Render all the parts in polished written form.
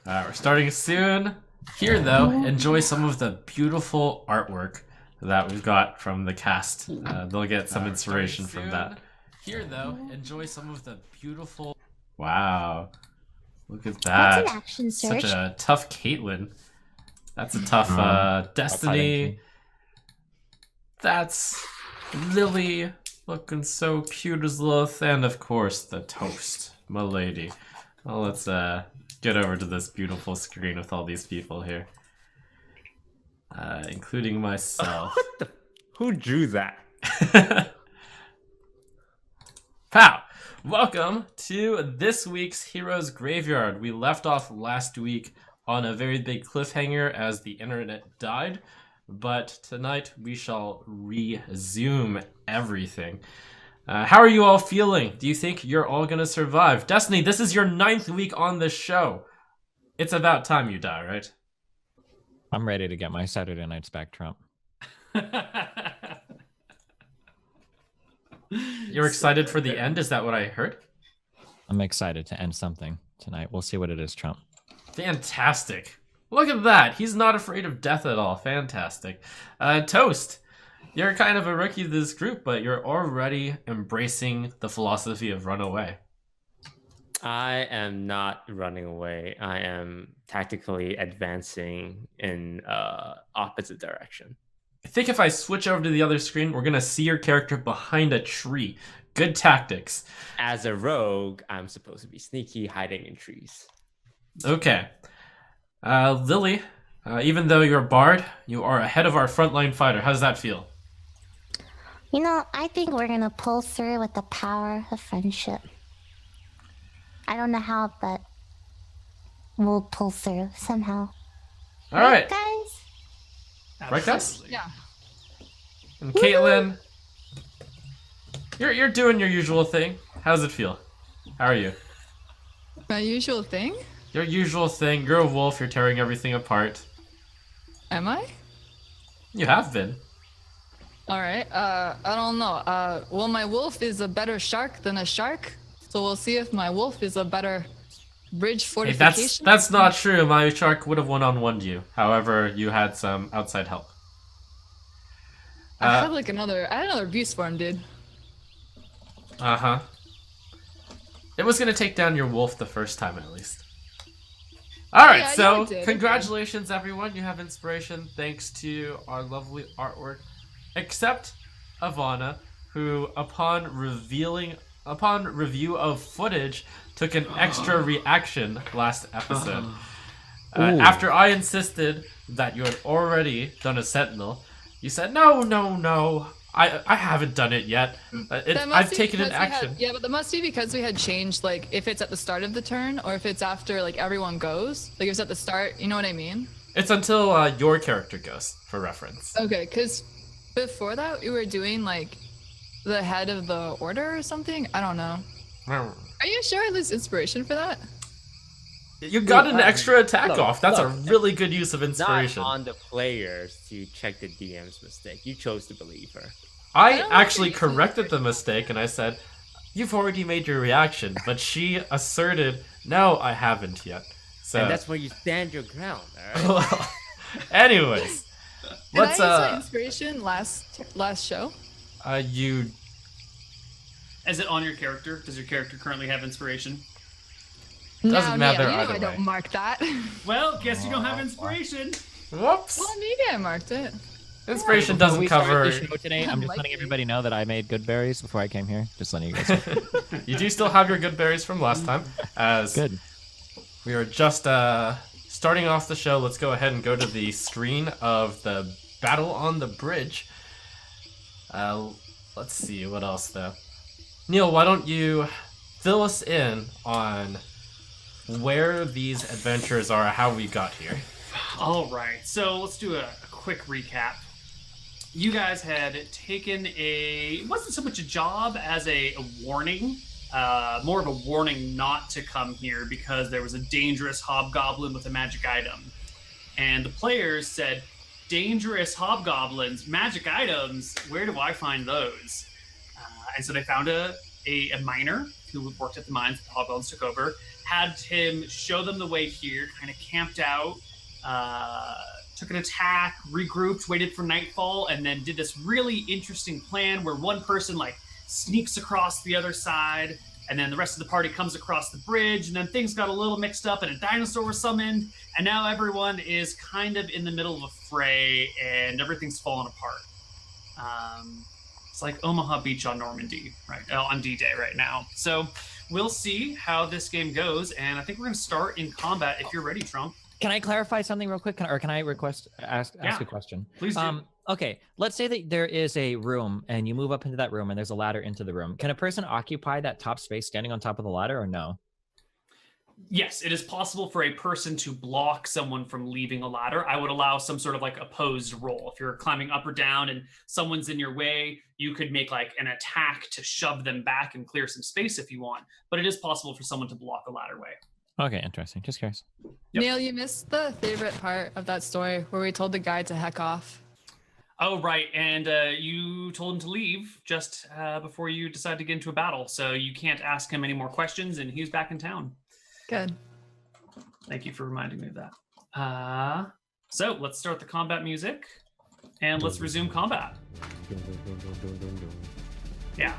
We're starting soon. Here, though, enjoy some of the beautiful artwork that we've got from the cast. They'll get some inspiration from that. Here, though, enjoy some of the beautiful... Wow. Look at that. What's an action search? Such a tough Kaitlyn. That's a tough Destiny. That's Lily, looking so cute as Lilith. And, of course, the toast, my lady. Well, let's get over to this beautiful screen with all these people here. Including myself. What the? Who drew that? Pow! Welcome to this week's Heroes Graveyard. We left off last week on a very big cliffhanger as the internet died, but tonight we shall resume everything. How are you all feeling? Do you think you're all gonna survive? Destiny, this is your 9th week on this show. It's about time you die, right? I'm ready to get my Saturday nights back, Trump. You're excited for the end? Is that what I heard? I'm excited to end something tonight. We'll see what it is, Trump. Fantastic. Look at that. He's not afraid of death at all. Fantastic. Toast, you're kind of a rookie to this group, but you're already embracing the philosophy of run away. I am not running away. I am tactically advancing in opposite direction. I think if I switch over to the other screen, we're going to see your character behind a tree. Good tactics. As a rogue, I'm supposed to be sneaky, hiding in trees. Okay. Lily, even though you're a bard, you are ahead of our frontline fighter. How does that feel? You know, I think we're gonna pull through with the power of friendship. I don't know how, but we'll pull through somehow. All right. Guys? Right, guys? Yeah. And Kaitlyn, you're doing your usual thing. How does it feel? How are you? My usual thing? Your usual thing. You're a wolf. You're tearing everything apart. Am I? You have been. Alright, I don't know. Well, my wolf is a better shark than a shark. So we'll see if my wolf is a better bridge Hey, fortification. that's not true. My shark would have one-on-one'd you. However, you had some outside help. I had like another beast form, dude. Uh-huh. It was gonna take down your wolf the first time, at least. Alright, Yeah, so it did. congratulations, everyone. You have inspiration thanks to our lovely artwork. Except Ivana, who, upon review of footage, took an extra reaction last episode. After I insisted that you had already done a sentinel, you said, no, I haven't done it yet. I've taken an action. Yeah, but that must be because we had changed, like, if it's at the start of the turn or if it's after, like, everyone goes. Like, if it's at the start, you know what I mean? It's until your character goes, for reference. Okay, because before that, we were doing, like, the head of the order or something? I don't know. Are you sure I lose inspiration for that? You got an extra attack look, off. That's a look, really good use of inspiration. Not on the players to check the DM's mistake. You chose to believe her. I don't actually think it's corrected the mistake and I said, you've already made your reaction. But she asserted, no, I haven't yet. So, And that's where you stand your ground, alright? well, anyways, Did let's I use my inspiration last show? you Is it on your character? Does your character currently have inspiration? Doesn't matter Yeah, you know either I don't way. mark that. Well, guess you don't have inspiration. whoops. Well, maybe I marked it. Inspiration Before doesn't we start cover. the show today, I'm just letting Likely. everybody know that I made good berries before I came here. Just letting you guys know. You do still have your good berries from last time, as Good. we are just starting off the show. Let's go ahead and go to the screen of the battle on the bridge. Let's see what else though. Neil, why don't you fill us in on where these adventures are, how we got here? All right, so let's do a quick recap. You guys had taken it wasn't so much a job as a warning, more of a warning not to come here because there was a dangerous hobgoblin with a magic item. And the players said, dangerous hobgoblins, magic items, where do I find those? And so they found a miner who worked at the mines that the hobgoblins took over, had him show them the way here, kind of camped out, took an attack, regrouped, waited for nightfall, and then did this really interesting plan where one person like sneaks across the other side, and then the rest of the party comes across the bridge, and then things got a little mixed up, and a dinosaur was summoned, and now everyone is kind of in the middle of a fray, and everything's falling apart. It's like Omaha Beach on Normandy, right? On D-Day right now. So we'll see how this game goes, and I think we're going to start in combat if you're ready, Trump. Can I clarify something real quick? Can I ask a question? Please do. Okay, let's say that there is a room and you move up into that room and there's a ladder into the room. Can a person occupy that top space standing on top of the ladder or no? Yes, it is possible for a person to block someone from leaving a ladder. I would allow some sort of like opposed roll. If you're climbing up or down and someone's in your way, you could make like an attack to shove them back and clear some space if you want. But it is possible for someone to block a ladder way. Okay, interesting. Just curious. Yep. Neil, you missed the favorite part of that story where we told the guy to heck off. Oh, right. And you told him to leave just before you decided to get into a battle. So you can't ask him any more questions, and he's back in town. Good. Thank you for reminding me of that. So let's start the combat music, and let's resume combat. Yeah,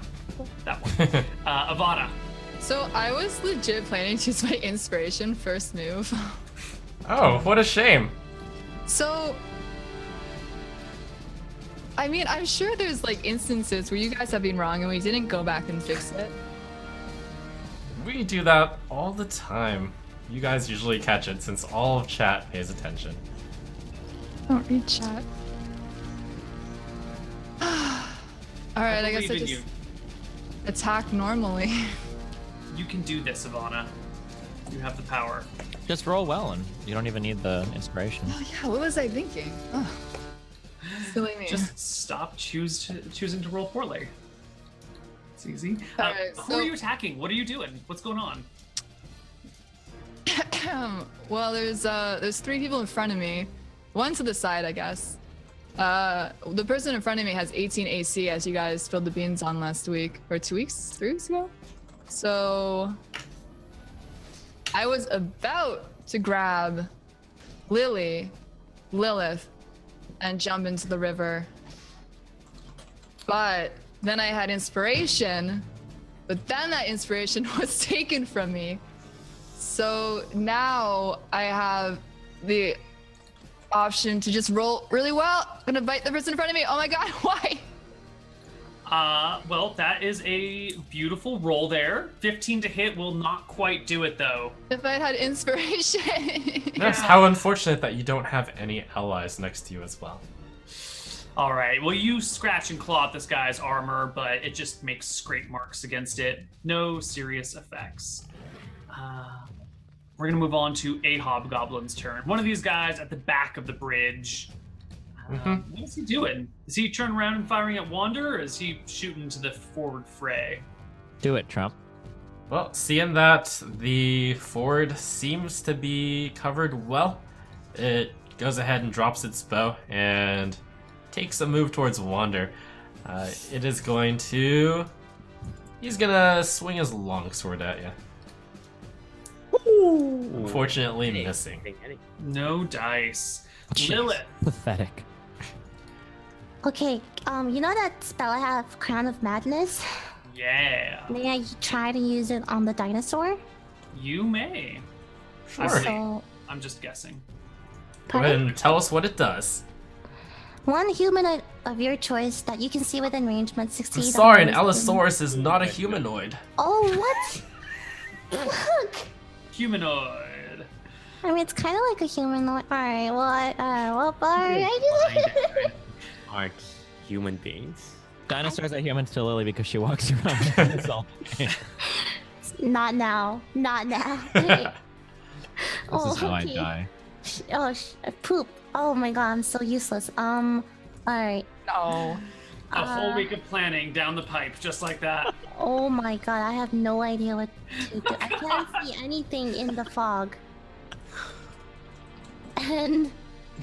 that one. Ivana. So I was legit planning to use my inspiration first move. Oh, what a shame. So, I mean, I'm sure there's like instances where you guys have been wrong and we didn't go back and fix it. We do that all the time. You guys usually catch it since all of chat pays attention. Don't read chat. Alright, I guess I believe in just you. attack normally. You can do this, Ivana. You have the power. Just roll well and you don't even need the inspiration. Oh yeah, what was I thinking? Oh. Silly me. Just stop choosing to roll poorly. It's easy. Alright, who are you attacking? What are you doing? What's going on? Well, there's 3 people in front of me. One to the side, I guess. The person in front of me has 18 AC, as you guys spilled the beans on last week, or 3 weeks ago. So I was about to grab Lilith, and jump into the river. But then I had inspiration, but then that inspiration was taken from me. So now I have the option to just roll really well. I'm gonna bite the person in front of me. Oh my god, why? Well, that is a beautiful roll there. 15 to hit will not quite do it, though. If I had inspiration. That's how unfortunate that you don't have any allies next to you as well. All right. Well, you scratch and claw at this guy's armor, but it just makes scrape marks against it. No serious effects. We're going to move on to a hobgoblin's turn. One of these guys at the back of the bridge. What is he doing? Is he turning around and firing at Wander, or is he shooting to the forward fray? Do it, Trump. Well, seeing that the forward seems to be covered well, it goes ahead and drops its bow and takes a move towards Wander. It is going to... He's gonna swing his longsword at you. Unfortunately, missing. No dice. Jeez, Lilith. Pathetic. Okay, you know that spell I have, Crown of Madness? Yeah. May I try to use it on the dinosaur? You may. Sure. So, I'm just guessing. Go ahead and tell us what it does. one humanoid of your choice that you can see within range must I'm succeed. sorry, on an those- Allosaurus is not a humanoid. Oh, what? Look! Humanoid. I mean, it's kind of like a humanoid. Alright, well, Aren't human beings? Dinosaurs are humans to Lily because she walks around. That's all. This Not now. Not now. Wait. is how I die. Poop. Oh my god, I'm so useless. Alright. No. A whole week of planning down the pipe, just like that. Oh my god, I have no idea what to do. I can't see anything in the fog. And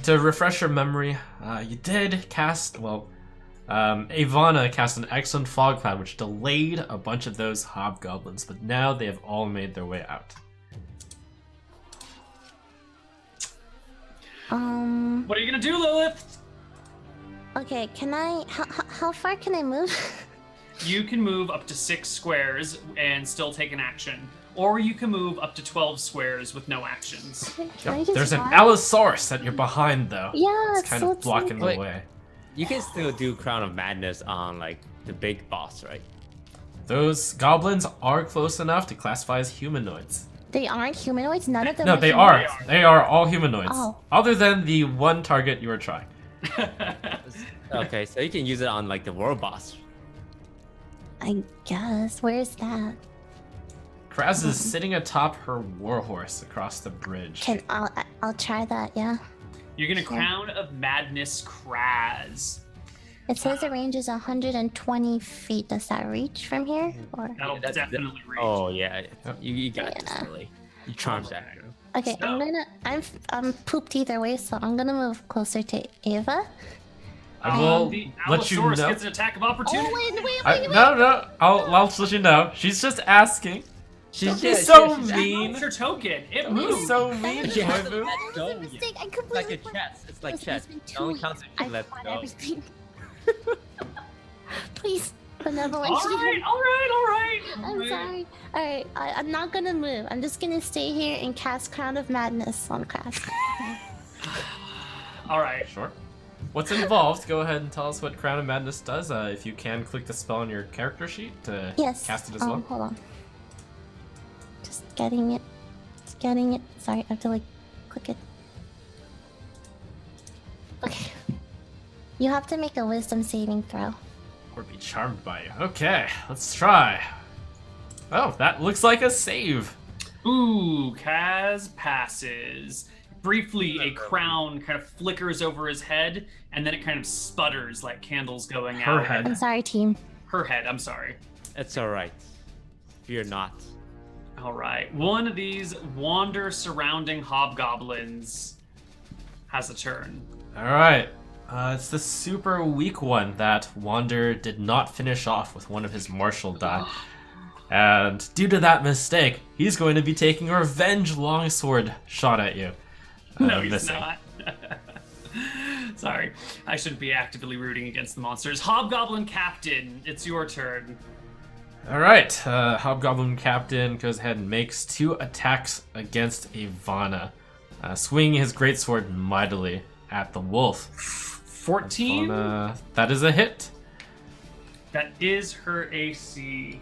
To refresh your memory, you did cast, Ivana cast an excellent fog cloud, which delayed a bunch of those hobgoblins, but now they have all made their way out. What are you gonna do, Lilith? Okay, can I... How far can I move? You can move up to 6 squares and still take an action. Or you can move up to 12 squares with no actions. Can I just There's an fly? Allosaurus that you're behind, though. Yeah, It's kind so of blocking the Wait. way. You can still do Crown of Madness on like the big boss, right? Those goblins are close enough to classify as humanoids. They aren't humanoids? None of them No, are they are. humanoids? They are all humanoids. Oh. Other than the one target you were trying. Okay, so you can use it on like the world boss. I guess. Where's that? Kraz is sitting atop her warhorse across the bridge. I'll try that, yeah. You're gonna Crown of Madness Kraz. It says the range is 120 feet. Does that reach from here? Or That'll That's- definitely reach. Oh yeah, you got this, Yeah. Lily. You charmed that. okay, So- I'm pooped either way, so I'm gonna move closer to Ava. I will The let you Allosaurus know. gets an attack of opportunity. No, I'll just let you know. She's just asking. She's She's so she's mean. It's your token. It You're moves. so mean, She has Joyfu. to let That go. was a mistake. I It's completely like a forgot. chess. It's like Listen, chess. it's been It only 2 counts if I she lets forgot go. everything. Please, benevolent. All right. I'm sorry. Alright, I'm not gonna move. I'm just gonna stay here and cast Crown of Madness on Crash. All right. Sure. What's involved? Go ahead and tell us what Crown of Madness does. If you can, click the spell on your character sheet to Yes. cast it as well. Hold on. Just getting it. Just getting it. Sorry, I have to like click it. Okay. You have to make a wisdom saving throw. Or be charmed by you. Okay, let's try. Oh, that looks like a save. Ooh, Kaz passes. Briefly, a crown kind of flickers over his head, and then it kind of sputters like candles going Her out. head. I'm sorry, team. Her head, I'm sorry. It's alright. Fear not. All right. One of these wander surrounding hobgoblins has a turn. All right. It's the super weak one that Wander did not finish off with one of his martial die. And due to that mistake, he's going to be taking a revenge longsword shot at you. No, he's missing. not. Sorry. I shouldn't be actively rooting against the monsters. Hobgoblin Captain, it's your turn. All right. Hobgoblin Captain goes ahead and makes 2 attacks against Ivana, swinging his greatsword mightily at the wolf. 14? That is a hit. That is her AC.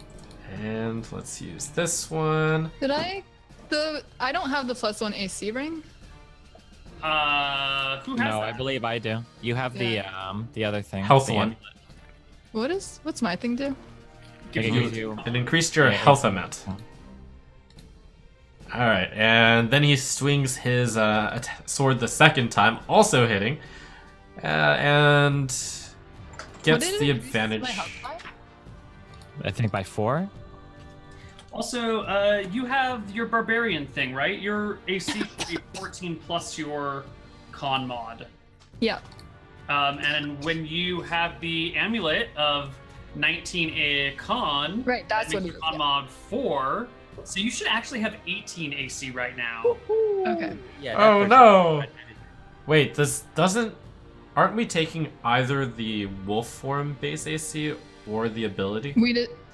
And let's use this one. Did I? I don't have the +1 AC ring. Who has No, that? I believe I do. You have the other thing. Health the one. What's my thing do? Gives It you- gives you- It increased your Yeah, health amount. Alright, and then he swings his sword the second time, also hitting. And What gets did the it increase my advantage. health by? I think by 4. Also, you have your barbarian thing, right? Your AC should be 14 plus your con mod. Yeah. And when you have the amulet of 19 a con, Right, that's that what makes it your con is. mod 4. So you should actually have 18 AC right now. Okay. Yeah. Oh, that no. person- Wait, this doesn't. Aren't we taking either the wolf form base AC or the ability?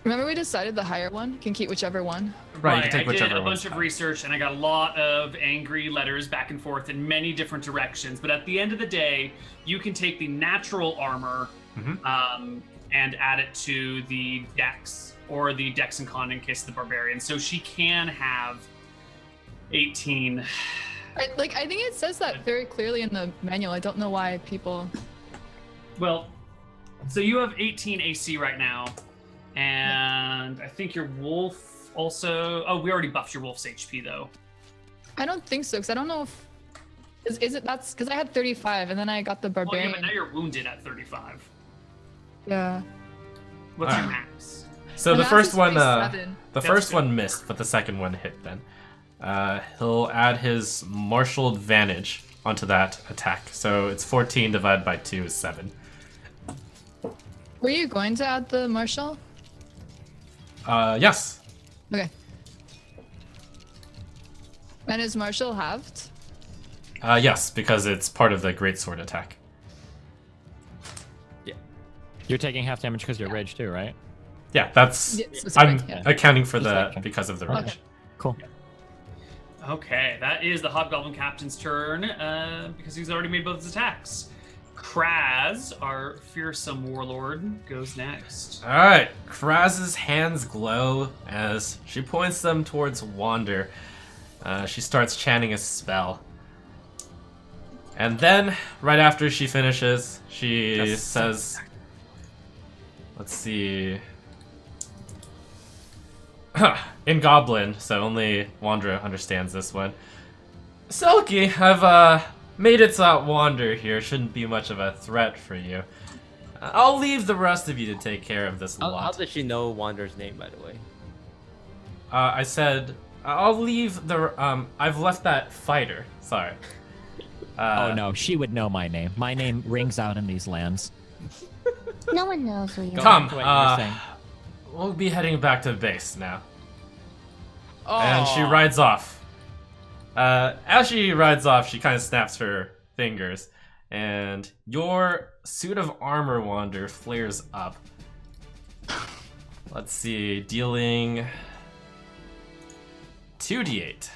Remember we decided the higher one can keep whichever one. Right, you can take I did whichever a one's bunch of high. research and I got a lot of angry letters back and forth in many different directions. But at the end of the day, you can take the natural armor and add it to the dex or the dex and con in case of the barbarian. So she can have 18. I think it says that very clearly in the manual. I don't know why people. Well, so you have 18 AC right now. And I think your wolf also. Oh, we already buffed your wolf's HP though. I don't think so because I don't know if. Is it that's because I had 35 and then I got the Well, yeah, barbarian. but now you're wounded at 35. Yeah. What's your Ah. max? So My the max first is one, 27. the That's first good. one missed, but the second one hit. Then he'll add his martial advantage onto that attack. So it's 14 divided by 2 is 7. Were you going to add the martial? Yes. Okay. And is martial halved? Yes, because it's part of the greatsword attack. You're taking half damage because you're raged too, right? Yeah, that's. Yes, it's I'm right, yeah. accounting for Just the checking. because of the Okay. rage. Cool. Okay, that is the Hobgoblin Captain's turn because he's already made both his attacks. Kraz, our fearsome warlord, goes next. All right, Kraz's hands glow as she points them towards Wander. She starts chanting a spell. And then, right after she finishes, she says, let's see, in Goblin, so only Wander understands this one. Selkie, I've made it so that Wander here shouldn't be much of a threat for you. I'll leave the rest of you to take care of this How lot. does she know Wander's name, by the way? I said, I'll leave the, I've left that fighter, sorry. Oh no, she would know my name. My name rings out in these lands. No one knows who you are. Come, to what you were saying. we'll be heading back to base now. Oh. And she rides off. As she rides off, she kind of snaps her fingers, and your suit of armor, Wander, flares up. Let's see, dealing 2d8.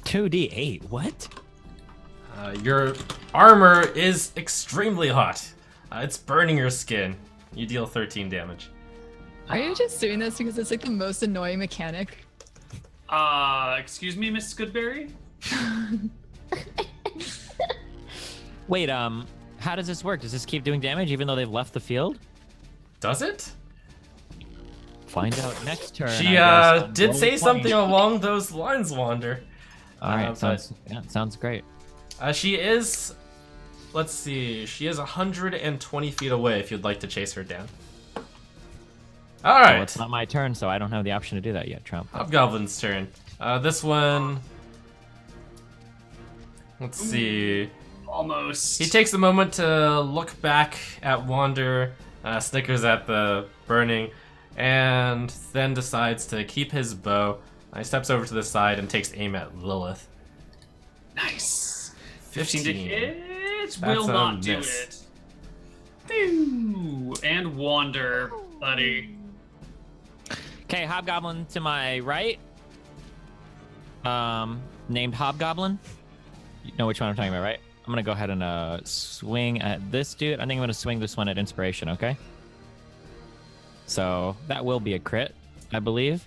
2d8. What? Your armor is extremely hot. It's burning your skin. You deal 13 damage. Are you just doing this because it's like the most annoying mechanic? Excuse me, Miss Goodberry? Wait, how does this work? Does this keep doing damage even though they've left the field? Does it? Find out next turn. She I guess. did Roll say 20. something along those lines, Wander. All right, but- sounds great. She is, let's see, she is 120 feet away if you'd like to chase her down. All right, Well, it's not my turn, so I don't have the option to do that yet, Trump. Hobgoblin's turn. This one, let's see. Almost. He takes a moment to look back at Wander, snickers at the burning, and then decides to keep his bow. He steps over to the side and takes aim at Lilith. Nice. 15 to hit. That's Will a not do miss. it. Boo. And Wander, buddy. Okay, Hobgoblin to my right. Named Hobgoblin. You know which one I'm talking about, right? I'm gonna go ahead and swing at this dude. I think I'm gonna swing this one at inspiration, okay? So that will be a crit, I believe.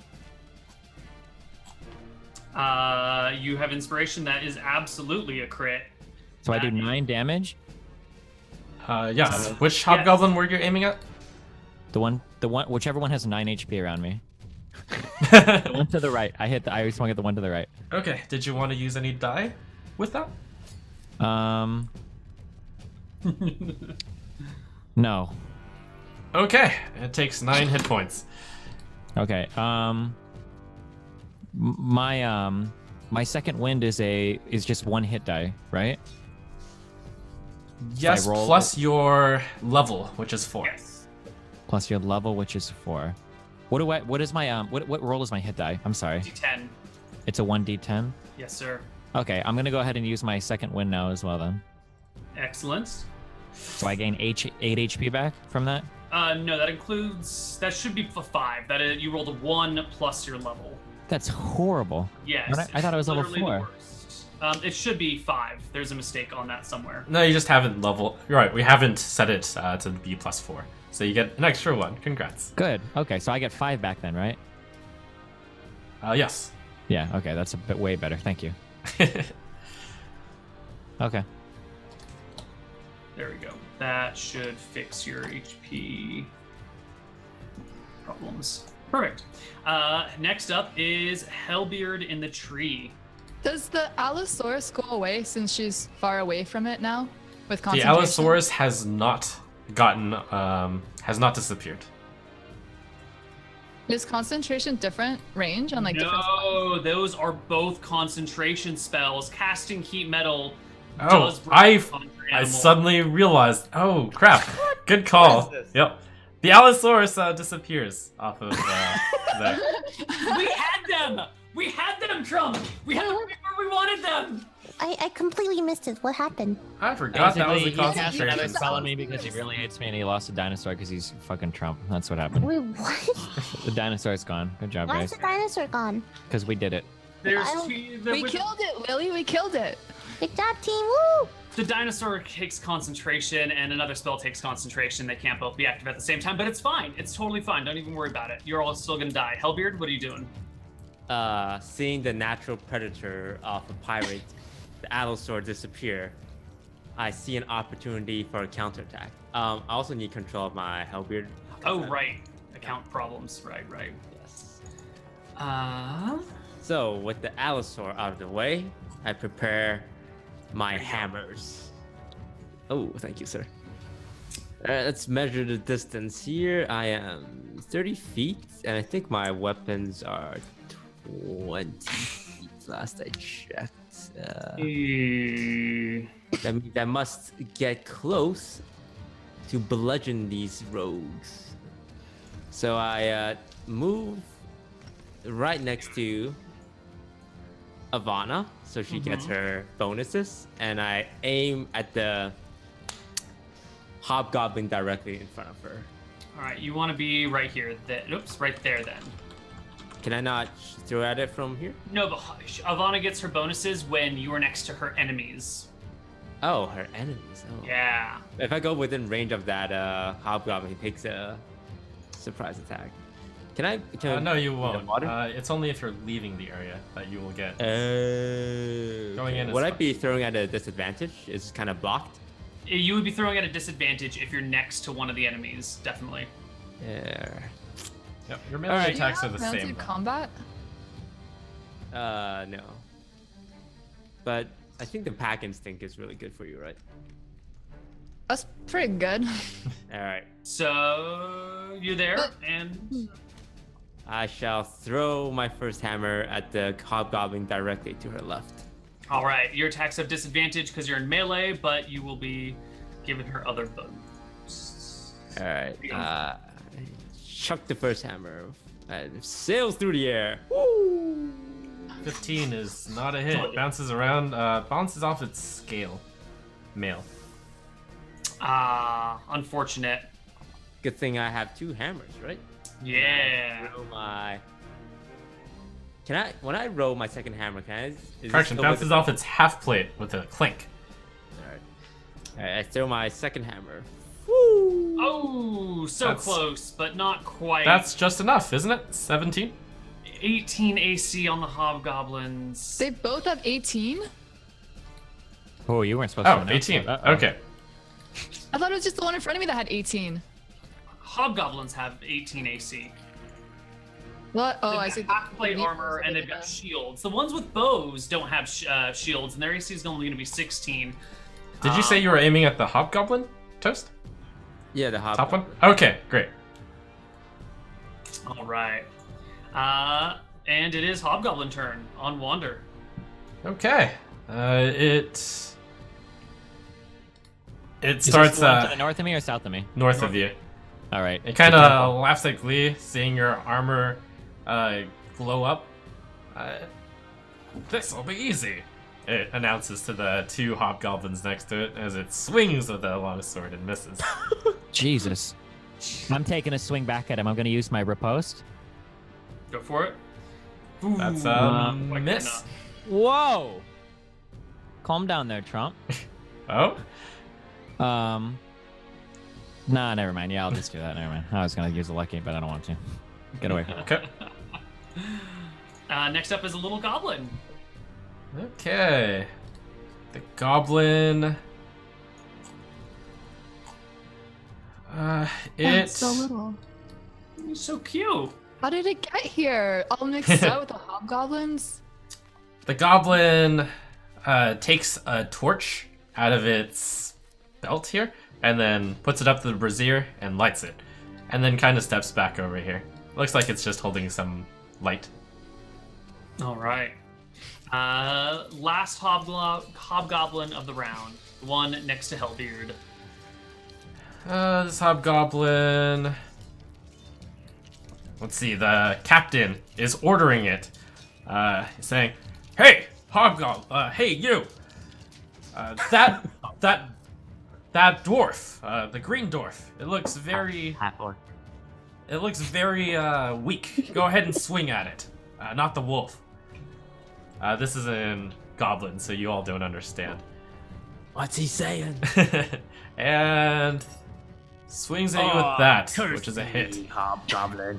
You have inspiration. That is absolutely a crit. So I do 9 damage. Yes. Which Hobgoblin were you aiming at? The one, whichever one has 9 HP around me. The one to the right. I swung at the one to the right. Okay, did you want to use any die with that? No. Okay, it takes 9 hit points. Okay. My second wind is just 1 hit die, right? Yes, roll- plus your level, which is 4. Yes. Plus your level, which is 4. What roll is my hit die? I'm sorry. D10. It's a 1d10. Yes, sir. Okay, I'm gonna go ahead and use my second wind now as well then. Excellent. So I gain 8 HP back from that. No, that includes. That should be 5. That is, you rolled a 1 plus your level. That's horrible. Yes. I thought it was level literally the 4. worst. It should be 5. There's a mistake on that somewhere. No, you just haven't level. You're right, we haven't set it to be plus 4. So you get an extra 1. Congrats. Good. Okay, so I get 5 back then, right? Yes. Yeah. Okay, that's a bit way better. Thank you. Okay. There we go. That should fix your HP problems. Perfect. Next up is Hellbeard in the tree. Does the Allosaurus go away since she's far away from it now? With The concentration? Allosaurus has not disappeared. Is concentration different range on like different spells? No, those are both concentration spells. Casting heat metal Oh, does break conjure I animal. suddenly realized. Oh crap! Good call. Yep. The Allosaurus disappears off of there. We had them! We had them, Trump! We had them where we wanted them! I I completely missed it. What happened? I forgot that was the Basically, he cast another concentration. spell on me because he really hates me and he lost a dinosaur because he's fucking Trump. That's what happened. Wait, what? The dinosaur's gone. Good job, Why is guys. the dinosaur gone? Because we did it. There's I don't- two, We killed it, Lily. We killed it. Good job, team. Woo! the dinosaur takes concentration and another spell takes concentration. They can't both be active at the same time, but it's fine. It's totally fine. Don't even worry about it. You're all still gonna die. Hellbeard, what are you doing? Seeing the natural predator of a pirate, the Allosaur, disappear, I see an opportunity for a counterattack. I also need control of my Hellbeard. Oh, right. Account problems. Right. Yes. So, with the Allosaur out of the way, I prepare my hammers. Oh, thank you, sir. Let's measure the distance here. I am 30 feet, and I think my weapons are 20 feet last I checked. That means I must get close to bludgeon these rogues. So I move right next to Ivana, so she gets her bonuses, and I aim at the hobgoblin directly in front of her. All right, you want to be right here. Oops, right there then. Can I not throw at it from here? No, but Ivana gets her bonuses when you are next to her enemies. Oh, her enemies. Oh. Yeah. If I go within range of that hobgoblin, he takes a surprise attack. Can I? No, you the won't. water? It's only if you're leaving the area that you will get. Going in is Would I fine. be throwing at a disadvantage? Is it kind of blocked? You would be throwing at a disadvantage if you're next to one of the enemies, definitely. Yeah. Yep, your melee Alright. attacks are Do you the have same. mounted though. combat? No. But I think the pack instinct is really good for you, right? That's pretty good. All right. So you're there, But- and I shall throw my first hammer at the hobgoblin directly to her left. all right, your attacks have disadvantage because you're in melee, but you will be giving her other bones. All right. Chuck the first hammer. It sails through the air. Woo! 15 is not a hit. Bounces around, bounces off its scale. Male. Unfortunate. Good thing I have two hammers, right? Yeah. Roll my. Can I? When I roll my second hammer, can I? Is it Correction, still bounces with- off its half plate with a clink. All right. I throw my second hammer. Oh, so That's- close, but not quite. That's just enough, isn't it? 17? 18 AC on the hobgoblins. They both have 18? Oh, you weren't supposed to. Oh, announce 18. that. Uh-oh. Okay. I thought it was just the one in front of me that had 18. Hobgoblins have 18 AC. What? Oh, They've I got see. half plate armor and they've got shields. The ones with bows don't have shields, and their AC is only going to be 16. Did you say you were aiming at the hobgoblin? Toast? Yeah, the Top one? hobgoblin. Okay, great. All right. And it is Hobgoblin turn on Wander. Okay. It Is starts this the one to the north of me or south of me? north of you. All right. It kind of laughs at glee, seeing your armor glow up. This'll be easy, it announces to the two hobgoblins next to it as it swings with a long sword and misses. Jesus. I'm taking a swing back at him. I'm going to use my riposte. Go for it. Ooh, That's quite miss. enough. Whoa. Calm down there, Trump. Oh, Nah, never mind. Yeah, I'll just do that. Never mind. I was going to use a lucky, but I don't want to. Get away from it. okay. Next up is a little goblin. Okay. The goblin. It's so little. He's so cute. How did it get here? All mixed up with the hobgoblins? The goblin takes a torch out of its belt here and then puts it up to the brazier and lights it. And then kind of steps back over here. Looks like it's just holding some light. All right. Last hobgoblin of the round. The one next to Hellbeard. This hobgoblin. Let's see, the captain is ordering it. Saying, "Hey, hobgoblin, hey you! That dwarf, the green dwarf. It looks very Half-orc. weak. Go ahead and swing at it. Not the wolf. This is in Goblin, so you all don't understand. What's he saying? And swings at you with that, which is a hit. Hobgoblin.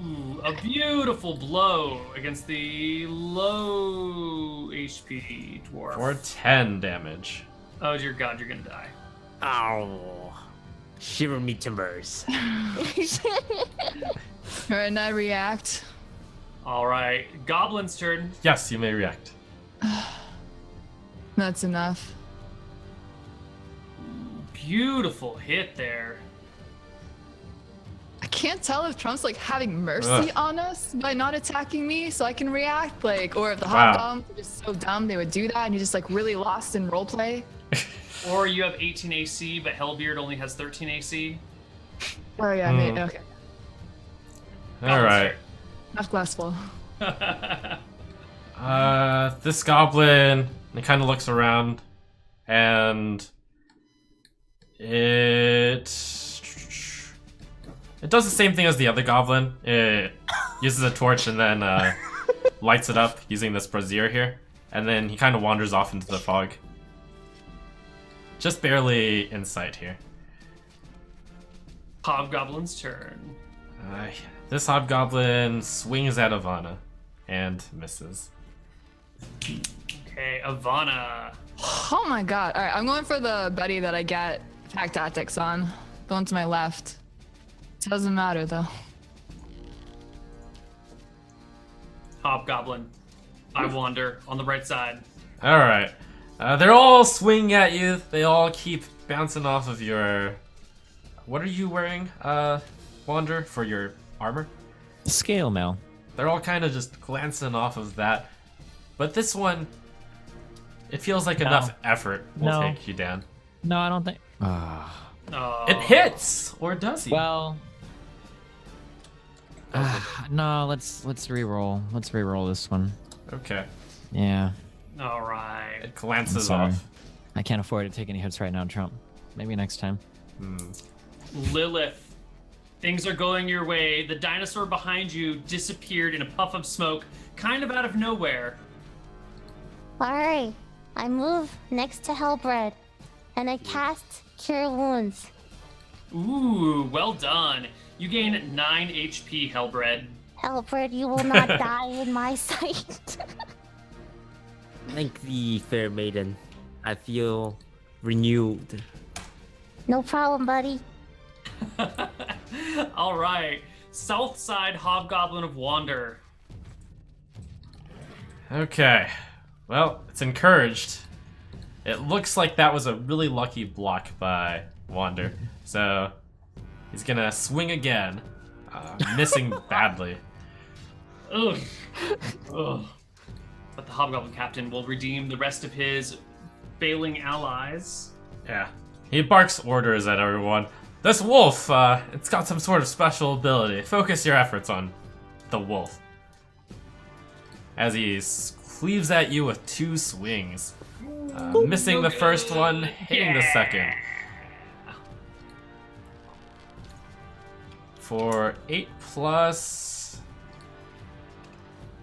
Ooh, a beautiful blow against the low HP dwarf. For 10 damage. Oh dear God, you're gonna die. Oh, shiver me timbers. Alright, and I react. All right, Goblin's turn. Yes, you may react. That's enough. Beautiful hit there. I can't tell if Trump's like having mercy Ugh. on us by not attacking me so I can react, like, or if the Wow. hobgoblins are just so dumb they would do that and you just like really lost in roleplay. Or you have 18 AC, but Hellbeard only has 13 AC. Oh yeah, maybe, okay. All right. Enough glass full. This goblin, it kind of looks around, and it does the same thing as the other goblin. It uses a torch and then lights it up using this brazier here, and then he kind of wanders off into the fog. Just barely in sight here. Hobgoblin's turn. This hobgoblin swings at Ivana and misses. Okay, Ivana. Oh my god. Alright, I'm going for the buddy that I get attack tactics on. The one to my left. Doesn't matter though. Hobgoblin. I wander on the right side. All right. They're all swinging at you. They all keep bouncing off of your... What are you wearing, Wander, for your armor? Scale mail. They're all kind of just glancing off of that. But this one, it feels like enough effort will No. take you down. No, I don't think. Oh. It hits! Or does he? Well. No, let's re-roll. Let's re-roll this one. Okay. Yeah. All right. It glances sorry. off. I can't afford to take any hits right now, Trump. Maybe next time. Lilith. Things are going your way. The dinosaur behind you disappeared in a puff of smoke, kind of out of nowhere. Alright, I move next to Hellbred, and I cast Cure Wounds. Ooh, well done. You gain 9 HP, Hellbred. Hellbred, you will not die in my sight. Thank thee, fair maiden. I feel renewed. No problem, buddy. All right. South side Hobgoblin of Wander. Okay. Well, it's encouraged. It looks like that was a really lucky block by Wander. So, he's gonna swing again. Missing badly. Ugh. Ugh. But the Hobgoblin Captain will redeem the rest of his failing allies. Yeah. He barks orders at everyone. This wolf, it's got some sort of special ability. Focus your efforts on the wolf. As he cleaves at you with 2 swings. Missing the first one, hitting the second. For 8 plus...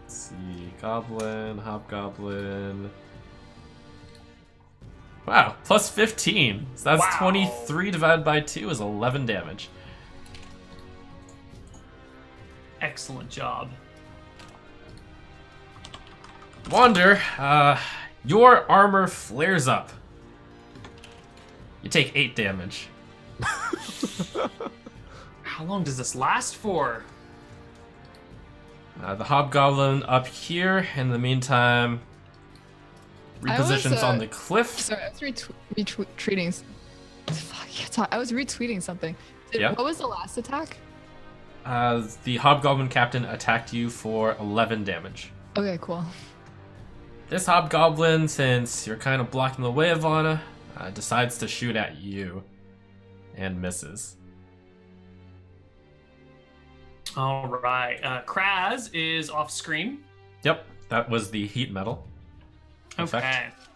Let's see, Goblin, Hobgoblin... Wow, plus 15. So that's Wow. 23 divided by 2 is 11 damage. Excellent job. Wander, your armor flares up. You take 8 damage. How long does this last for? The Hobgoblin up here, in the meantime, I was, repositions on the cliff. Sorry, I was retweeting. Fuck, I can't talk. I was retweeting something. Yeah. What was the last attack? The Hobgoblin Captain attacked you for 11 damage. Okay, cool. This Hobgoblin, since you're kind of blocking the way of Anna, decides to shoot at you and misses. All right. Kraz is off screen. Yep, that was the heat metal. Okay. Effect.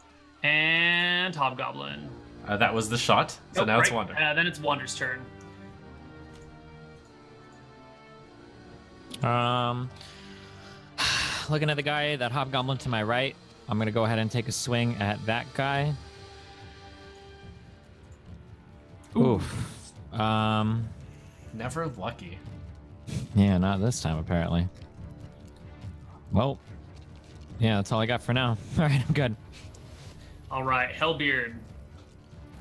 And Hobgoblin. That was the shot. So Nope, now it's right. Wander. Then it's Wander's turn. Looking at the guy, that hobgoblin to my right, I'm gonna go ahead and take a swing at that guy. Oof. Never lucky. Yeah, not this time apparently. Well, yeah, that's all I got for now. All right, I'm good. All right, Hellbeard.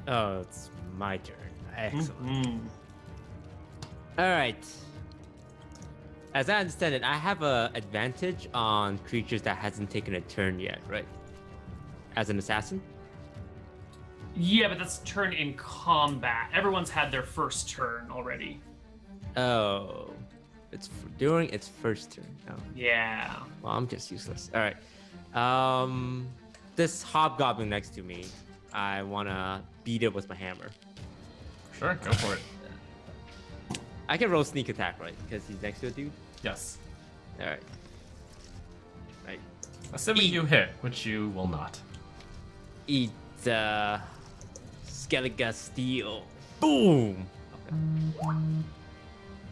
Oh, it's my turn. Excellent. Mhm. All right. As I understand it, I have a advantage on creatures that hasn't taken a turn yet, right? As an assassin? Yeah, but that's turn in combat. Everyone's had their first turn already. Oh, it's during its first turn. Oh, Yeah. well, I'm just useless. All right. This hobgoblin next to me, I wanna beat it with my hammer. Sure, go for it. I can roll sneak attack, right? Because he's next to a dude. Yes. All right. Right. Assuming you hit, which you will not. Eat Skellige Steel. Boom! Okay.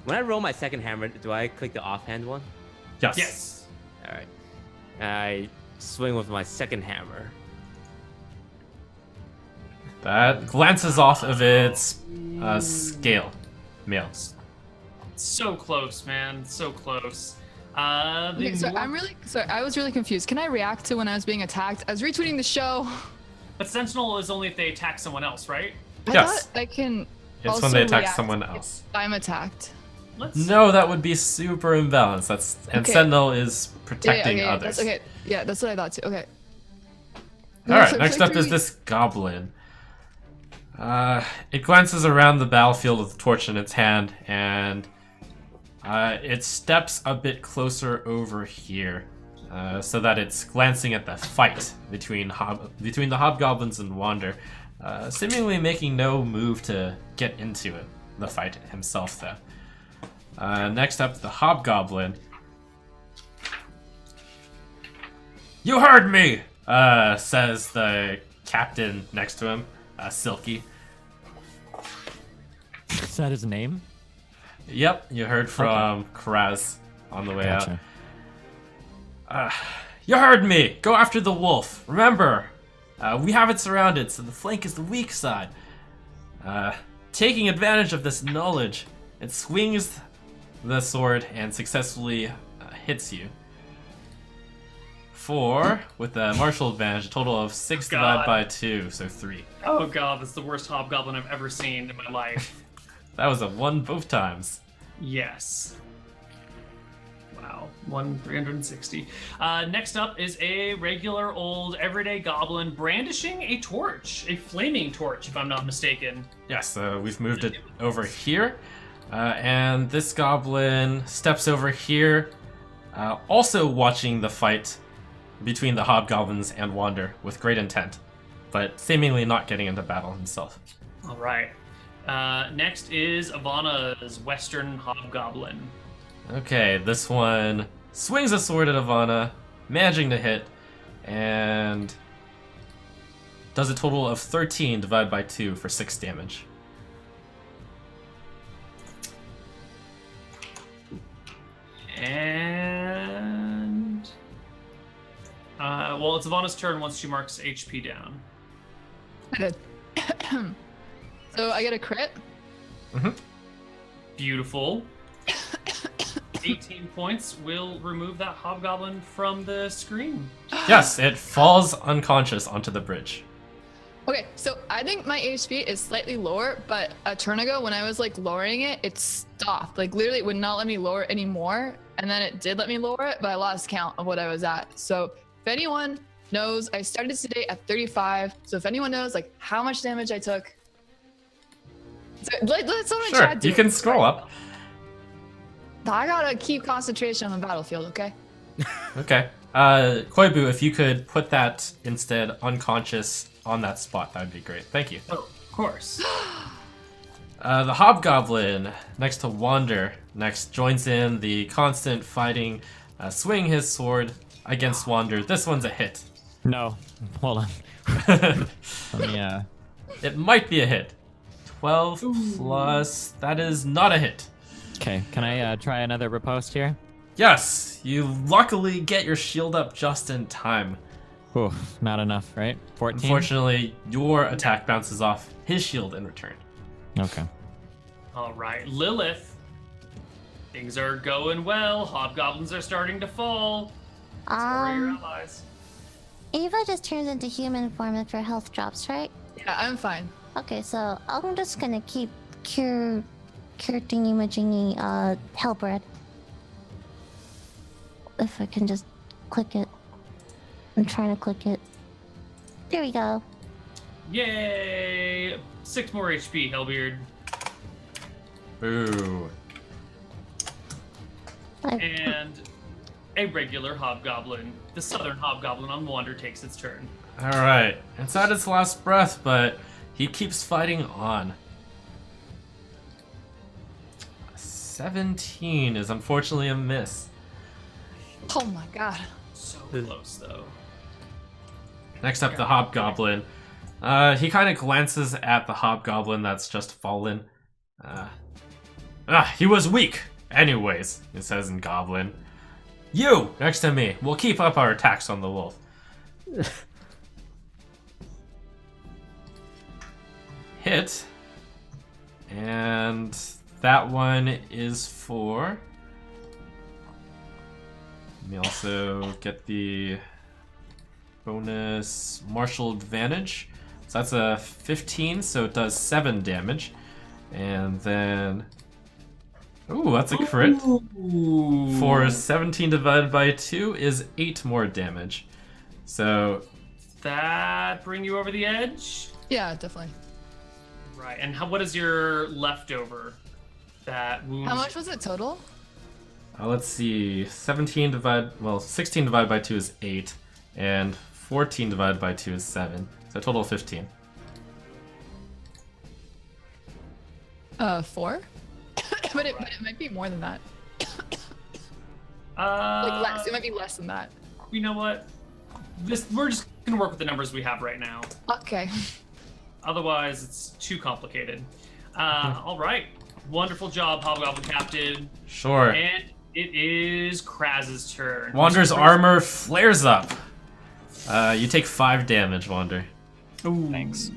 When I roll my second hammer, do I click the offhand one? Yes. Yes. Alright. I swing with my second hammer. That glances off of its scale. Mail. So close, man. So close. The Okay, so I'm really sorry. I was really confused. Can I react to when I was being attacked? I was retweeting the show. But Sentinel is only if they attack someone else, right? I Yes. thought I can. It's also when they attack react someone if else. I'm attacked. Let's. No, that would be super imbalanced. And Okay. Sentinel is protecting okay, others. That's okay. Yeah, that's what I thought too. Okay. All right, So next up is victory- this goblin. It glances around the battlefield with a torch in its hand, and it steps a bit closer over here, so that it's glancing at the fight between the hobgoblins and Wander, seemingly making no move to get into it. The fight himself, though. Next up, the hobgoblin. You heard me, says the captain next to him, Silky. Is that his name? Yep, you heard from Kraz on the way Gotcha. out. You heard me! Go after the wolf! Remember, we have it surrounded, so the flank is the weak side. Taking advantage of this knowledge, it swings the sword and successfully hits you. With a martial advantage, a total of 6 God. divided by 2, so 3. Oh god, that's the worst hobgoblin I've ever seen in my life. That was a 1 both times. Yes. Wow. 360. Next up is a regular old everyday goblin brandishing a torch, a flaming torch, if I'm not mistaken. Yes, we've moved it over here. And this goblin steps over here, also watching the fight between the hobgoblins and Wander with great intent, but seemingly not getting into battle himself. All right. Next is Ivana's Western Hobgoblin. Okay, this one swings a sword at Ivana, managing to hit, and does a total of 13 divided by 2 for 6 damage. And... well, it's Ivana's turn once she marks HP down. I did. So I get a crit. Beautiful. 18 points will remove that hobgoblin from the screen. Yes, it falls unconscious onto the bridge. Okay, so I think my HP is slightly lower, but a turn ago when I was like lowering it, it stopped. Like literally it would not let me lower it anymore. And then it did let me lower it, but I lost count of what I was at. So if anyone knows, I started today at 35. So if anyone knows like how much damage I took, so, let someone in Sure, chat do you it. can scroll up. I gotta keep concentration on the battlefield, okay? Okay. Koibu, if you could put that instead unconscious on that spot, that would be great. Thank you. Oh, of course. The hobgoblin next to Wander next joins in the constant fighting, swinging his sword against Wander. This one's a hit. No, hold on. Yeah. It might be a hit. 12 plus. That is not a hit. Okay, can I try another riposte here? Yes, you luckily get your shield up just in time. Oof, not enough, right? 14? Unfortunately, your attack bounces off his shield in return. Okay. All right, Lilith. Things are going well. Hobgoblins are starting to fall. So are your allies. Eva just turns into human form if her health drops, right? Yeah, I'm fine. Okay, so I'm just gonna keep cure thingy-majingy, Hellbread. If I can just click it. I'm trying to click it. There we go. Yay! 6 more HP, Hellbeard. Boo. And a regular hobgoblin. The southern hobgoblin on Wander takes its turn. Alright, it's at its last breath, but he keeps fighting on. 17 is unfortunately a miss. Oh my god. So close, though. Next up, the hobgoblin. He kind of glances at the hobgoblin that's just fallen. He was weak. Anyways, it says in goblin. You, next to me. We'll keep up our attacks on the wolf. Hit. And that one is for... Let me also get the bonus martial advantage. So that's a 15, so it does 7 damage. And then... Ooh, that's a crit. Ooh. For 17 divided by 2 is 8 more damage. So... That bring you over the edge? Yeah, definitely. Right, and what is your leftover? That wound. How much was it total? let's see. 16 divided by 2 is 8. And 14 divided by 2 is 7. So total of 15. 4? but it might be more than that. Like less. It might be less than that. You know what? We're just gonna work with the numbers we have right now. Okay. Otherwise, it's too complicated. All right. Wonderful job, Hobgoblin Captain. Sure. And it is Kraz's turn. Wander's armor flares up. You take 5 damage, Wander. Ooh. Thanks.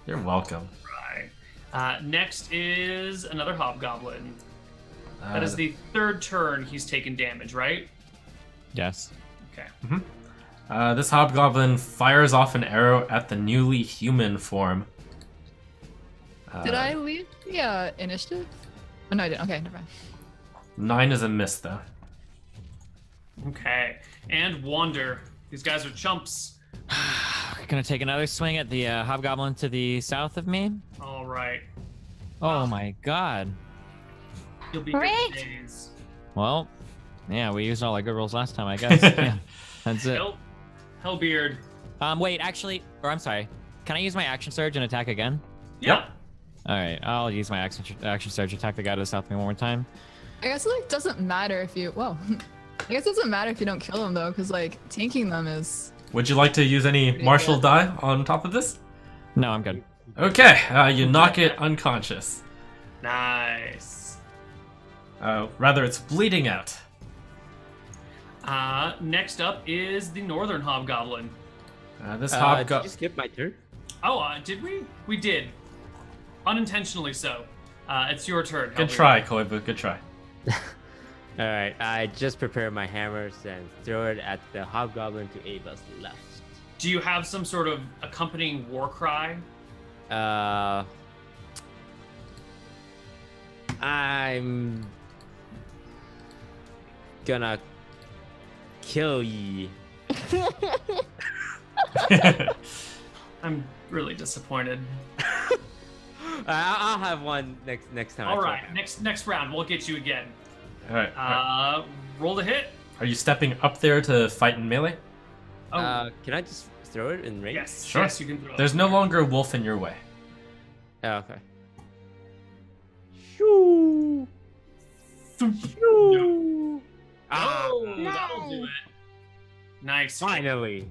You're welcome. Right. Next is another Hobgoblin. That is the 3rd turn he's taken damage, right? Yes. Okay. This hobgoblin fires off an arrow at the newly human form. Did I leave the initiative? Oh, no, I didn't. Okay, never mind. 9 is a miss, though. Okay. And Wander. These guys are chumps. Gonna take another swing at the hobgoblin to the south of me. All right. Oh my god. You'll be Great. good days. Well, yeah, we used all our good rolls last time, I guess. Yeah, that's it. Hellbeard. Wait, actually, or I'm sorry. Can I use my action surge and attack again? Yeah. All right, I'll use my action surge, attack the guy to the south of me one more time. I guess it doesn't matter if you. Whoa. I guess it doesn't matter if you don't kill them though, because tanking them is. Would you like to use any martial die on top of this? No, I'm good. Okay, you knock it unconscious. Nice. Rather, it's bleeding out. Next up is the Northern Hobgoblin. This Did hobgoblin. you skip my turn? Oh, did we? We did. Unintentionally so. It's your turn. Good Hellbeard. try, Koibu. Good try. All right, I just prepare my hammers and throw it at the hobgoblin to Ava's left. Do you have some sort of accompanying war cry? I'm gonna kill ye. I'm really disappointed. I'll have one next time. All right, next round we'll get you again. All right. Roll the hit. Are you stepping up there to fight in melee? Oh, Can I just throw it in range? yes. Sure. Yes, you can throw. There's no longer a wolf in your way. Oh, okay. Shoo! Shoo! Oh, No. that'll do it. Nice. Finally.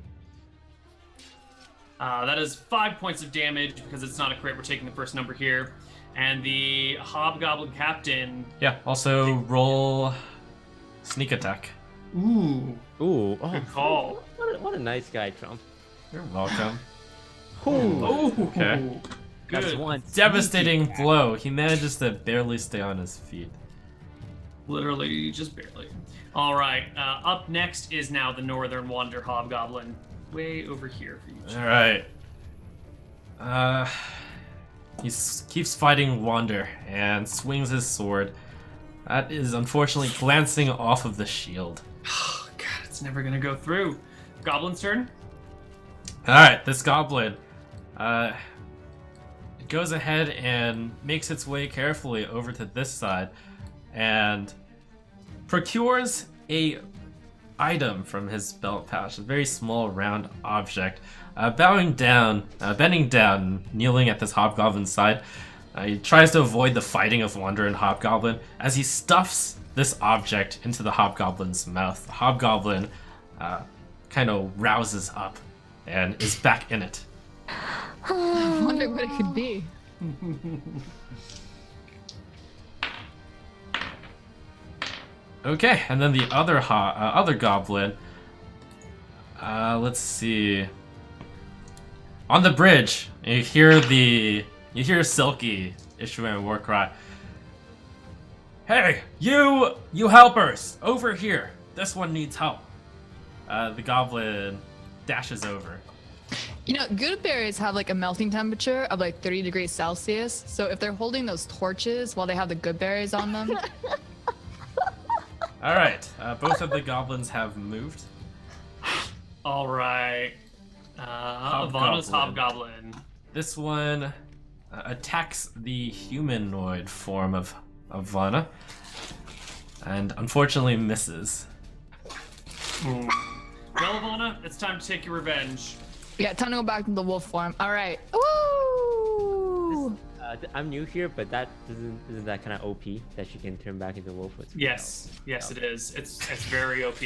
That is 5 points of damage because it's not a crit. We're taking the first number here. And the Hobgoblin Captain. Yeah, also roll sneak attack. Ooh. Ooh. Oh, Good call. what a nice guy, Trump. You're welcome. Ooh. Okay. Good. That's one. Devastating blow. He manages to barely stay on his feet. Literally, just barely. All right. Up next is now the Northern Wander Hobgoblin. Way over here for you. All right. He keeps fighting Wander and swings his sword. That is unfortunately glancing off of the shield. Oh, God, it's never going to go through. Goblin's turn. All right, this goblin goes ahead and makes its way carefully over to this side and procures a item from his belt pouch, a very small round object. Bending down, kneeling at this hobgoblin's side, he tries to avoid the fighting of Wander and Hobgoblin as he stuffs this object into the hobgoblin's mouth. The hobgoblin kind of rouses up and is back in it. I wonder what it could be. Okay, and then the other goblin. Let's see. On the bridge, you hear Silky issuing a war cry. Hey, you helpers, over here. This one needs help. The goblin dashes over. You know, good berries have like a melting temperature of like 30 degrees Celsius. So if they're holding those torches while they have the good berries on them, All right, both of the goblins have moved. All right. Ivana's Hobgoblin. This one attacks the humanoid form of Ivana, and unfortunately misses. Well, Ivana, it's time to take your revenge. yeah, time to go back to the wolf form. All right. Woo! I'm new here, but isn't that kind of OP that she can turn back into wolf? Yes, yes, it is. It's very OP.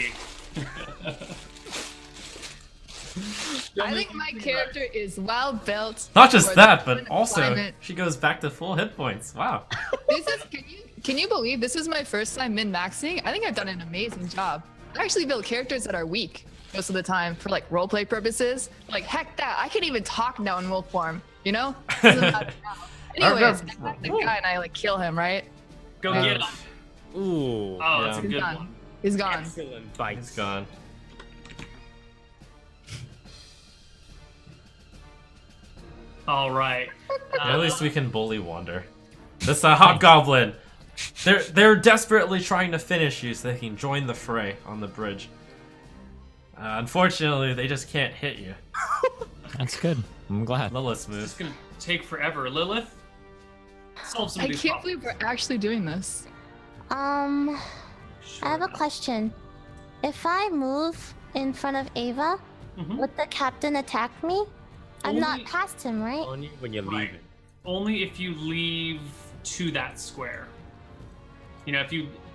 I think my character is well built. Not just for that, the but current also climate. she goes back to full hit points. Wow. This is can you believe this is my first time min-maxing? I think I've done an amazing job. I actually build characters that are weak most of the time for like roleplay purposes. Like heck that, I can even talk now in wolf form, you know? Doesn't matter now. Anyways, I attack the guy and I like kill him, right? Go get him. Ooh. Oh, that's a Yeah. good Done. one. He's gone. Excellent fight. He's gone. All right. At least we can bully Wander. This hobgoblin. They're desperately trying to finish you so they can join the fray on the bridge. Unfortunately, they just can't hit you. That's good. I'm glad. Lilith's move. It's gonna take forever. Lilith, solve some of I these can't problems. believe we're actually doing this. I have a question. If I move in front of Ava, Mhm. would the captain attack me? I'm not Only- past him, right? Only when you're Right. leaving. Only if you leave to that square. You know,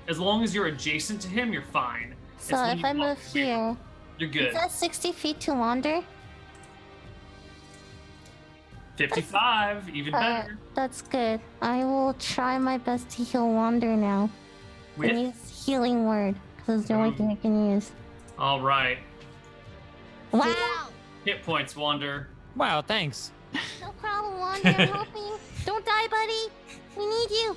as long as you're adjacent to him, you're fine. It's So when if you I walk move away, here, you're is good. that 60 feet to wander? 55, even better. That's good. I will try my best to heal wander now. With And use healing word, because it's the only thing I can use. all right, Wow! hit points, Wander. Wow, thanks. No problem, Wander. I'm helping. Don't die, buddy. We need you.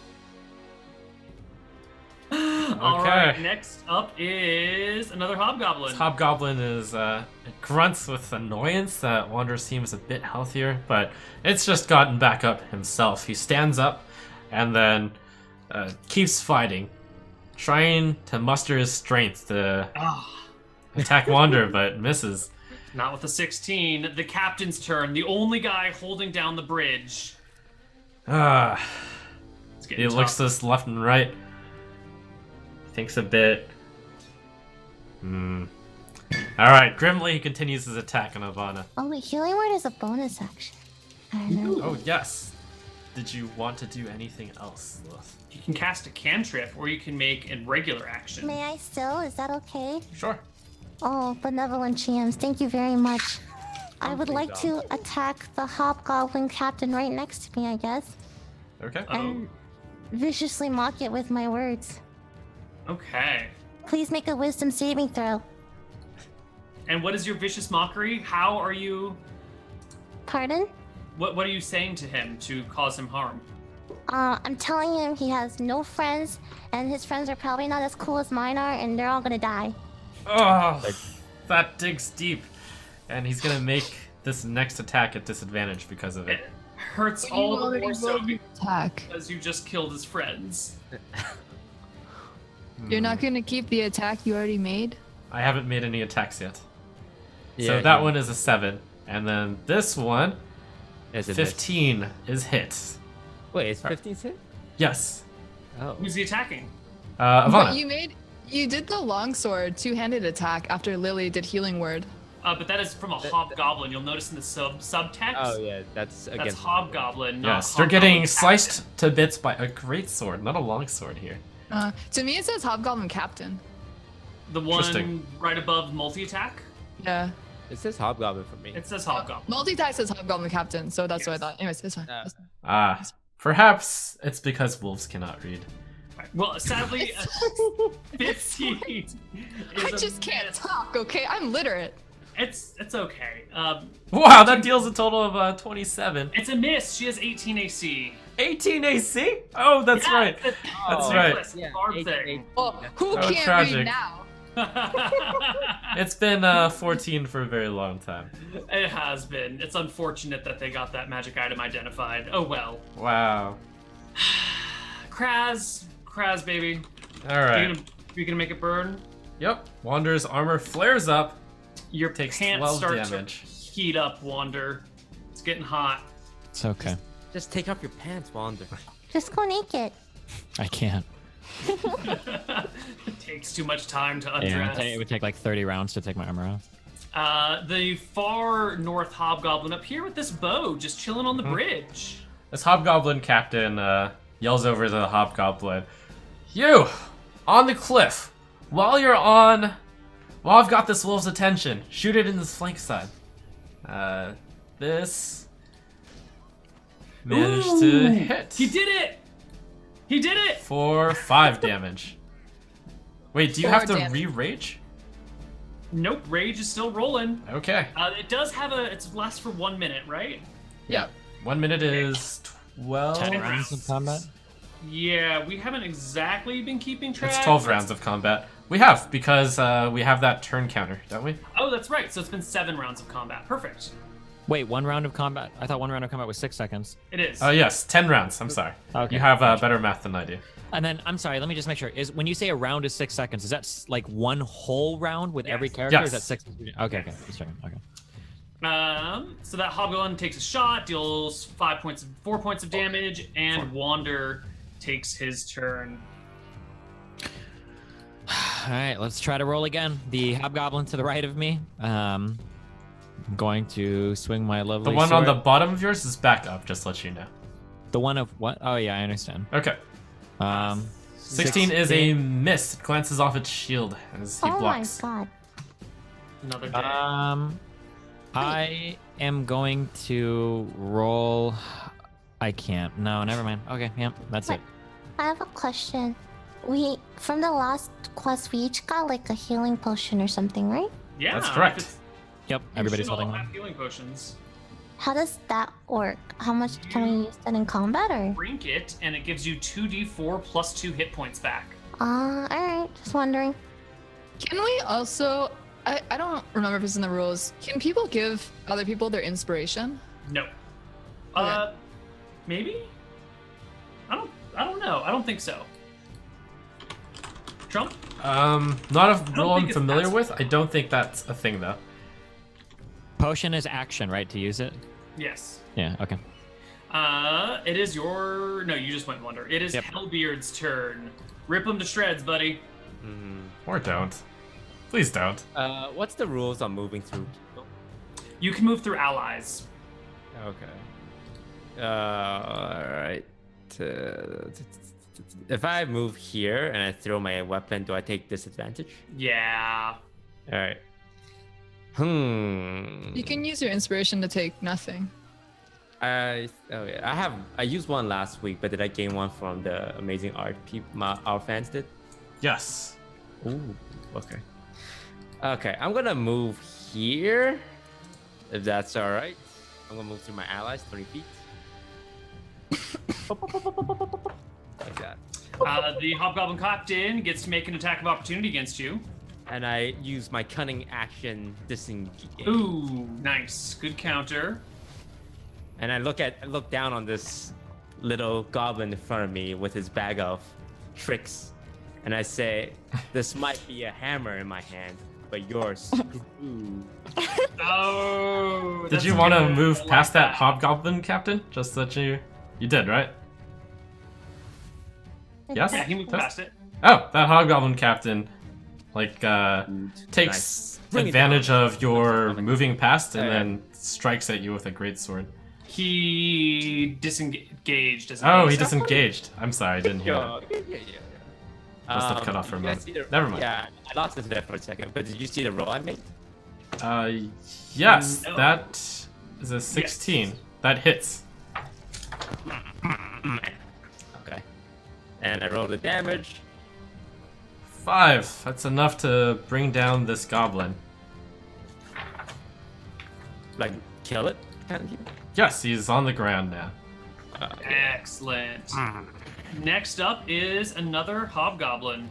All right, Okay. next up is another Hobgoblin. This hobgoblin is it grunts with annoyance that Wander seems a bit healthier, but it's just gotten back up himself. He stands up and then keeps fighting, trying to muster his strength to Ah, attack Wander, but misses. not with a 16. The captain's turn. The only guy holding down the bridge. It's getting He looks tough. this left and right. Thinks a bit. Alright, grimly he continues his attack on Ivana. Oh, wait. Healing word is a bonus action. I don't know. Oh, yes. Did you want to do anything else, Lilith? You can cast a cantrip, or you can make a regular action. May I still? Is that okay? Sure. Oh, benevolent GMs. Thank you very much. I would like to attack the hobgoblin captain right next to me, I guess, Okay. and viciously mock it with my words. Okay. Please make a wisdom saving throw. And what is your vicious mockery? How are you? Pardon? What are you saying to him to cause him harm? I'm telling him he has no friends, and his friends are probably not as cool as mine are, and they're all gonna die. Oh, that digs deep. And he's gonna make this next attack at disadvantage because of it. It hurts You all the already more so rolled your attack. because you just killed his friends. You're not gonna keep the attack you already made? I haven't made any attacks yet. Yeah, So that one is a 7. And then this one, Is it 15 is hit. Wait, is 15 hit? Yes. Oh. Who's he attacking? But Ivana. you did the longsword two-handed attack after Lily did healing word. But that is from a hobgoblin. You'll notice in the subtext. Oh yeah, that's That's against hobgoblin. Not Yes, you're hobgoblin getting captain. sliced to bits by a great sword, not a long sword here. To me, it says hobgoblin captain. The one Interesting. right above multi-attack. Yeah. It says hobgoblin for me. It says hobgoblin. Multi-attack says hobgoblin captain, so that's what I Yes. thought. Anyways, it's fine. Uh, It's fine. Perhaps it's because wolves cannot read. Well, sadly, 15 I is a just can't miss. talk, okay? I'm literate. It's okay. Wow, that deals a total of 27. It's a miss. She has 18 AC. 18 AC? Oh, that's Yeah, right. it's That's a right. Nicholas Yeah, Barb 18, thing. 18. Well, who Oh, can't tragic. read now? It's been 14 for a very long time. It has been. It's unfortunate that they got that magic item identified. Oh well. Wow. Kraz, baby. All right. You gonna make it burn? Yep. Wander's armor flares up. Your Takes pants 12 start damage. to heat up, Wander. It's getting hot. It's okay. Just take off your pants, Wander. Just go naked. I can't. It takes too much time to Yeah, undress. it would take like 30 rounds to take my armor off. The far north hobgoblin up here with this bow, just chilling on the bridge. This hobgoblin captain yells over the hobgoblin, "You! On the cliff! While I've got this wolf's attention, shoot it in this flank side." This managed to hit. He did it! He did it! For 5 damage. Wait, do you have to 4 damage. re-rage? Nope, rage is still rolling. Okay. It does have it lasts for 1 minute, right? Yeah. 1 minute is 12. 10 rounds of combat? Yeah, we haven't exactly been keeping track. It's 12 rounds of combat. We have, because we have that turn counter, don't we? Oh, that's right. So it's been 7 rounds of combat. Perfect. Wait, 1 round of combat? I thought 1 round of combat was 6 seconds. It is. Oh, yes, 10 rounds. I'm sorry. Okay. You have better math than I do. And then, I'm sorry, let me just make sure. Is when you say a round is 6 seconds, is that like one whole round with every Yes. character? Or is that Yes. 6? Okay, just checking. Okay. So that hobgoblin takes a shot, deals 4 points of damage, and Wander takes his turn. All right, let's try to roll again. The hobgoblin to the right of me. I'm going to swing my lovely The one on the sword. bottom of yours is back up, just to let you know. The one of what? Oh yeah, I understand. Okay. 16 16 is a miss. It glances off its shield as he Oh blocks. my god. Another day. I am going to roll. I can't. No, never mind. Okay, yeah, that's it. I have a question. From the last quest, we each got like a healing potion or something, right? Yeah, That's correct. it's- Yep, you everybody's should all holding have one. healing potions. How does that work? How much can we use that in combat or? Drink it, and it gives you 2d4 plus 2 hit points back. Alright, just wondering. Can we also? I don't remember if it's in the rules. Can people give other people their inspiration? No. Okay. Maybe? I don't know. I don't think so. Trump? Not a rule I'm think it's familiar as- with. I don't think that's a thing, though. Potion is action, right? To use it? Yes. Yeah, okay. It is your... No, you just went Wonder. It is Yep. Hellbeard's turn. Rip him to shreds, buddy. Or don't. Please don't. What's the rules on moving through people? You can move through allies. Okay. Alright. If I move here and I throw my weapon, do I take disadvantage? Yeah. Alright. You can use your inspiration to take nothing. I used one last week, but did I gain one from the amazing art our fans did? Yes. Ooh, okay. Okay, I'm gonna move here, if that's all right. I'm gonna move through my allies 20 feet. Like that. The Hobgoblin Captain gets to make an attack of opportunity against you. And I use my cunning action disengage. Ooh, nice. Good counter. And I look down on this little goblin in front of me with his bag of tricks, and I say, "This might be a hammer in my hand, but yours." Ooh. Oh. Did you want to move past that hobgoblin captain? Just that you did, right? Yes. Yeah, he moved past it. Oh, that hobgoblin captain, takes Nice. Bring it advantage down. of your moving past and Yeah. then strikes at you with a great sword. He disengaged. As Oh, he disengaged. I'm sorry, I didn't hear that. Yeah. Must have cut off for a you guys moment. see the- Never mind. Yeah, I lost it there for a second, but did you see the roll I made? Yes, No. that is a 16. That hits. Okay. And I rolled the damage. 5. That's enough to bring down this goblin. Like, kill it, kind of. Yes, he's on the ground now. Excellent. Next up is another hobgoblin.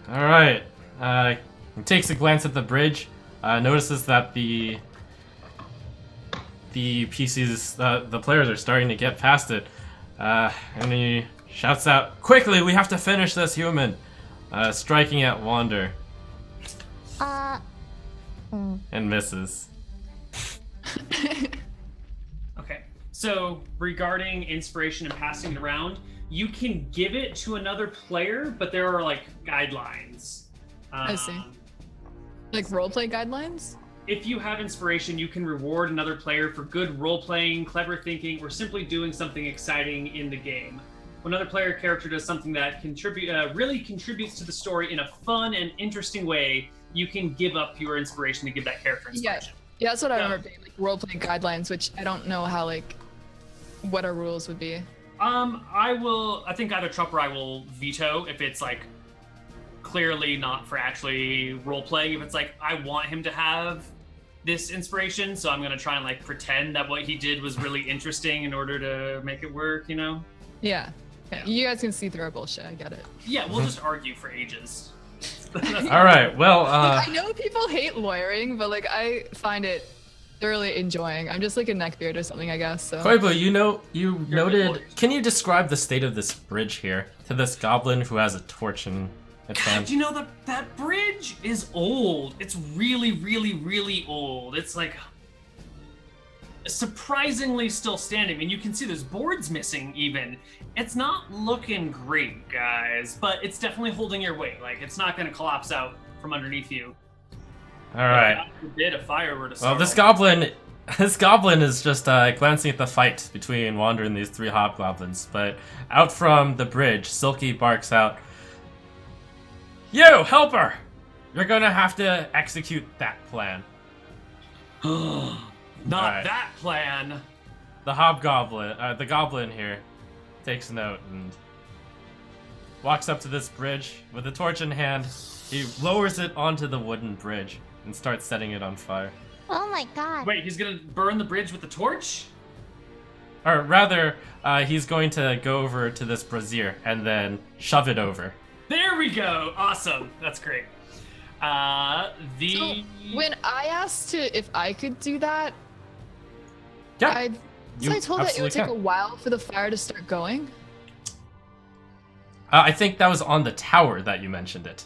All right. He takes a glance at the bridge. Notices that the PCs, the players are starting to get past it, and he shouts out, "Quickly, we have to finish this human!" Striking at Wander and misses. Okay. So regarding inspiration and passing it around, you can give it to another player, but there are like guidelines. I see. Like roleplay guidelines? If you have inspiration, you can reward another player for good role-playing, clever thinking, or simply doing something exciting in the game. When another player character does something that really contributes to the story in a fun and interesting way, you can give up your inspiration to give that character inspiration. Yeah, that's what I Yeah. remember being like roleplay guidelines, which I don't know how what our rules would be. I think either Trupp or I will veto if it's like clearly not for actually role-playing. If it's like, I want him to have this inspiration, so I'm gonna try and like pretend that what he did was really interesting in order to make it work, you know? Yeah. Yeah. You guys can see through our bullshit. I get it. Yeah, we'll just argue for ages. All right. Well, I know people hate lawyering, but like I find it thoroughly enjoying. I'm just like a neckbeard or something, I guess. So. Koibu, you noted. lawyers. Can you describe the state of this bridge here to this goblin who has a torch in its hand? God, you know that bridge is old. It's really, really, really old. It's like surprisingly still standing. I mean, you can see there's boards missing even. It's not looking great, guys, but it's definitely holding your weight. Like, it's not going to collapse out from underneath you. All right. God forbid a fire were to Well, start. this goblin is just glancing at the fight between Wander and these 3 hobgoblins. But out from the bridge, Silky barks out, "You, helper! You're gonna have to execute that plan." Not Alright. that plan. The goblin here, takes note and walks up to this bridge with a torch in hand. He lowers it onto the wooden bridge and starts setting it on fire. Oh my god. Wait, he's going to burn the bridge with the torch? Or rather, he's going to go over to this brazier and then shove it over. There we go. Awesome. That's great. So, when I asked if I could do that, Yeah, I you told that it would absolutely take a can. while for the fire to start going. I think that was on the tower that you mentioned it.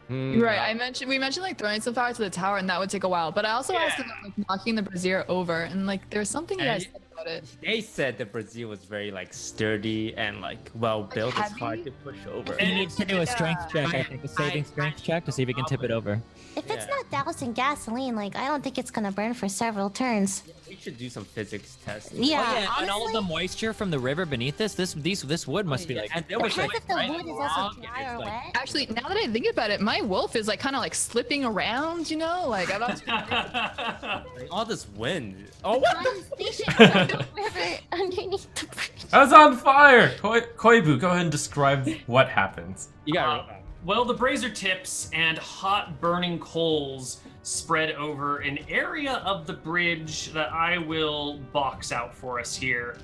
Right. We mentioned like throwing some fire to the tower, and that would take a while. But I also asked about like knocking the brazier over, and like there's something you guys said about it. They said the Brazil was very like sturdy and like well built. It's heavy? hard to push over. He needs to do a strength check, I think, a saving strength check to see if he can tip it over. If it's Yeah. not doused in gasoline, like I don't think it's gonna burn for several turns. should do some physics tests. Yeah, and all of the honestly, moisture from the river beneath this wood must be like. And there it was depends like if the right wood is along also it, dry it's or like- wet. Actually, now that I think about it, my wolf is like kind of like slipping around, you know? Like, I'm not like, all this wind. Oh, what? On station on the river underneath the bridge. I was on fire! Koibu, go ahead and describe what happens. You got Well, the brazier tips and hot burning coals spread over an area of the bridge that I will box out for us here.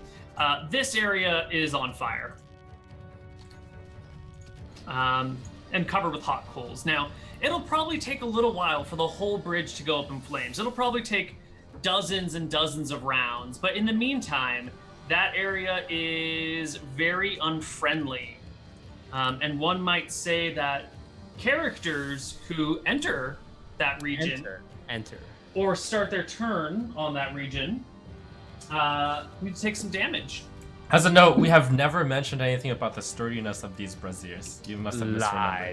This area is on fire. And covered with hot coals. Now, it'll probably take a little while for the whole bridge to go up in flames. It'll probably take dozens and dozens of rounds, but in the meantime, that area is very unfriendly. And one might say that characters who enter that region Enter. or start their turn on that region need to take some damage. As a note, we have never mentioned anything about the sturdiness of these braziers. You must have Lies.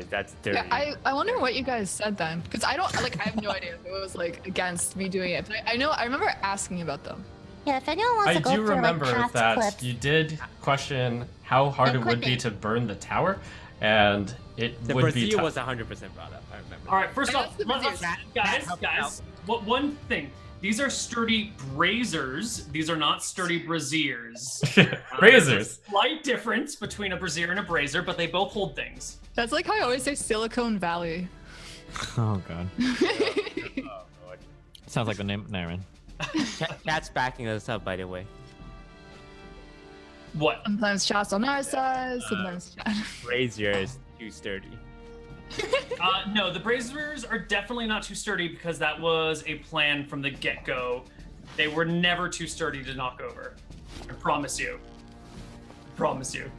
misremembered. That's dirty. Yeah, I wonder what you guys said then, because I don't like. I have no idea if it was like against me doing it. But I remember asking about them. Yeah, if anyone wants I to go do through remember like past that clips, you did question how hard And it would be clipping. to burn the tower, and it The would be brazier tough. was 100% brought up. I remember. All right, first And off, that's the let's, braziers. guys, what one thing? These are sturdy brazers. These are not sturdy braziers. There's Razors. a slight difference between a brazier and a brazier, but they both hold things. That's like how I always say Silicon Valley. Oh god. Oh, Lord. Sounds like the name. No, man. Cat's backing us up, by the way. What? Sometimes chat's on our side, sometimes chat. Brazier is too sturdy. No, the braziers are definitely not too sturdy because that was a plan from the get-go. They were never too sturdy to knock over. I promise you. Promise you.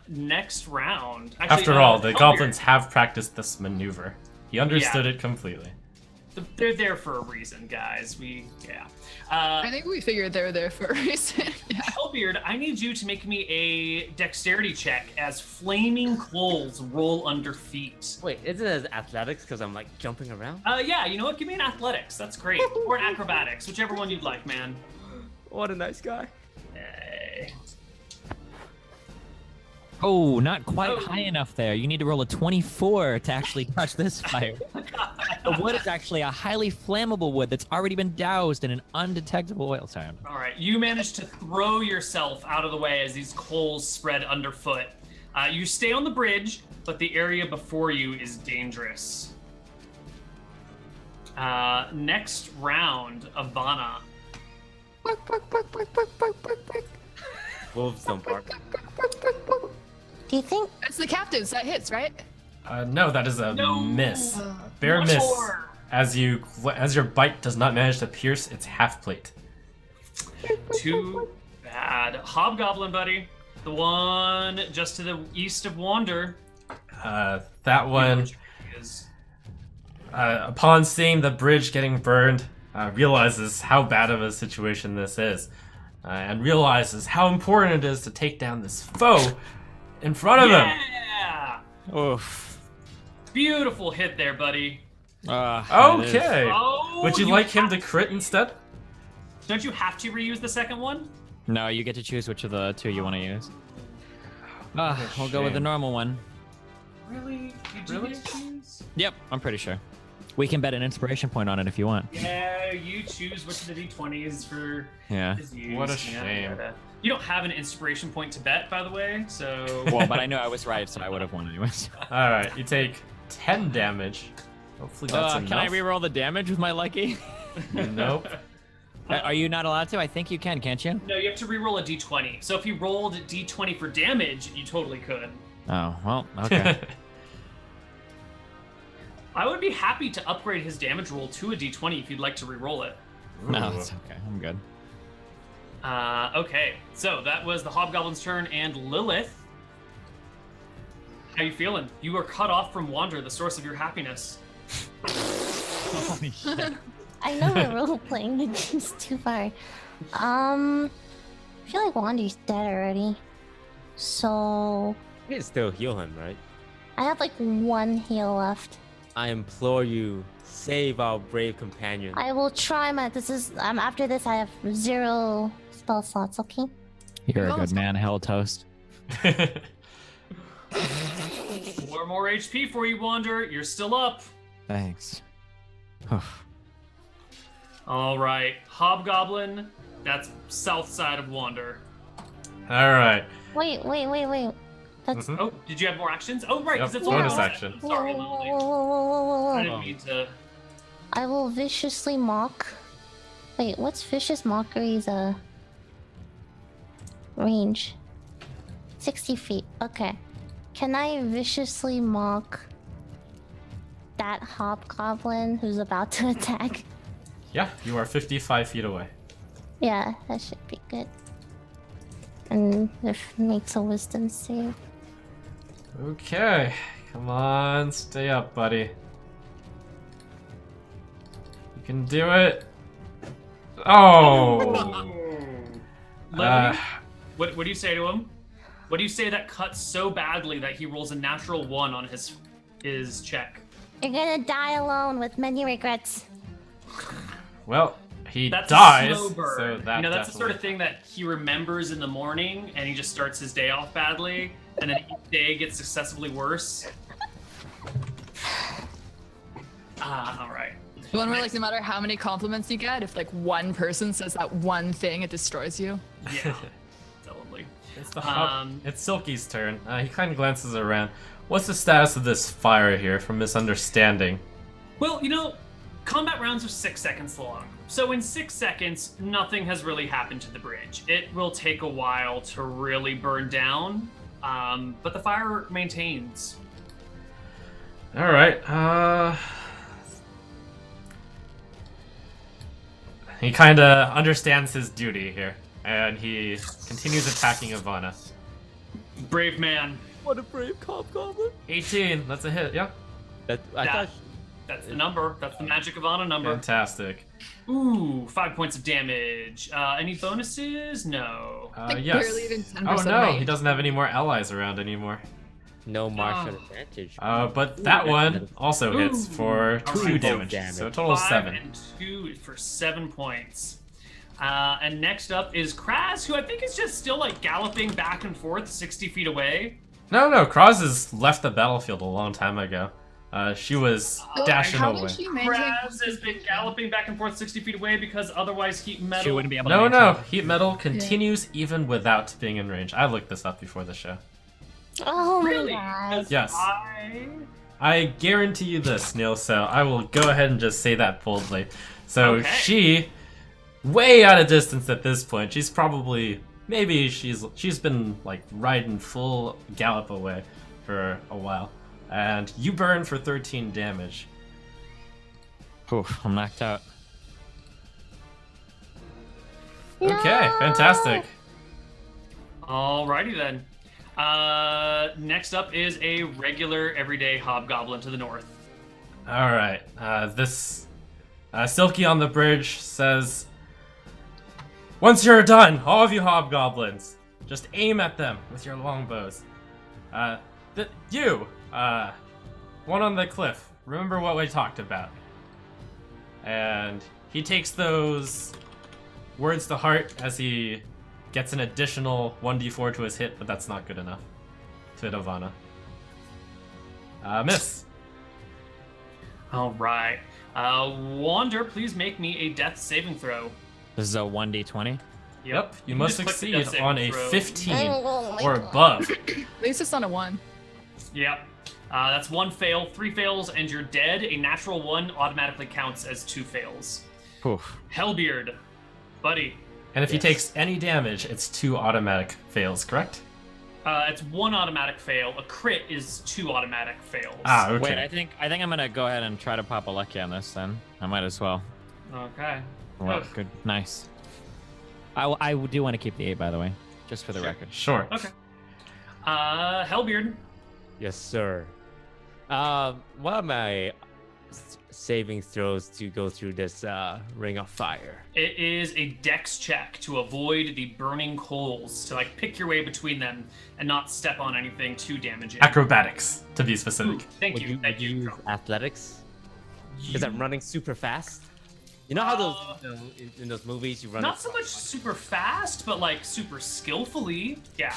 Next round. Actually, After all, the Hellbeard, goblins have practiced this maneuver. He understood it completely. They're there for a reason, guys. I think we figured they were there for a reason. Yeah. Hellbeard, I need you to make me a dexterity check as flaming coals roll under feet. Wait, isn't it as athletics because I'm like jumping around? Yeah, you know what? Give me an athletics. That's great. Or an acrobatics, whichever one you'd like, man. What a nice guy. Hey. Oh, not quite Oh. high enough there. You need to roll a 24 to actually touch this fire. The wood is actually a highly flammable wood that's already been doused in an undetectable oil. Sorry. All right, you managed to throw yourself out of the way as these coals spread underfoot. You stay on the bridge, but the area before you is dangerous. Next round, Ivana. Wolves don't bark. do you think? It's the captives that hits, right? No, that is a No. miss. Bare Not miss. sure. As your bite does not manage to pierce its half plate. Too bad. Hobgoblin, buddy. The one just to the east of Wander. That one, Is upon seeing the bridge getting burned, realizes how bad of a situation this is, and realizes how important it is to take down this foe in front of him. yeah! Oof. Beautiful hit there, buddy. Okay. Oh, Would you like him have to crit instead? Don't you have to reuse the second one? No, you get to choose which of the two you want to use. We'll go with the shame. normal one. Really? You do Really? get to choose? Yep, I'm pretty sure. We can bet an inspiration point on it if you want. Yeah, you choose which of the d20s for Yeah. his use. What a Yeah, shame. you don't have an inspiration point to bet, by the way, so. Well, but I know I was right, so I would have won anyways. All right, you take 10 damage. Hopefully that's enough. Can I reroll the damage with my lucky? Nope. Are you not allowed to? I think you can, can't you? No, you have to re-roll a d20. So if you rolled a d20 for damage, you totally could. Oh, well, okay. I would be happy to upgrade his damage roll to a d20 if you'd like to re-roll it. No, Ooh. it's okay. I'm good. Okay, so that was the Hobgoblin's turn, and Lilith. How you feeling? You are cut off from Wander, the source of your happiness. Holy shit. I know we're role playing, but it's too far. I feel like Wandy's dead already. So You can still heal him, right? I have like one heal left. I implore you, Save our brave companion. I will try my. This is. After this, I have 0 spell slots. Okay. You're a almost good man, Hell Toast. 4 more HP for you, Wander. You're still up. Thanks. All right, Hobgoblin. That's south side of Wander. All right. Wait. That's. Mhm. Oh, did you have more actions? Oh, right, because Yep, it's bonus all action. Sorry, Lily. I didn't mean to. I will viciously mock. Wait, what's vicious mockery's range? 60 feet. Okay. Can I viciously mock that hobgoblin who's about to attack? Yeah, you are 55 feet away. Yeah, that should be good. And if makes a wisdom save. Okay, come on, stay up, buddy. You can do it. Oh. Lily, what do you say to him? What do you say that cuts so badly that he rolls a natural 1 on his check? You're gonna die alone with many regrets. Well, he That's dies. a slow burn. So that That's the sort of definitely- thing that he remembers in the morning, and he just starts his day off badly, and then each day gets successively worse. All right. The one where, like, no matter how many compliments you get, if like one person says that one thing, it destroys you. Yeah. Totally. It's Um, it's Silky's turn. He kind of glances around. What's the status of this fire here from misunderstanding? Well, combat rounds are 6 seconds long. So in 6 seconds, nothing has really happened to the bridge. It will take a while to really burn down, but the fire maintains. All right. He kind of understands his duty here, and he continues attacking Ivana. Brave man. What a brave hobgoblin. 18. That's a hit. Yeah. I That- thought That's the number. That's the magic Ivana number. Fantastic. Ooh, 5 points of damage. Any bonuses? No. Like, Yes. barely even 10% Oh no, range. he doesn't have any more allies around anymore. no martial advantage. But that one also hits for Ooh. 2 Alright. damage. So a total of 5 7. and 2 for 7 points. And next up is Kraz, who I think is just still like galloping back and forth 60 feet away. No, Kraz has left the battlefield a long time ago. She was dashing How away. did she maintain? Kraz has been galloping back and forth 60 feet away because otherwise heat metal. She wouldn't be able to. No, maintain. heat metal continues even without being in range. I looked this up before the show. Oh Really? my god. Yes. I I guarantee you this, Neil, so I will go ahead and just say that boldly. So Okay. she, way out of distance at this point, she's probably, maybe she's been like riding full gallop away for a while. And you burn for 13 damage. Oof, I'm knocked out. Okay, fantastic. Alrighty then. Next up is a regular everyday hobgoblin to the north. Alright, this Silky on the bridge says, once you're done, all of you hobgoblins, just aim at them with your longbows. One on the cliff, remember what we talked about. And he takes those words to heart as he gets an additional 1d4 to his hit, but that's not good enough to hit Ivana. Miss. Alright. Wander, please make me a death saving throw. This is a 1d20. Yep, you can must just click the succeed death saving on a throw. 15 Oh my or God. above. At least it's on a 1. Yep. That's 1 fail, 3 fails, and you're dead. A natural 1 automatically counts as 2 fails. Oof. Hellbeard, buddy. And if he Yes. takes any damage, it's 2 automatic fails, correct? It's 1 automatic fail. A crit is 2 automatic fails. Ah, okay. Wait, I think I'm gonna go ahead and try to pop a lucky on this. Then I might as well. Okay. Well, Ugh. good, nice. I do want to keep the 8, by the way, just for the Sure. record. Sure. Okay. Hellbeard. Yes, sir. What are my saving throws to go through this ring of fire? It is a dex check to avoid the burning coals, to like pick your way between them and not step on anything too damaging. Acrobatics, to be specific. Thank Would you. Thank would you. use athletics? Because I'm running super fast. You know how those in those movies you run? Not so much super fast, but like super skillfully. Yeah.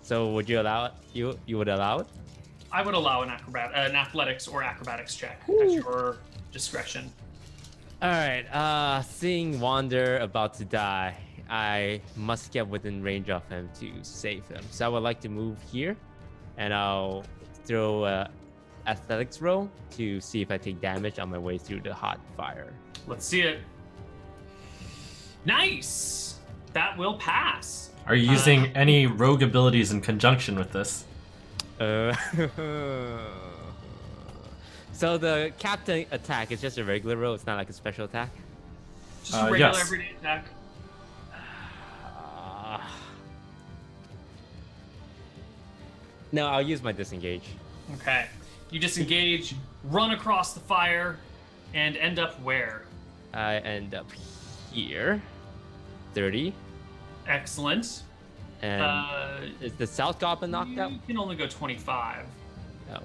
So would you allow it? You would allow it? I would allow an athletics or acrobatics check at your discretion. All right. Seeing Wander about to die, I must get within range of him to save him. So I would like to move here, and I'll throw athletics roll to see if I take damage on my way through the hot fire. Let's see it. Nice. That will pass. Are you using any rogue abilities in conjunction with this? So the captain attack is just a regular roll. It's not like a special attack. Just a regular yes. everyday attack. No, I'll use my disengage. Okay. You disengage, run across the fire, and end up where? I end up here. 30. Excellent. And is the South Goblin knocked out? You can only go 25. No.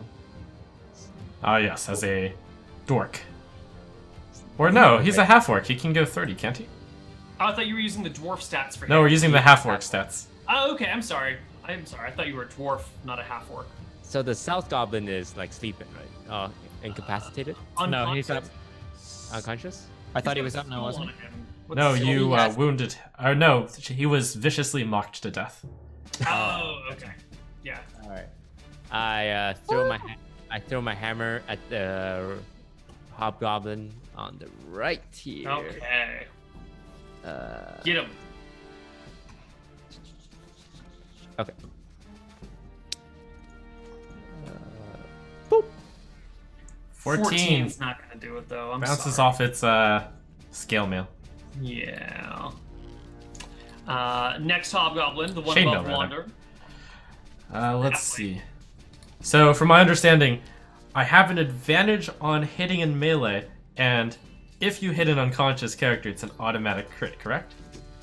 Ah, yes, as a dork. Or no, he's a half-orc. He can go 30, can't he? Oh, I thought you were using the dwarf stats for him. No, we're using the half-orc stats. Oh, okay. I'm sorry. I thought you were a dwarf, not a half orc. So the South Goblin is like sleeping, right? Incapacitated? No, he's up. Unconscious? I thought he was up now, wasn't he? No, you wounded. Or no, he was viciously mocked to death. Oh, okay. Yeah. All right. I throw my hammer at the hobgoblin on the right here. Okay. Get him. Okay. Boop. 14's not gonna do it though. I'm bounces sorry. off its scale mail. Yeah. Next hobgoblin, the one Chainmail, above rather. Wander. Let's see. So, from my understanding, I have an advantage on hitting in melee, and if you hit an unconscious character, it's an automatic crit, correct?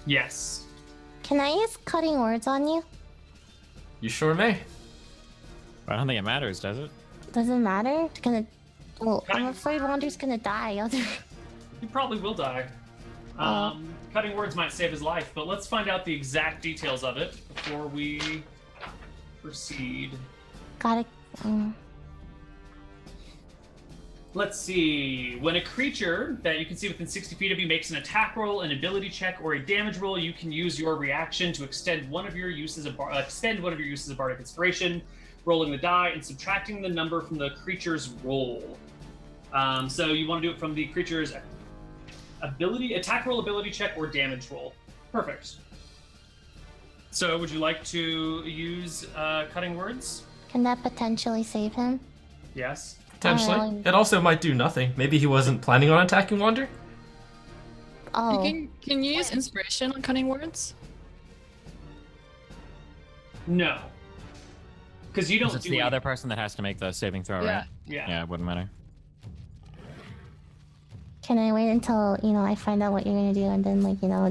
Yes. Can I use cutting words on you? You sure may. I don't think it matters, does it? Doesn't matter. It's gonna. Well, I'm Cutting- afraid Wander's gonna die. He probably will die. Cutting words might save his life, but let's find out the exact details of it before we proceed. Gotta. Let's see. When a creature that you can see within 60 feet of you makes an attack roll, an ability check, or a damage roll, you can use your reaction to extend one of your uses of bardic inspiration, rolling the die and subtracting the number from the creature's roll. So you want to do it from the creature's attack roll, ability check, or damage roll. Perfect. So would you like to use cutting words? Can that potentially save him? Yes. Potentially. It also might do nothing. Maybe he wasn't planning on attacking Wander? Oh. Can you use inspiration on cutting words? No. Because you don't It's do the any- other person that has to make the saving throw, right? Yeah. Yeah, it wouldn't matter. Can I wait until I find out what you're gonna do and then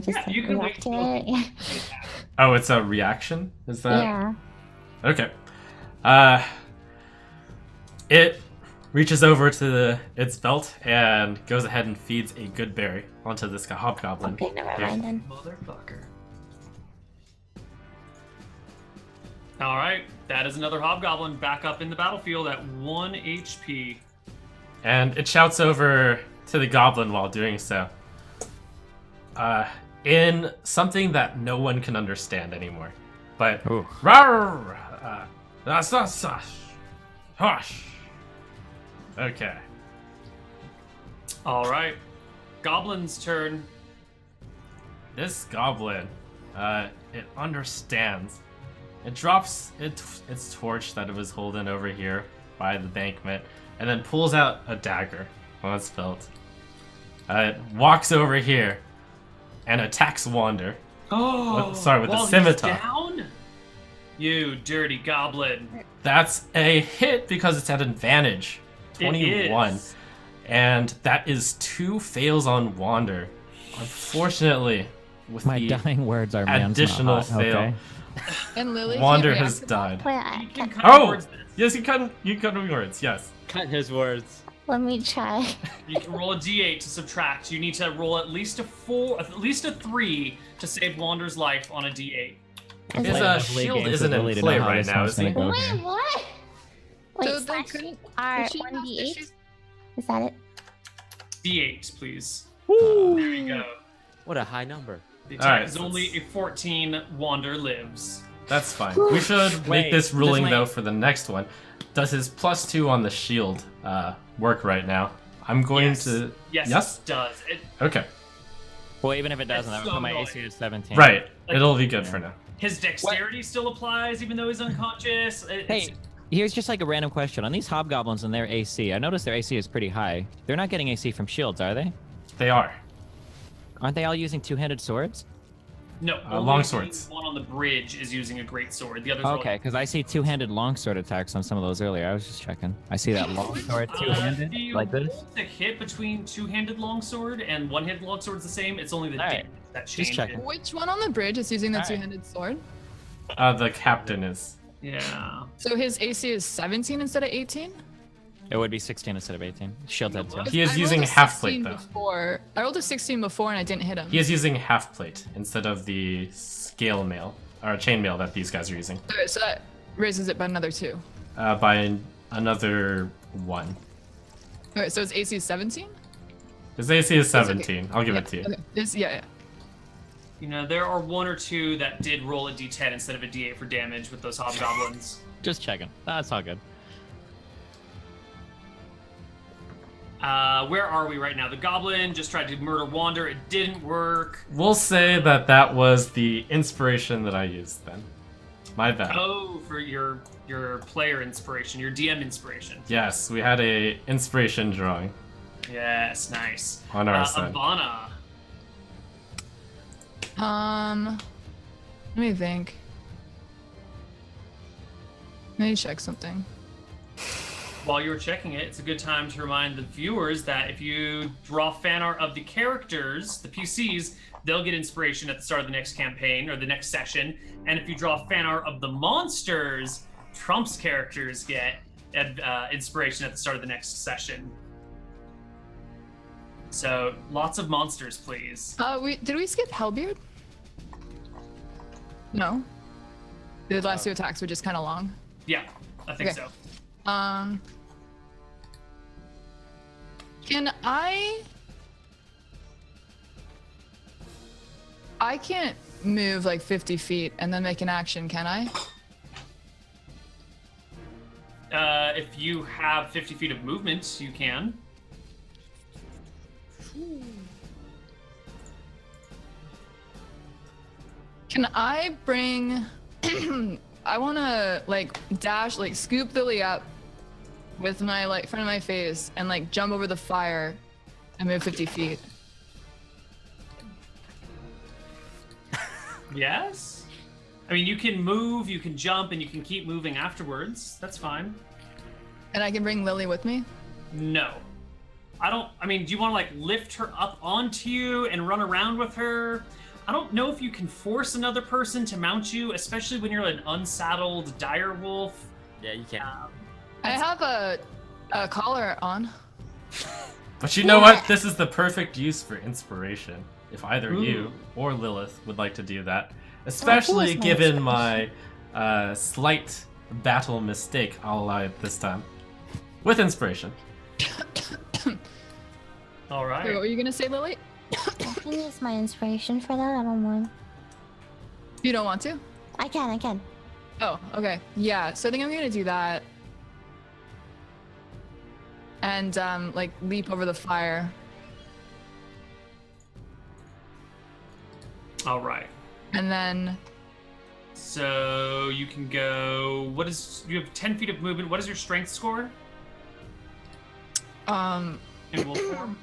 just Yeah, you can react wait to it? Oh, it's a reaction? Is that? Yeah. Okay. It reaches over to its belt and goes ahead and feeds a good berry onto this hobgoblin. Okay, never Here. mind then. Motherfucker. All right, that is another hobgoblin back up in the battlefield at 1 HP. And it shouts over to the goblin while doing so. In something that no one can understand anymore. But Ooh. rawr, hush. Okay. All right, goblin's turn. This goblin, it understands. It drops its torch that it was holding over here by the banquet, and then pulls out a dagger on its belt. It walks over here and attacks Wander. Oh, With the while scimitar. he's down? You dirty goblin. That's a hit because it's at advantage. 21. It is. And that is 2 fails on Wander. Unfortunately, with My the dying words are man's not additional hot, fail, okay? And Lily. Wander can't has react to that? died. Wait, You can cut Oh! words this. Yes, you cut words, yes. Cut his words. Let me try. You can roll a d8 to subtract. You need to roll at least a 3 to save Wander's life on a d8. Is His it- shield isn't in play right now, is he? Wait, what? Wait, So they slash couldn't- R if she has 1d8? issues- Is that it? D8, please. There you go. What a high number. The All right, attack is only a 14. Wander lives. That's fine. We should make Wait, this ruling does my- though for the next one. Does his +2 on the shield work right now? I'm going Yes. to. Yes, Yes? it does. Okay. Well, even if it doesn't, It's that would so put my annoying. AC at 17. Right. It'll be good for now. His dexterity still applies even though he's unconscious. Hey, here's just like a random question. On these hobgoblins and their AC, I noticed their AC is pretty high. They're not getting AC from shields, are they? They are. Aren't they all using two-handed swords? No, long only swords. One on the bridge is using a great sword. The others are Okay, because I see two-handed longsword attacks on some of those earlier. I was just checking. I see that longsword two-handed, the like this. roll to hit between two-handed longsword and one-handed longsword is the same. It's only the All right. damage that Just changes. checking. Which one on the bridge is using the Alright. two-handed sword? The captain is. Yeah. So his AC is 17 instead of 18? It would be 16 instead of 18. Shield head too. He is I rolled using a half 16 plate, though. Before. I rolled a 16 before and I didn't hit him. He is using half plate instead of the scale mail or chain mail that these guys are using. Alright, so that raises it by another 2. By another 1. Alright, so his AC is 17? His AC is okay. 17. I'll give Yeah, it to you. Okay. Yeah. You know, there are 1 or 2 that did roll a d10 instead of a d8 for damage with those hobgoblins. Just checking. That's all good. Where are we right now? The goblin just tried to murder Wander. It didn't work. We'll say that that was the inspiration that I used then. My bad. Oh, for your player inspiration, your DM inspiration. Yes, we had a inspiration drawing Yes, nice. on our side. Ivana. Let me think. Let me check something. While you're checking it, it's a good time to remind the viewers that if you draw fan art of the characters, the PCs, they'll get inspiration at the start of the next campaign or the next session. And if you draw fan art of the monsters, Trump's characters get inspiration at the start of the next session. So lots of monsters, please. Did we skip Hellbeard? No. The last 2 attacks were just kind of long. Yeah, I think Okay. so. Can I can't move like 50 feet and then make an action, can I? If you have 50 feet of movement, you can. Can I bring I want to like dash, like scoop Lily up with my like front of my face and like jump over the fire and move 50 feet. Yes? I mean, you can move, you can jump, and you can keep moving afterwards. That's fine. And I can bring Lily with me? No. I mean, do you want to like lift her up onto you and run around with her? I don't know if you can force another person to mount you, especially when you're an unsaddled dire wolf. Yeah, you can. I have a collar on. But you know what? This is the perfect use for inspiration. If either you Ooh. or Lilith would like to do that. Especially my given my slight battle mistake, I'll allow it this time. With inspiration. All right. Wait, what were you gonna say, Lily? I can use my inspiration for that. I don't mind. You don't want to? I can. Oh, okay. Yeah, so I think I'm gonna do that. And like leap over the fire. All right. And then So you can go. You have 10 feet of movement. What is your strength score in wolf form?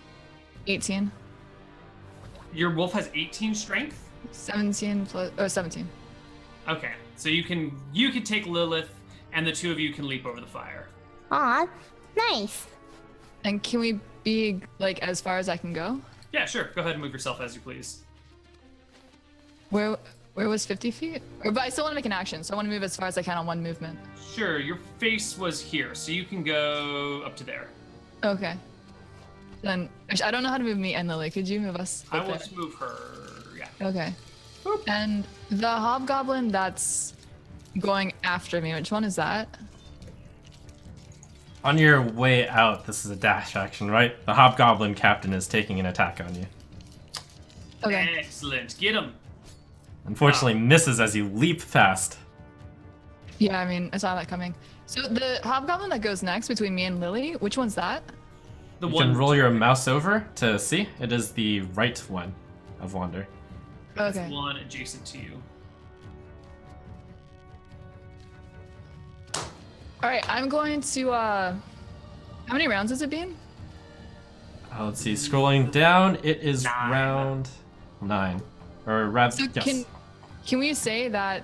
18. Your wolf has 18 strength? 17 plus 17. Okay. So you can take Lilith, and the 2 of you can leap over the fire. Aw, nice. And can we be like as far as I can go? Yeah, sure. Go ahead and move yourself as you please. Where was 50 feet? But I still want to make an action, so I want to move as far as I can on one movement. Sure. Your face was here, so you can go up to there. Okay. Then actually, I don't know how to move me and Lily. Could you move us? I both will there? just move her. Yeah. Okay. And the hobgoblin that's going after me, which one is that? On your way out, this is a dash action, right? The hobgoblin captain is taking an attack on you. Okay. Excellent. Get him. Unfortunately, misses as you leap past. Yeah, I mean, I saw that coming. So the hobgoblin that goes next between me and Lily, which one's that? The You one. can roll your mouse over to see. It is the right one of Wander. That's Okay. the one adjacent to you. All right, I'm going to. How many rounds has it been? Let's see. Scrolling down, it is 9. round 9. Or rather, So yes. can we say that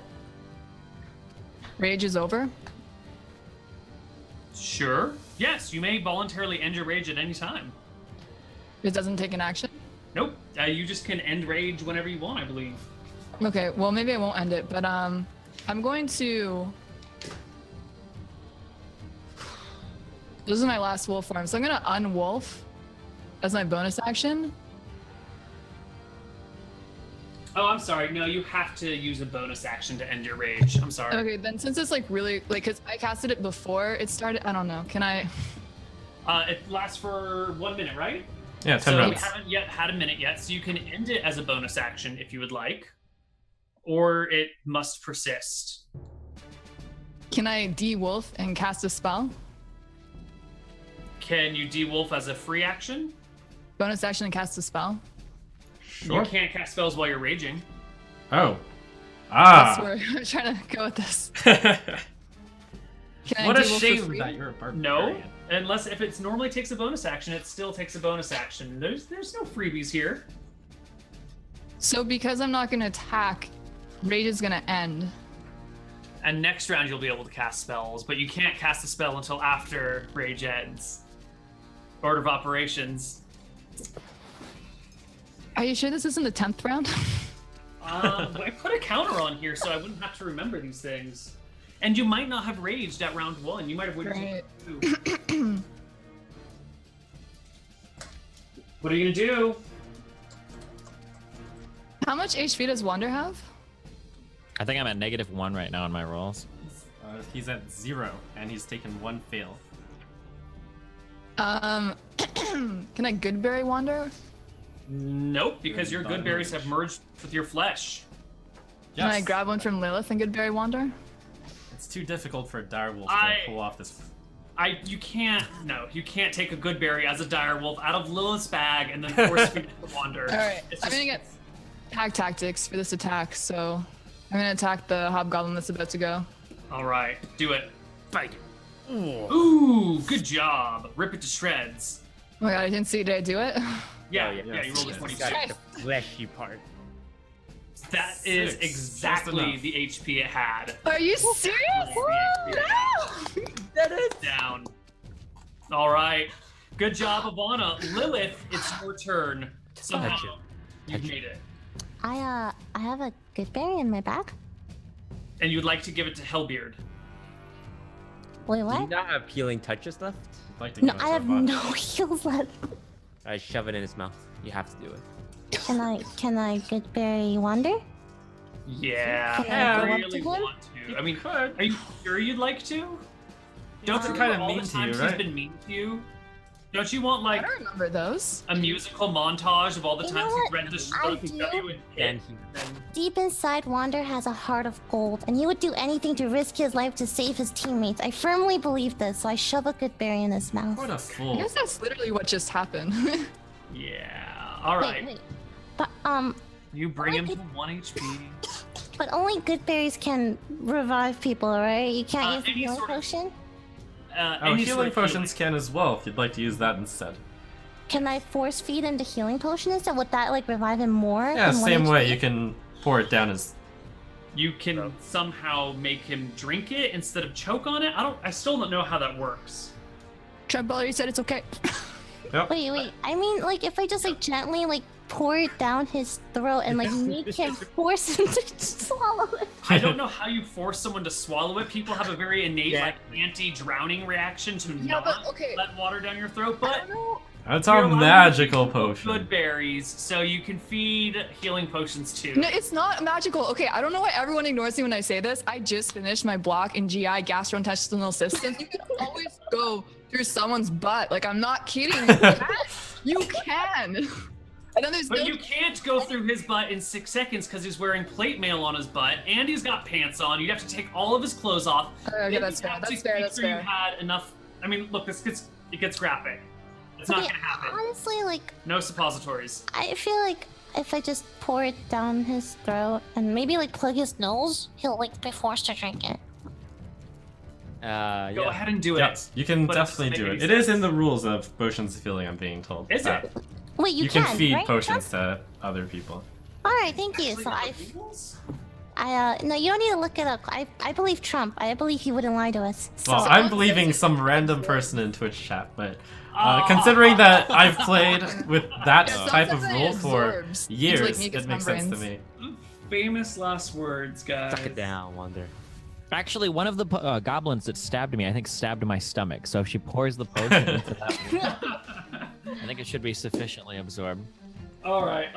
rage is over? Sure. Yes, you may voluntarily end your rage at any time. It doesn't take an action. Nope. You just can end rage whenever you want, I believe. Okay, well maybe I won't end it, but I'm going to. This is my last wolf form, so I'm gonna unwolf as my bonus action. Oh, I'm sorry. No, you have to use a bonus action to end your rage. I'm sorry. Okay, then since it's like really like, cause I casted it before it started. I don't know. Can I? It lasts for 1 minute, right? Yeah, 10 So you rounds. haven't yet had a minute yet, so you can end it as a bonus action if you would like, or it must persist. Can I de-wolf and cast a spell? Can you de-wolf as a free action? Bonus action and cast a spell. Sure. You can't cast spells while you're raging. Oh. That's Ah. where I'm trying to go with this. What Can I a de-wolf for shame free? that you're a barbarian. No, unless if it normally takes a bonus action, it still takes a bonus action. There's no freebies here. So because I'm not gonna attack, rage is gonna end. And next round you'll be able to cast spells, but you can't cast a spell until after rage ends. Order of operations. Are you sure this isn't the 10th round? I put a counter on here so I wouldn't have to remember these things. And you might not have raged at round 1. You might have waited Right. till 2. What are you gonna do? How much HP does Wander have? I think I'm at -1 right now on my rolls. He's at 0, and he's taken 1 fail. Can I Goodberry Wander? Nope, because your good berries have merged with your flesh. Can I Yes. grab one from Lilith and Goodberry Wander? It's too difficult for a direwolf I- to pull off this. You can't take a good berry as a dire wolf out of Lilith's bag and then force feed it to Wander. All right, It's I'm just- gonna get pack tactics for this attack, so I'm gonna attack the hobgoblin that's about to go. All right, do it. Bite. Ooh, good job. Rip it to shreds. Oh my god, I didn't see. Did I do it? Yeah, Oh, yeah, yeah. you rolled a Yes. 22. Got the fleshy part. That is 6, exactly just enough. the HP it had. Are you serious? Exactly. No! Down. All right. Good job, Ivana. Lilith, it's your turn. Somehow, Touch it. you've Touch it. made it. I have a good berry in my bag. And you'd like to give it to Hellbeard. Wait, Do you what? not have healing touches left? I'd like to No, give it I to have Ivana. no heals left. I shove it in his mouth. You have to do it. Can I good berry Wander? Yeah, Can I I go up really to him? want to. I mean, are you sure you'd like to? Don't you been remember kinda all mean the to you, times right? he's been mean to you? Don't you want I like don't remember those. a musical montage of all the You know times what? he's read the I W do. and And hit? he Deep inside, Wander has a heart of gold, and he would do anything to risk his life to save his teammates. I firmly believe this, so I shove a good berry in his mouth. What a I fool. guess that's literally what just happened. Yeah. All right. Wait. But You bring him Only to 1 HP. but only good berries can revive people, right? You can't use the any healing sort of- potion. Oh, Any healing sort of potions can as well, if you'd like to use that instead. Can I force feed into healing potion instead? Would that like revive him more? Yeah, than one same way. HP? You can pour it down his. You can somehow make him drink it instead of choke on it. I still don't know how that works. Treadball, you said it's okay. Yep. Wait. I mean, like, if I just like gently like pour it down his throat and like make him force him to swallow it. I don't know how you force someone to swallow it. People have a very innate like anti-drowning reaction to not let water down your throat, but That's you're our allowed to magical eat potion. Good berries, so you can feed healing potions too. No, it's not magical. Okay, I don't know why everyone ignores me when I say this. I just finished my block in GI, gastrointestinal system. You can always go through someone's butt. Like, I'm not kidding. You can. And then there's But you can't go through his butt in 6 seconds because he's wearing plate mail on his butt, and he's got pants on. You'd have to take all of his clothes off. Okay, that's fair. That's fair. That's fair. You had enough. I mean, look, it gets graphic. It's not gonna happen. Honestly, like, No suppositories. I feel like if I just pour it down his throat and maybe like plug his nose, he'll like be forced to drink it. Go Yeah. ahead and do it. Yes, you can But it doesn't definitely do make it. any It is in sense. the rules of potions of healing, I'm being told. Is that it? Wait, You can feed right? potions to other people. All right, thank you. Actually, So not rules? no, you don't need to look it up. I believe Trump. I believe he wouldn't lie to us. So, Well, I'm believing some random person in Twitch chat, but Oh. considering that I've played with that Yeah, type of sometimes it rule for absorbs into, years, like, mucous it makes sense to membranes. me. Famous last words, guys. Suck it down, Wonder. Actually, one of the goblins that stabbed me, I think, stabbed my stomach. So if she pours the potion into that, I think it should be sufficiently absorbed. All right.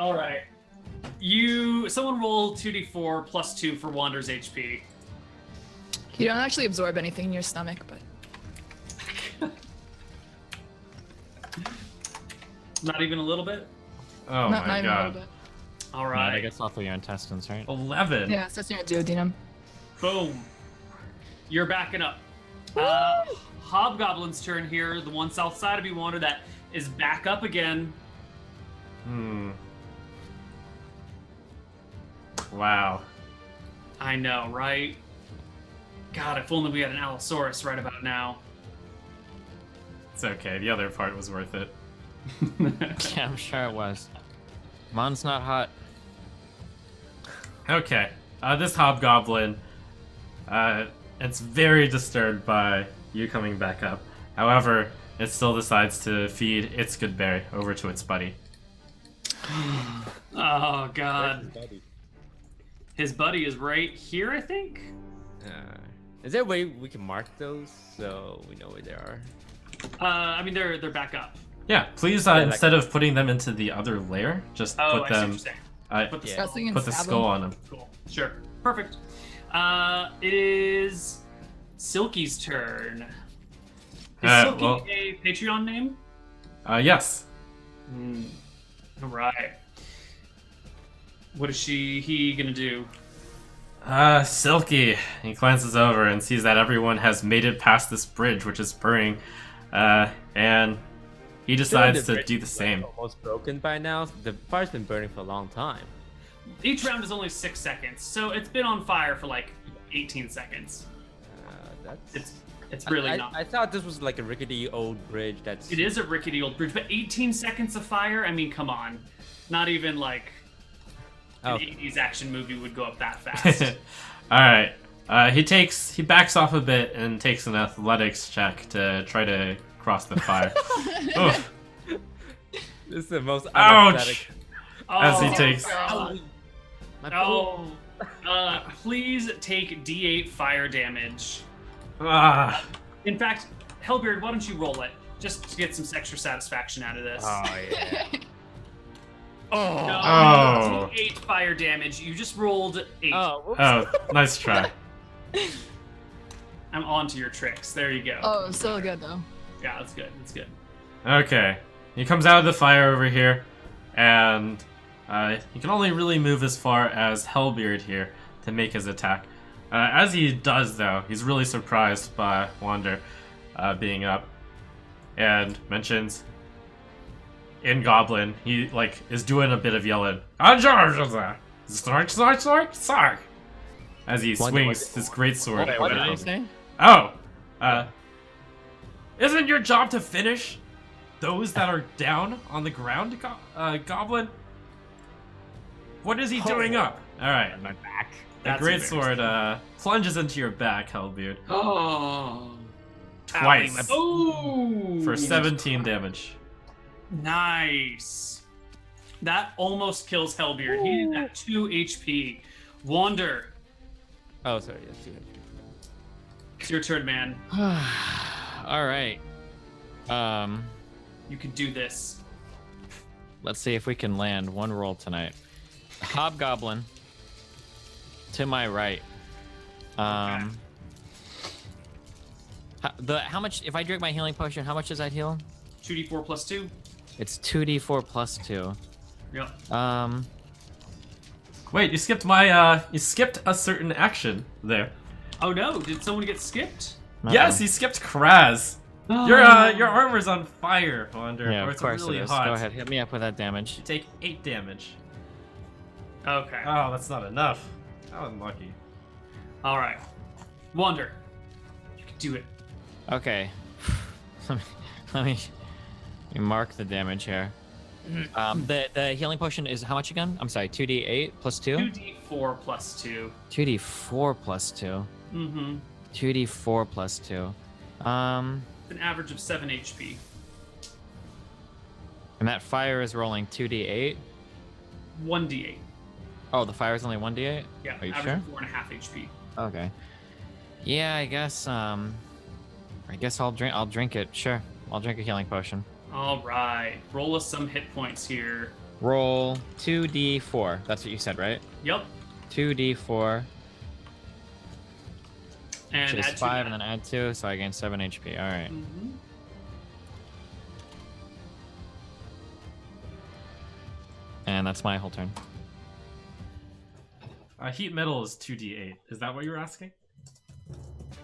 Someone roll 2d4 plus 2 for Wander's HP. You don't actually absorb anything in your stomach, but Not even a little bit. Oh not my even a little god. bit. All Right. right. I guess all through your intestines, right? 11. Yeah, so it's in your duodenum. Boom. You're backing up. Hobgoblin's turn here. The one south side of you, Wander, that is back up again. Wow. I know, right? God, if only we had an Allosaurus right about now. It's okay. The other part was worth it. Yeah, I'm sure it was. Mon's not hot. Okay. This hobgoblin, it's very disturbed by you coming back up. However, it still decides to feed its good berry over to its buddy. Oh, God. His buddy is right here, I think? Is there a way we can mark those so we know where they are? I mean, they're back up. Yeah, please, like- instead of putting them into the other layer, just Oh, put I see what them, you're saying. Put the Yeah. skull. Pressing and put the stab skull him. on them. Cool. Sure. Perfect. It is Silky's turn. Is Silky well- a Patreon name? Yes. All right. What is he gonna do? Silky. He glances over and sees that everyone has made it past this bridge, which is burning, and he decides to do the same. Almost broken by now. The fire's been burning for a long time. Each round is only 6 seconds, so it's been on fire for like 18 seconds. That's. It's really I, not. I thought this was like a rickety old bridge. That's. It is a rickety old bridge, but 18 seconds of fire? I mean, come on. Not even like an Oh. 80s action movie would go up that fast. All right. He backs off a bit and takes an athletics check to try to cross the fire. Oof. This is the most. Ouch! Oh, As he takes. God. My Oh, please take D8 fire damage. Ah. In fact, Hellbeard, why don't you roll it? Just to get some extra satisfaction out of this. Oh yeah. No, Oh. D8 fire damage. You just rolled 8. Oh. Whoops. Oh, nice try. I'm on to your tricks. There you go. Oh, still good though. Yeah, that's good. That's good. Okay. He comes out of the fire over here, and he can only really move as far as Hellbeard here to make his attack. As he does, though, he's really surprised by Wander being up, and mentions in Goblin, he is doing a bit of yelling. Sark, sark, sark, sark, as he swings his greatsword. What at did he him. say? Oh, isn't your job to finish those that are down on the ground, Goblin? What is he doing up? All right, My back. the That's greatsword plunges into your back, Hellbeard, Oh. twice Oh. for 17 damage. Nice. That almost kills Hellbeard. He is at 2 HP. Wander, Oh, sorry. Yes, you it's your turn, man. All right. You can do this. Let's see if we can land one roll tonight. Hobgoblin to my right. Okay. How much? If I drink my healing potion, how much does that heal? 2d4 plus 2. It's 2d4 plus 2. Yep. Wait, you skipped my you skipped a certain action there. Oh no, did someone get skipped? Yes, you skipped Kraz. Your armor's on fire, Wander. Yeah, or of it's course really it is. hot. Go ahead, hit me up with that damage. You take 8 damage. Okay. Oh, that's not enough. How unlucky. Alright. Wander. You can do it. Okay. let me mark the damage here. The healing potion is how much again? I'm sorry, 2d8 plus 2? 2d4 plus 2. 2d4 plus 2. Mm-hmm. 2d4 plus 2. An average of 7 HP. And that fire is rolling 2d8. 1d8. Oh, the fire is only 1d8? Yeah, Are you average sure? of 4.5 HP. Okay. Yeah, I guess I'll drink it. Sure. I'll drink a healing potion. Alright. Roll us some hit points here. Roll 2d4. That's what you said, right? Yep. 2d4. And Which is add 2 5 to and then that. add 2, so I gain 7 HP. Alright. Mhm. And that's my whole turn. Heat metal is 2d8. Is that what you were asking?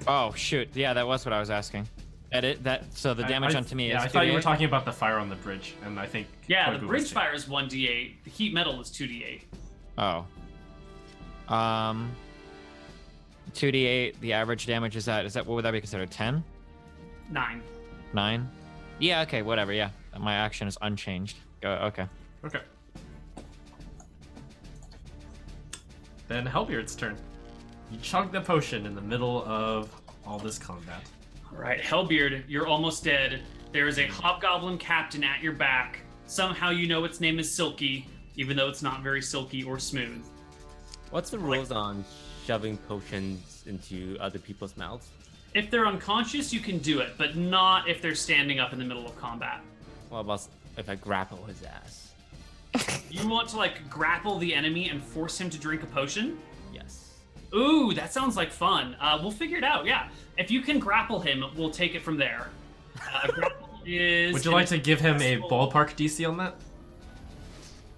Oh shoot. Yeah, that was what I was asking. Edit that so the damage onto me yeah, is I thought you were 2d8? talking about the fire on the bridge, and I think Yeah, Kogu the was bridge too. fire is 1d8. The heat metal is 2d8. Oh. 2d8, the average damage is that what would that be considered? 10? 9. 9? Yeah, okay, whatever, yeah. My action is unchanged. Okay. Okay. Then Hellbeard's turn. You chug the potion in the middle of all this combat. Alright, Hellbeard, you're almost dead. There is a hobgoblin captain at your back. Somehow you know its name is Silky, even though it's not very silky or smooth. What's the rules on shoving potions into other people's mouths? If they're unconscious, you can do it, but not if they're standing up in the middle of combat. What about if I grapple his ass? You want to, like, grapple the enemy and force him to drink a potion? Yes. Ooh, that sounds like fun. We'll figure it out, yeah. If you can grapple him, we'll take it from there. Grapple is... Would you like to give him a ballpark DC on that?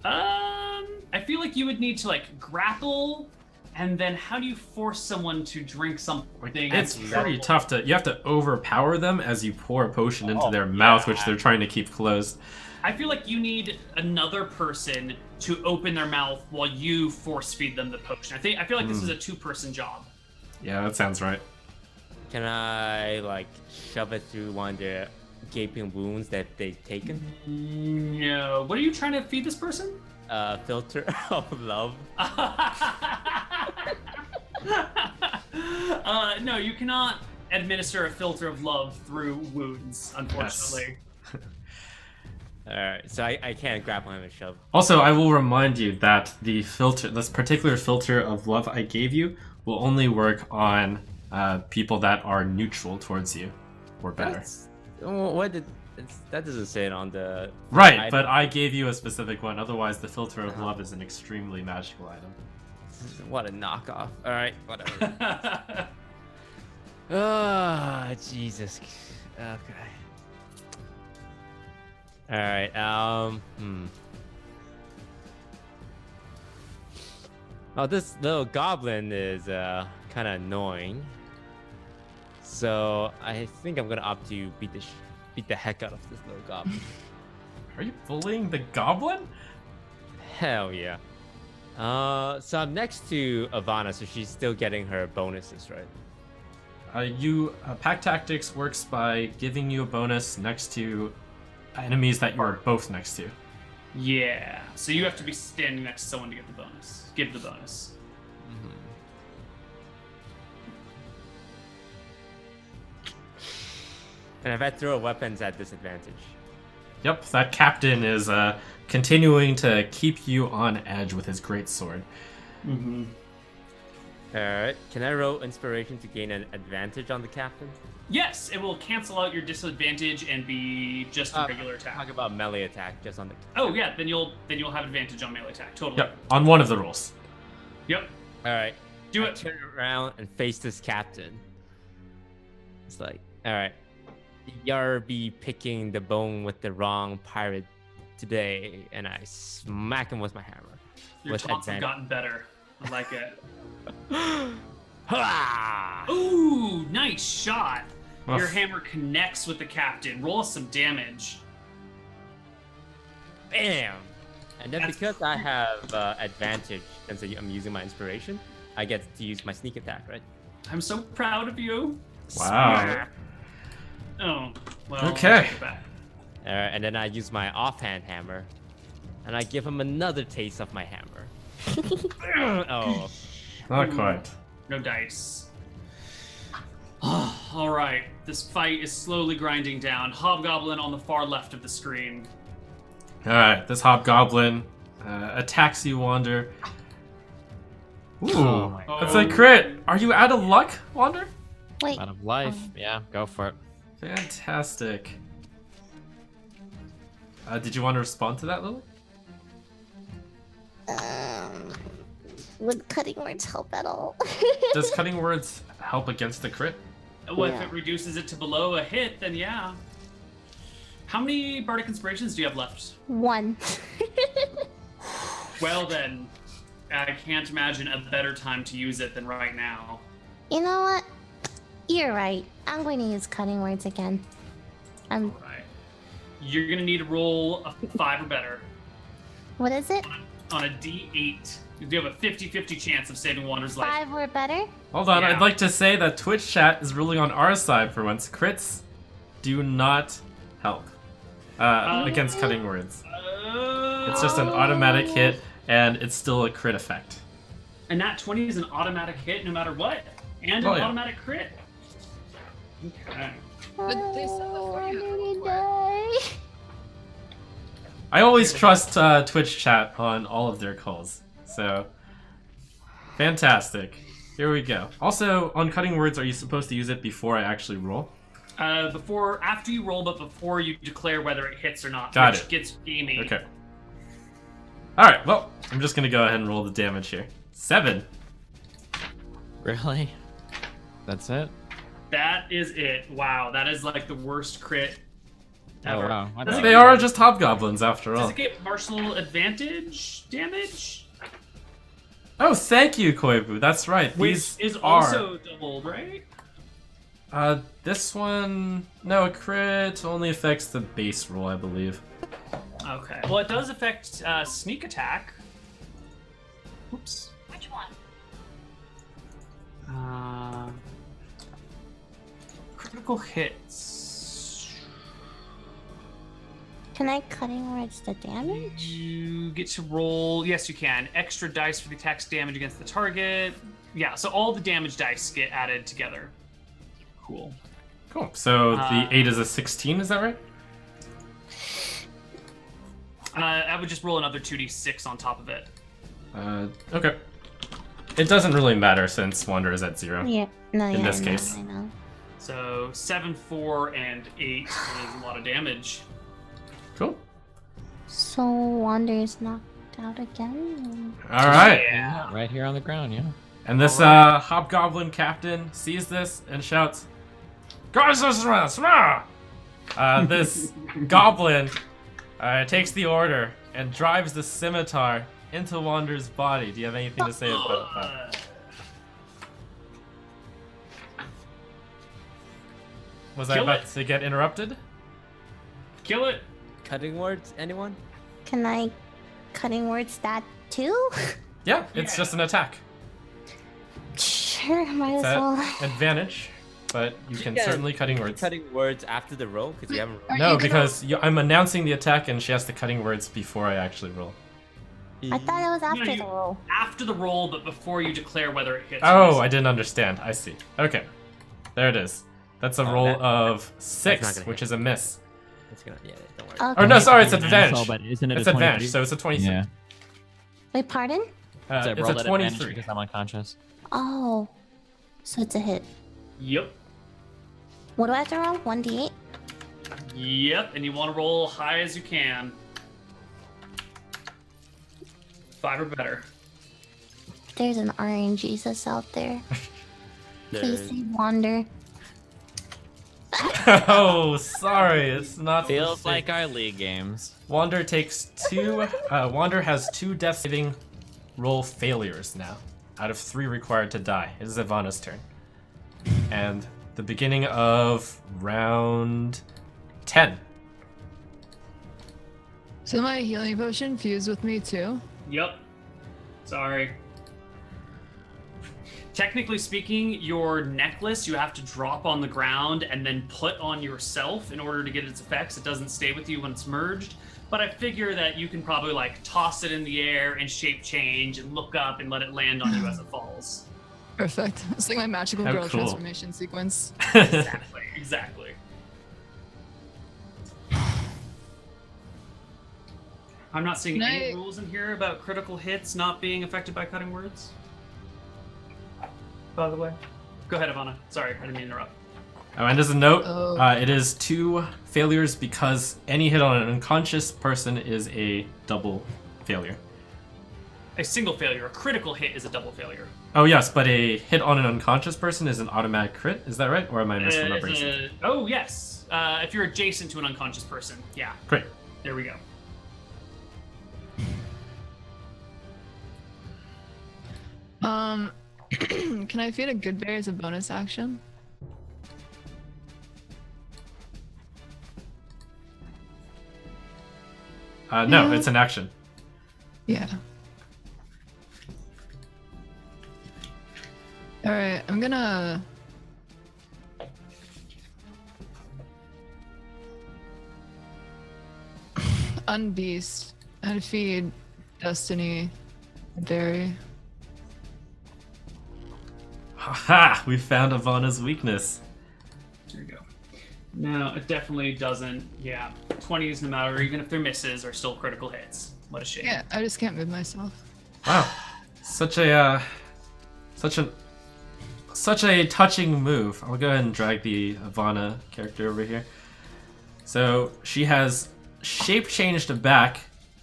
I feel like you would need to, like, grapple, and then how do you force someone to drink something? It's pretty tough to... You have to overpower them as you pour a potion into their mouth, which they're trying to keep closed. I feel like you need another person to open their mouth while you force feed them the potion. I feel like this is a 2-person job. Yeah, that sounds right. Can I, like, shove it through one of the gaping wounds that they've taken? No. What are you trying to feed this person? Filter of love. No, you cannot administer a filter of love through wounds, unfortunately. Alright, so I can't grapple him and shove. Also, I will remind you that this particular filter of love I gave you will only work on people that are neutral towards you, or better. That doesn't say it on the... Right, item. but I gave you a specific one. Otherwise, the filter of love is an extremely magical item. What a knockoff. Alright, whatever. Oh, Jesus. Okay. Alright, Oh, this little goblin is kind of annoying. So I think I'm gonna opt to beat the heck out of this little goblin. Are you bullying the goblin? Hell yeah. So I'm next to Ivana, so she's still getting her bonuses, right? Pack Tactics works by giving you a bonus next to enemies that you are both next to. Yeah. So you have to be standing next to someone to get the bonus. Give the bonus. And if I throw weapons at disadvantage. Yep, that captain is continuing to keep you on edge with his great sword. Mm-hmm. Alright, can I roll inspiration to gain an advantage on the captain? Yes, it will cancel out your disadvantage and be just a regular attack. Talk about melee attack just on the. Oh yeah, then you'll have advantage on melee attack. Totally. Yep, on one of the rolls. Yep. Alright. Do I it. turn around and face this captain. It's like, alright. You're be picking the bone with the wrong pirate today, and I smack him with my hammer. Your with taunts have advantage. gotten better. I like it. Ha! Ooh, nice shot. Oof. Your hammer connects with the captain. Roll us some damage. Bam! And then That's because I have advantage, since I'm using my inspiration, I get to use my sneak attack, right? I'm so proud of you. Wow. Oh, well. Okay. I'll take it back. Alright, and then I use my offhand hammer, and I give him another taste of my hammer. Oh. Not quite. No dice. All right, this fight is slowly grinding down. Hobgoblin on the far left of the screen. Alright, this hobgoblin attacks you, Wander. Ooh, Oh my that's a crit. Are you out of luck, Wander? Wait. Out of life. Yeah, go for it. Fantastic. Did you want to respond to that, Lily? Would cutting words help at all? Does cutting words help against the crit? Well, Yeah. if it reduces it to below a hit, then yeah. How many bardic inspirations do you have left? 1. Well then, I can't imagine a better time to use it than right now. You know what? You're right. I'm going to use cutting words again. All right. You're gonna need to roll a 5 or better What is it? on a D8. You have a 50-50 chance of saving Wander's life. 5 or better? Hold on, Yeah. I'd like to say that Twitch chat is ruling on our side for once. Crits do not help against cutting words. It's just an automatic hit, and it's still a crit effect. And that 20 is an automatic hit no matter what, and Oh, an yeah. automatic crit. Okay. But they said before you had I'm rolled gonna for it. die. I always trust Twitch chat on all of their calls. So, fantastic. Here we go. Also, on cutting words, are you supposed to use it before I actually roll? After you roll, but before you declare whether it hits or not. Got which it. gets gamey. Okay. Alright, well, I'm just gonna go ahead and roll the damage here. 7. Really? That's it? That is it. Wow, that is like the worst crit ever. Oh wow. I Does don't- They are just hobgoblins after Does all. it get martial advantage damage? Oh, thank you, Koibu. That's right. Which These is are. also doubled, right? This one. No, a crit only affects the base roll, I believe. Okay. Well, it does affect sneak attack. Oops. Which one? Critical hits. Can I cutting words the damage? You get to roll. Yes, you can. Extra dice for the attack's damage against the target. Yeah, so all the damage dice get added together. Cool. Cool. So the 8 is a 16, is that right? I would just roll another 2d6 on top of it. Okay. It doesn't really matter since Wander is at 0. Yeah. No, In yeah, this I know, case. I know. So 7, 4, and 8 is a lot of damage. Cool. So Wander's knocked out again? Alright. Yeah. Right here on the ground, yeah. And this hobgoblin captain sees this and shouts, this goblin takes the order and drives the scimitar into Wander's body. Do you have anything to say about that? Was I Kill about it. to get interrupted? Kill it. Cutting words, anyone? Can I cutting words that too? Yeah, it's just an attack. Sure, might It's as at well. advantage, but you can Yeah, certainly cutting words. Cutting words after the roll, because you haven't rolled. No, because I'm announcing the attack and she has to cutting words before I actually roll. I thought it was after you- the roll. After the roll, but before you declare whether it hits. or Oh, misses. I didn't understand. I see. Okay. There it is. That's a roll of 6, not gonna which hit. is a miss. It's gonna. Yeah, don't worry. Okay. Or no, sorry, it's Dinosaur, advantage. but isn't it It's a advantage, 23? so it's a 23. Yeah. Wait, pardon? So I It's rolled a at advantage 23. because I'm unconscious. Oh. So it's a hit. Yep. What do I have to roll? 1d8? Yep. And you want to roll high as you can. 5 or better. There's an RNGesus out there. Please There- say Wander. Oh, sorry, it's not. Feels the same. like our league games. Wander takes 2. Wander has 2 death saving roll failures now, out of 3 required to die. It is Ivana's turn, and the beginning of round 10. So my healing potion fused with me too. Yep. Sorry. Technically speaking, your necklace you have to drop on the ground and then put on yourself in order to get its effects. It doesn't stay with you when it's merged. But I figure that you can probably like toss it in the air and shape change and look up and let it land on you as it falls. Perfect. It's like my magical How girl cool. transformation sequence. Exactly. Exactly. I'm not seeing Can any I- rules in here about critical hits not being affected by cutting words. By the way. Go ahead, Ivana. Sorry, I didn't mean to interrupt. And as a note, Oh. it is 2 failures because any hit on an unconscious person is a double failure. A single failure, a critical hit is a double failure. Oh yes, but a hit on an unconscious person is an automatic crit. Is that right, or am I misremembering something? Oh, yes. If you're adjacent to an unconscious person. Yeah, Great. there we go. Can I feed a good berry as a bonus action? No, it's an action. Yeah. Alright, I'm gonna... Unbeast and feed Destiny a berry. Haha! We found Ivana's weakness. There you go. No, it definitely doesn't. Yeah, 20s, no matter, even if they're misses, are still critical hits. What a shame. Yeah, I just can't move myself. Wow, such a touching move. I'll go ahead and drag the Ivana character over here. So she has shape changed back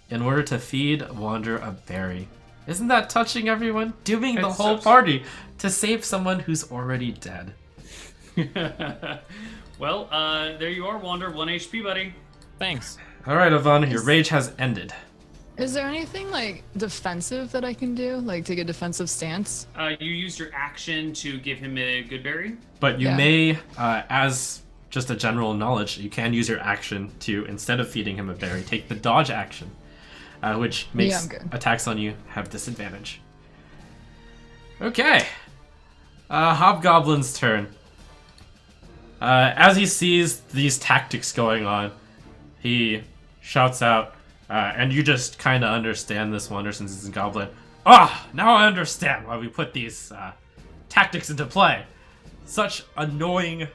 in order to feed Wander a berry. Isn't that touching, everyone? Dooming the It's whole so- party to save someone who's already dead. Well, there you are, Wander. 1 HP, buddy. Thanks. All right, Ivana, your rage has ended. Is there anything like defensive that I can do? Like take a defensive stance? You used your action to give him a good berry. But you Yeah. may, as just a general knowledge, you can use your action to, instead of feeding him a berry, take the dodge action, which makes I'm good. attacks on you have disadvantage. Okay. Hobgoblin's turn. As he sees these tactics going on, he shouts out, and you just kind of understand this, Wonder, since it's a goblin. Ah, now I understand why we put these tactics into play. Such annoying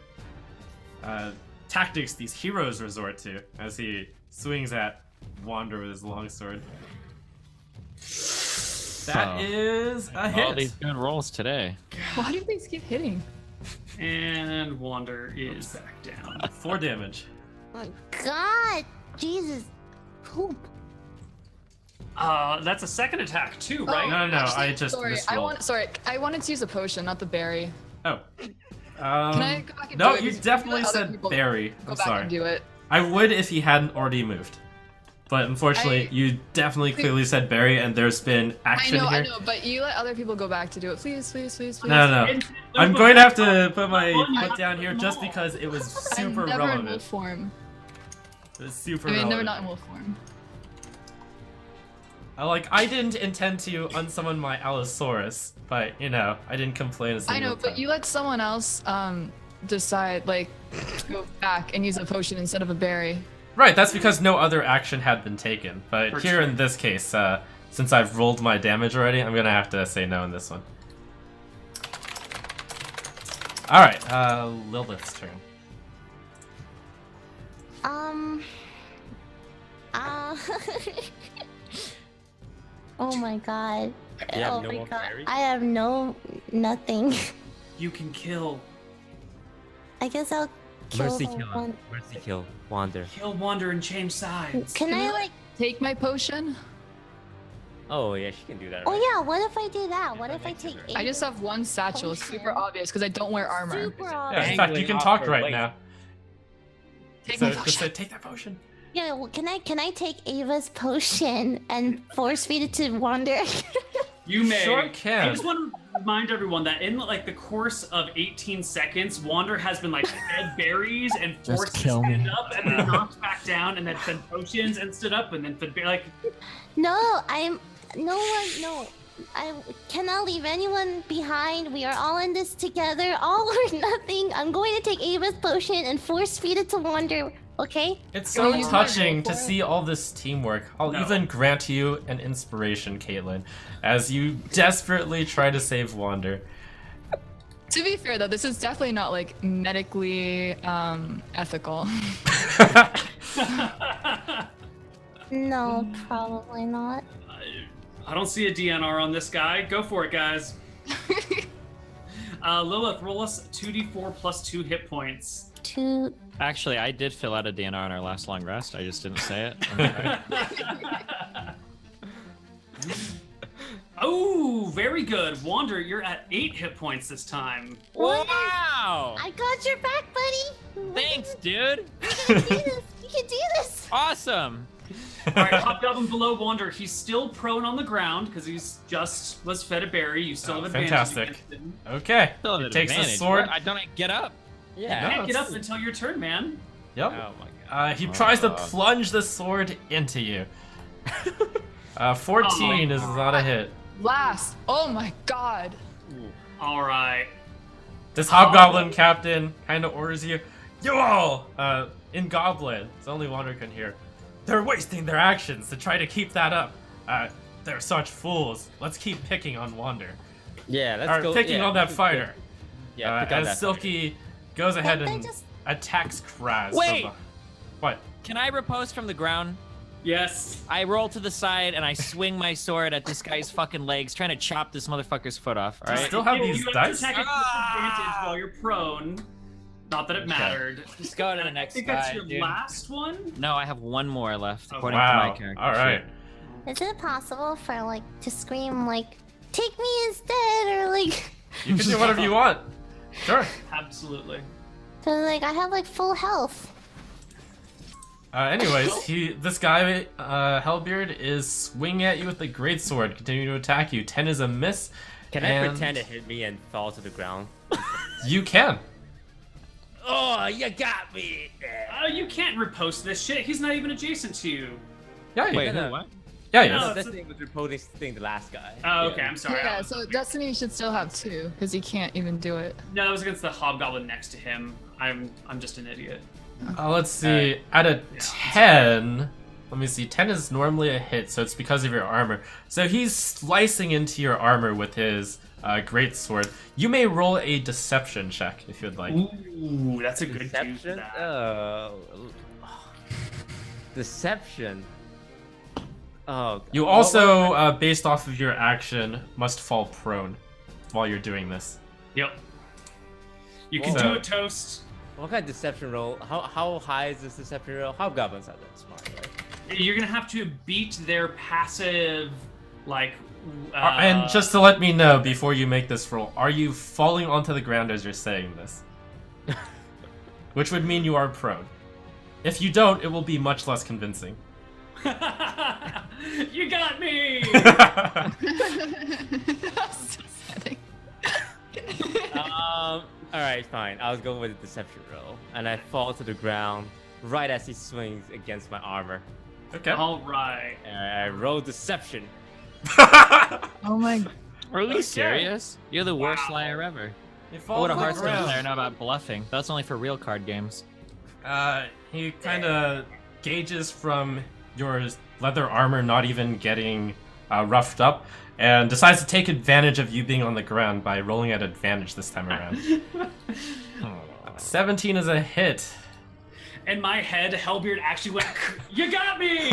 tactics these heroes resort to, as he swings at Wander with his longsword. That Oh. is a All these hit. good rolls today. Why do these keep hitting? And Wander is back down. 4 damage. Oh, God! Jesus. Poop. That's a second attack too, right? No, Actually, I just sorry, misrolled. I wanted to use a potion, not the berry. Oh. Can I go back and No, do it? you 'Cause definitely let other said people berry. Go I'm back sorry. and do it. I would if he hadn't already moved. But unfortunately, you definitely clearly said berry, and there's been action here. I know, but you let other people go back to do it. Please, please, please, please. No. And- I'm going to have to put my foot down here just because it was super I'm never in relevant. wolf form. It was super I mean, never relevant. not in wolf form. I didn't intend to unsummon my Allosaurus, but I didn't complain a single I know, time. but you let someone else decide, go back and use a potion instead of a berry. Right, that's because no other action had been taken. But For here sure. in this case, since I've rolled my damage already, I'm gonna have to say no in this one. Alright, Lilith's turn. Uh, oh my god. You have Oh no my more god. parry? I have nothing. You can kill. I guess I'll kill Mercy the kill. one. Mercy kill. Wander. Kill Wander and change sides. Can I like? Take my potion. Oh yeah, she can do that. Oh Right? yeah. What if I do that? What if I take? I just have one satchel. It's super Potion. obvious because I don't wear armor. Super Yeah, obvious. in fact, you can Dangling talk off her right waist. now. Take So my just potion. say, take that potion. Yeah. Well, can I take Ava's potion and force feed it to Wander? You may. Sure I can. just want to remind everyone that in like the course of 18 seconds, Wander has been like fed berries and forced to kill stand me. up and then knocked back down and then fed potions and stood up and then fed like No, no. I cannot leave anyone behind. We are all in this together, all or nothing. I'm going to take Ava's potion and force feed it to Wander. Okay? It's Go so you touching want to to go for it? see all this teamwork. I'll No. even grant you an inspiration, Kaitlyn, as you desperately try to save Wander. To be fair though, this is definitely not like medically ethical. No, probably not. I don't see a DNR on this guy. Go for it, guys. Lilith, roll us 2d4 plus 2 hit points. Two. Actually, I did fill out a DNR on our last long rest. I just didn't say it. Oh, very good. Wander, you're at 8 hit points this time. Wow! I got your back, buddy. Thanks, dude. We can do this. We can do this. Awesome. All right, Hobgoblin below Wander. He's still prone on the ground because he's just was fed a berry. You still Oh, have advantage fantastic. against him. Okay. Still He an takes the advantage. sword. What? I don't get up. Yeah. No, Can't get it's- up until your turn, man. Yep. Oh my god. He tries to plunge the sword into you. 14 Oh, is not a hit. Last. Oh my god. All right. This hobgoblin captain kind of orders you. You all, in Goblin, it's only Wander can hear. They're wasting their actions to try to keep that up. They're such fools. Let's keep picking on Wander. Yeah, let's Or go. picking yeah, on that let's- fighter. Yeah, pick on as that Silky goes ahead Don't they and just- attacks Kraz. Wait! What? Can I riposte from the ground? Yes. I roll to the side and I swing my sword at this guy's fucking legs, trying to chop this motherfucker's foot off. All You right. still have You these have dice? to attack at disadvantage while you're prone. Not that it mattered. Just go to the I next think guy, that's your dude. last one. No, I have one more left, Oh, according to my Wow. character. All right. Is it possible for like to scream like, "Take me instead," or like, You can do whatever you want. Sure. Absolutely. cause like I have like full health. Anyways, this guy, Hellbeard, is swinging at you with the greatsword, continuing to attack you. 10 is a miss. Can I and pretend it hit me and fall to the ground? You can. Oh, you got me! You can't repost this shit. He's not even adjacent to you. Yeah, you Wait, can. who, what? Yeah, No, yes. No, it's this a- thing was reposting the last guy. Oh, okay. I'm sorry. Yeah, so Destiny should still have 2 because he can't even do it. No, that was against the hobgoblin next to him. I'm just an idiot. Let's see. At a 10, let me see. 10 is normally a hit, so it's because of your armor. So he's slicing into your armor with his greatsword. You may roll a deception check if you'd like. Ooh, that's a good juice for Deception? that. Deception. Oh. You also, based off of your action, must fall prone while you're doing this. Yep. You can Whoa. do it, Toast. What kind of deception roll? How high is this deception roll? Hobgoblins are that smart, right? You're gonna have to beat their passive, like. And just to let me know before you make this roll, are you falling onto the ground as you're saying this? Which would mean you are prone. If you don't, it will be much less convincing. You got me. So sad. All right, fine. I'll go with the deception roll, and I fall to the ground right as he swings against my armor. Okay. All right. And I roll deception. Oh my. Are you Okay. serious? You're the worst Wow. liar ever. He What falls would a on the Hearthstone ground. player know about bluffing? That's only for real card games. He kind of gauges from your leather armor not even getting roughed up, and decides to take advantage of you being on the ground by rolling at advantage this time around. 17 is a hit. In my head, Hellbeard actually went, "You got me!"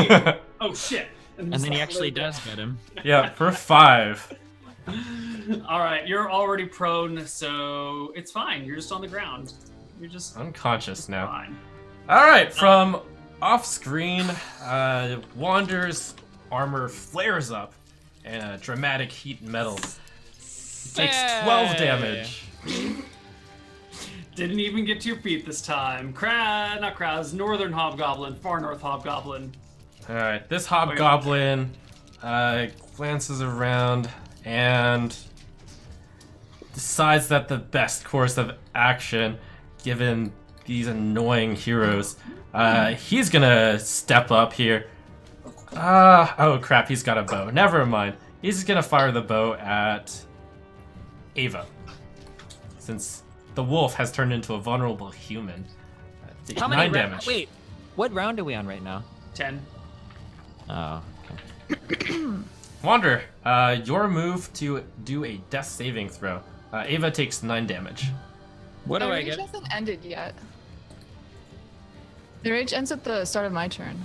Oh shit! And then he actually does get him. Yeah, for 5. All right, you're already prone, so it's fine. You're just on the ground. You're just Unconscious now. fine. All right, from off screen, Wander's armor flares up in a dramatic heat metal. He takes 12 damage. Didn't even get to your feet this time. Not Kraz, Northern Hobgoblin, Far North Hobgoblin. All right, this hobgoblin glances around and decides that the best course of action, given these annoying heroes, he's gonna step up here. Oh crap, he's got a bow. Never mind. He's just gonna fire the bow at Ava, since the wolf has turned into a vulnerable human. How 9 many damage. Wait, what round are we on right now? 10. Oh, okay. Wander, your move to do a death saving throw. Ava takes 9 damage. What do The I rage get? hasn't ended yet. The rage ends at the start of my turn.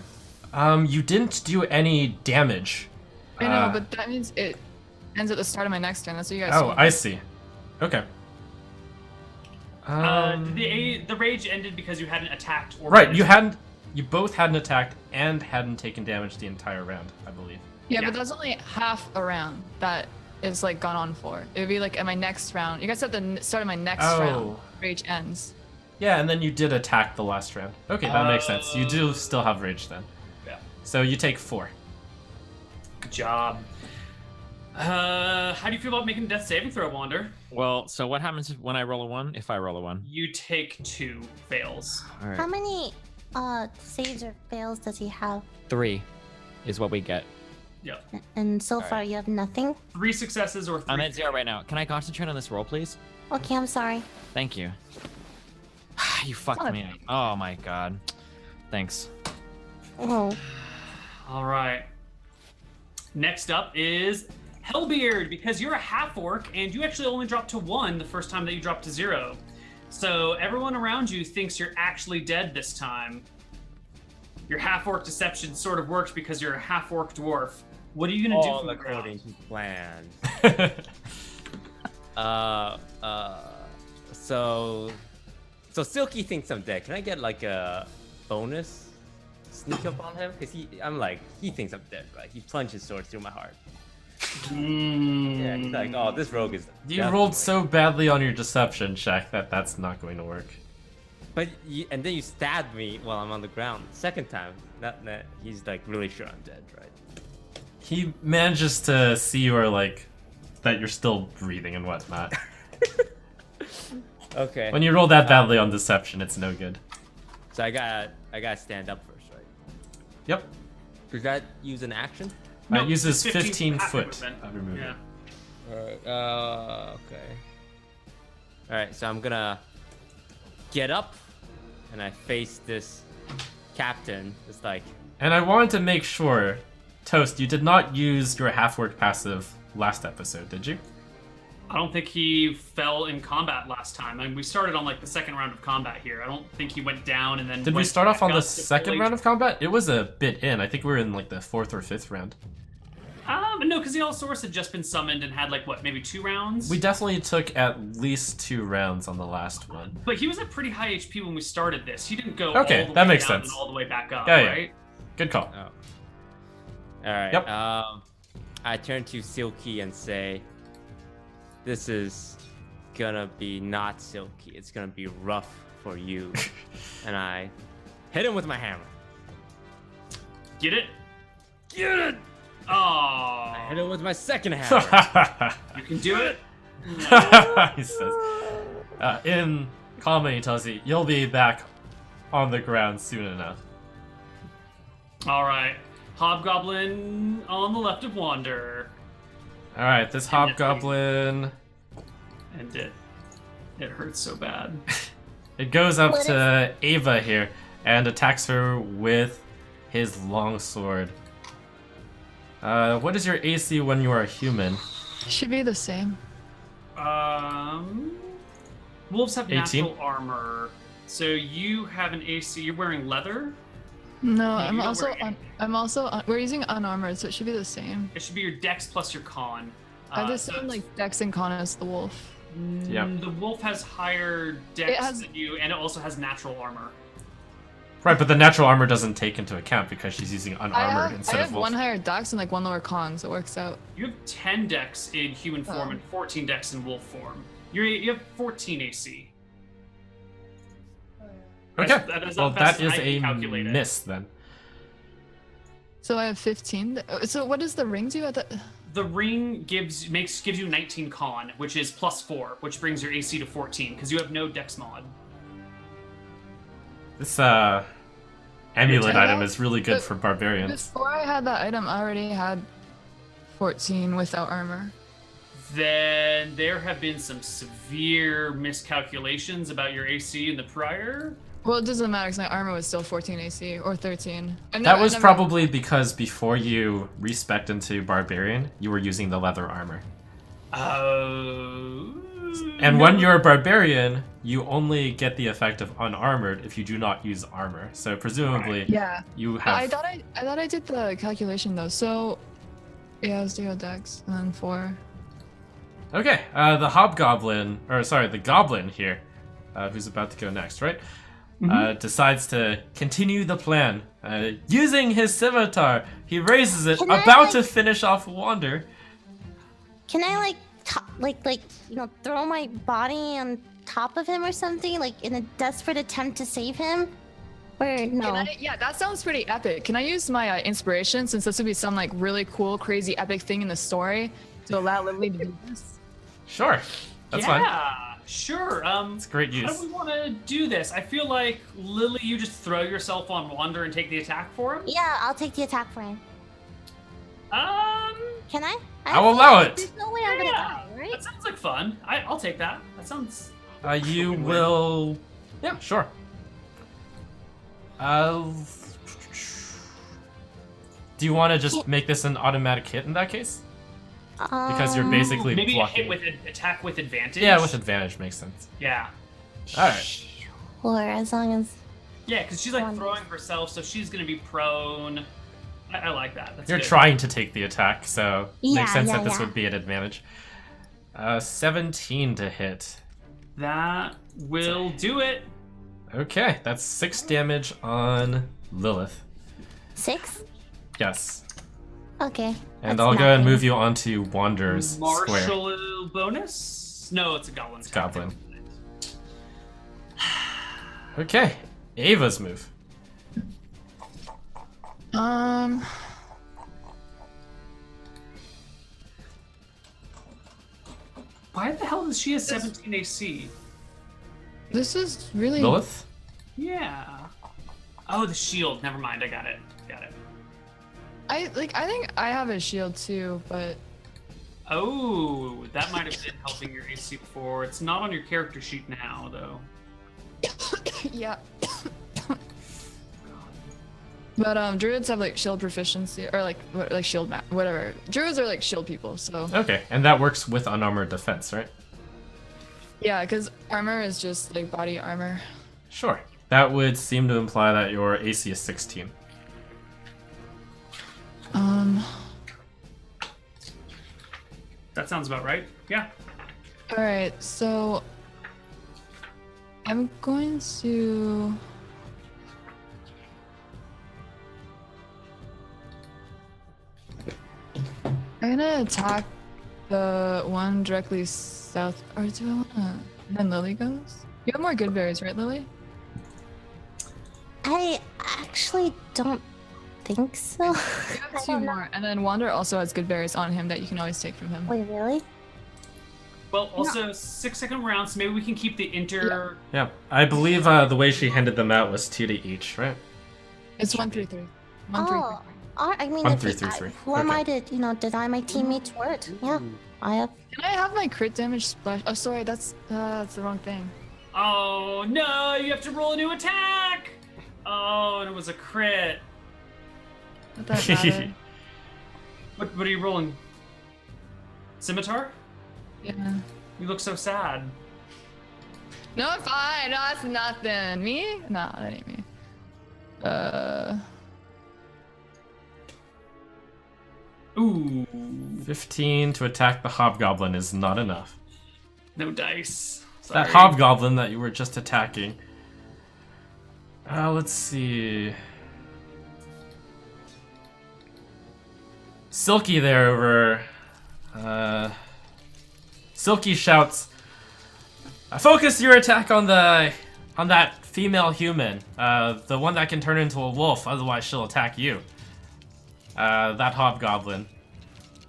You didn't do any damage. I know, but that means it ends at the start of my next turn. That's what you guys Oh, told I me. see. Okay. The rage ended because you hadn't attacked or Right, you both hadn't attacked and hadn't taken damage the entire round, I believe. Yeah, Yeah. but that's only half a round that is like gone on for. It would be like at my next round. You guys said the start of my next round. Rage ends. Yeah, and then you did attack the last round. Okay, that makes sense. You do still have rage then. Yeah. So you take 4. Good job. How do you feel about making a death saving throw, Wander? Well, so what happens when I roll a 1? If I roll a 1? You take 2 fails. All right. How many saves or fails does he have? 3 is what we get. Yep. And so All far you have nothing? 3 successes or 3 I'm at 0 right now. Can I concentrate on this roll, please? Okay, I'm sorry. Thank you. You fucked me up. Oh my god. Thanks. Oh. All right. Next up is Hellbeard, because you're a half-orc and you actually only dropped to 1 the first time that you dropped to 0. So everyone around you thinks you're actually dead this time. Your half-orc deception sort of works because you're a half-orc dwarf. What are you gonna do All from the according ground? to plan. So Silky thinks I'm dead. Can I get like a bonus sneak up on him? Cause he thinks I'm dead, right? He plunged his sword through my heart. Yeah, he's like, oh, this rogue is. You rolled so badly on your deception check that that's not going to work. But and then you stabbed me while I'm on the ground. Second time, he's like really sure I'm dead, right? He manages to see you are like that you're still breathing and whatnot. Okay. When you roll that badly on deception, it's no good. So I gotta stand up first, right? Yep. Does that use an action? It uses 15 15 half foot movement. of your movement. Yeah. Alright, okay. Alright, so I'm gonna get up and I face this captain. It's like, And I wanted to make sure, Toast, you did not use your half-orc passive last episode, did you? I don't think he fell in combat last time. I mean, we started on like the second round of combat here. I don't think he went down and then. Did we went start off back on the up to second full round H- of combat? It was a bit in. I think we were in like the 4th or 5th round. No, because the Allosaurus had just been summoned and had like what, maybe 2 rounds. We definitely took at least 2 rounds on the last one. But he was at pretty high HP when we started this. He didn't go Okay, all the that way makes down sense. and all the way back up, Yeah, yeah. right? Good call. oh. Alright. Yep. I turn to Silky and say, this is gonna be not silky. It's gonna be rough for you. And I hit him with my hammer. Get it? Get it! Oh, I hit him with my second hammer. you can do it. He says. In comment, he tells you, you'll be back on the ground soon enough. All right, Hobgoblin on the left of Wander, Alright, this hobgoblin, and it hurts so bad. it goes up What to Ava here and attacks her with his longsword. What is your AC when you are a human? Should be the same. Wolves have 18? natural armor, So you have an AC. You're wearing leather. No, No, I'm you don't also wear any. I'm also we're using unarmored, so it should be the same. It should be your dex plus your con. I just so assumed it's- like Dex and Con as the wolf. Yeah. The wolf has higher dex has- than you, and it also has natural armor. Right, but the natural armor doesn't take into account because she's using I unarmored have, instead I of have wolf. one higher Dex and like one lower Con, so it works out. You have 10 dex in human form Oh. and 14 dex in wolf form. You have 14 AC. Okay, That is well not that fast as is I a can calculate it. miss then. So I have 15. So what does the ring do at the? The ring gives you 19 con, which is +4, which brings your AC to 14 because you have no dex mod. This amulet Yeah. item is really good But for barbarians. Before I had that item, I already had 14 without armor. Then there have been some severe miscalculations about your AC in the prior. Well, it doesn't matter because my armor was still 14 AC or 13. That was probably because before you respect into barbarian, you were using the leather armor. Oh. And when you're a barbarian, you only get the effect of unarmored if you do not use armor. So presumably, Yeah. you have. I thought I did the calculation though. So yeah, it was 0 Dex and then 4. Okay, the hobgoblin, or sorry, the goblin here, who's about to go next, right? Decides to continue the plan. Using his scimitar, he raises it, Can I, about like- to finish off Wander. Can I throw my body on top of him or something, like in a desperate attempt to save him? Or no? Yeah, that sounds pretty epic. Can I use my inspiration, since this would be some like really cool, crazy, epic thing in the story, to allow Lily to do this? Sure, that's fine. Yeah, sure. It's great How use. do we want to do this? I feel like, Lily, you just throw yourself on Wander and take the attack for him? Yeah, I'll take the attack for him. Can I? I'll allow it. There's no way I'm gonna die, right? That sounds like fun. I'll take that. That sounds... You will. Yeah, sure. Do you want to just make this an automatic hit in that case? Because you're basically Maybe a blocking. hit with an attack with advantage? Yeah, with advantage makes sense. Yeah. Alright. Or as long as Yeah, because she's like One. throwing herself, so she's going to be prone. I like that. That's You're good. trying to take the attack, so Yeah, makes sense yeah, that this yeah. would be an advantage. 17 to hit. That will do it. Okay, that's 6 damage on Lilith. 6? Yes. Okay. And that's I'll go and nothing. move you onto Wander's square. Martial bonus? No, it's a goblin. It's goblin. Okay, Ava's move. Why the hell does she have 17 AC? This is really. Lilith? Yeah. Oh, the shield. Never mind. I got it. Got it. I think I have a shield too, but Oh, that might have been helping your AC before. It's not on your character sheet now, though. yeah. But druids have like shield proficiency or like shield whatever. Druids are like shield people, so Okay, and that works with unarmored defense, right? yeah, because armor is just like body armor. Sure. That would seem to imply that your AC is 16. That sounds about right. Yeah. All right, so I'm going to. I'm gonna attack the one directly south. Or do I wanna? And then Lily goes. You have more good berries, right, Lily? I actually don't think so. You have two more, and then Wander also has good berries on him that you can always take from him. Wait, really? Well, also 6-second rounds, so maybe we can keep the inter. Yeah, I believe the way she handed them out was 2 to each, right? It's 1, 3, 3. 1, 3, 3. Oh, I mean, One, if three, it- three, three. who am Okay. I to, deny my teammates' word? Yeah, I have. Can I have my crit damage splash? Oh, sorry, that's the wrong thing. Oh no! You have to roll a new attack. Oh, and it was a crit. Not that mattered. What are you rolling? Scimitar? Yeah. You look so sad. No, I'm fine. No, that's nothing. Me? No, that ain't me. 15 to attack the hobgoblin is not enough. No dice. That Sorry. hobgoblin that you were just attacking. Let's see. Silky there over. Silky shouts, "Focus your attack on that female human, the one that can turn into a wolf. Otherwise, she'll attack you." That hobgoblin.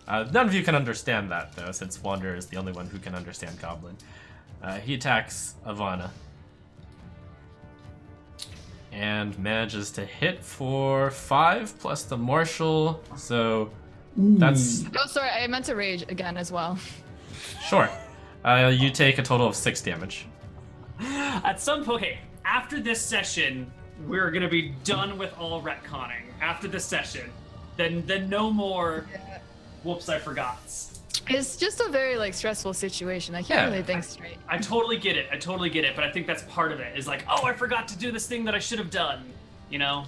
None of you can understand that though, since Wander is the only one who can understand Goblin. He attacks Ivana. And manages to hit for 5 plus the martial, so that's... Oh, sorry, I meant to rage again as well. Sure. You take a total of 6 damage. At some point, okay, after this session, we're gonna be done with all retconning. After this session, then no more. Whoops, I forgot. It's just a very like stressful situation. I can't really think straight. I totally get it. But I think that's part of it. Is like, oh, I forgot to do this thing that I should have done. You know.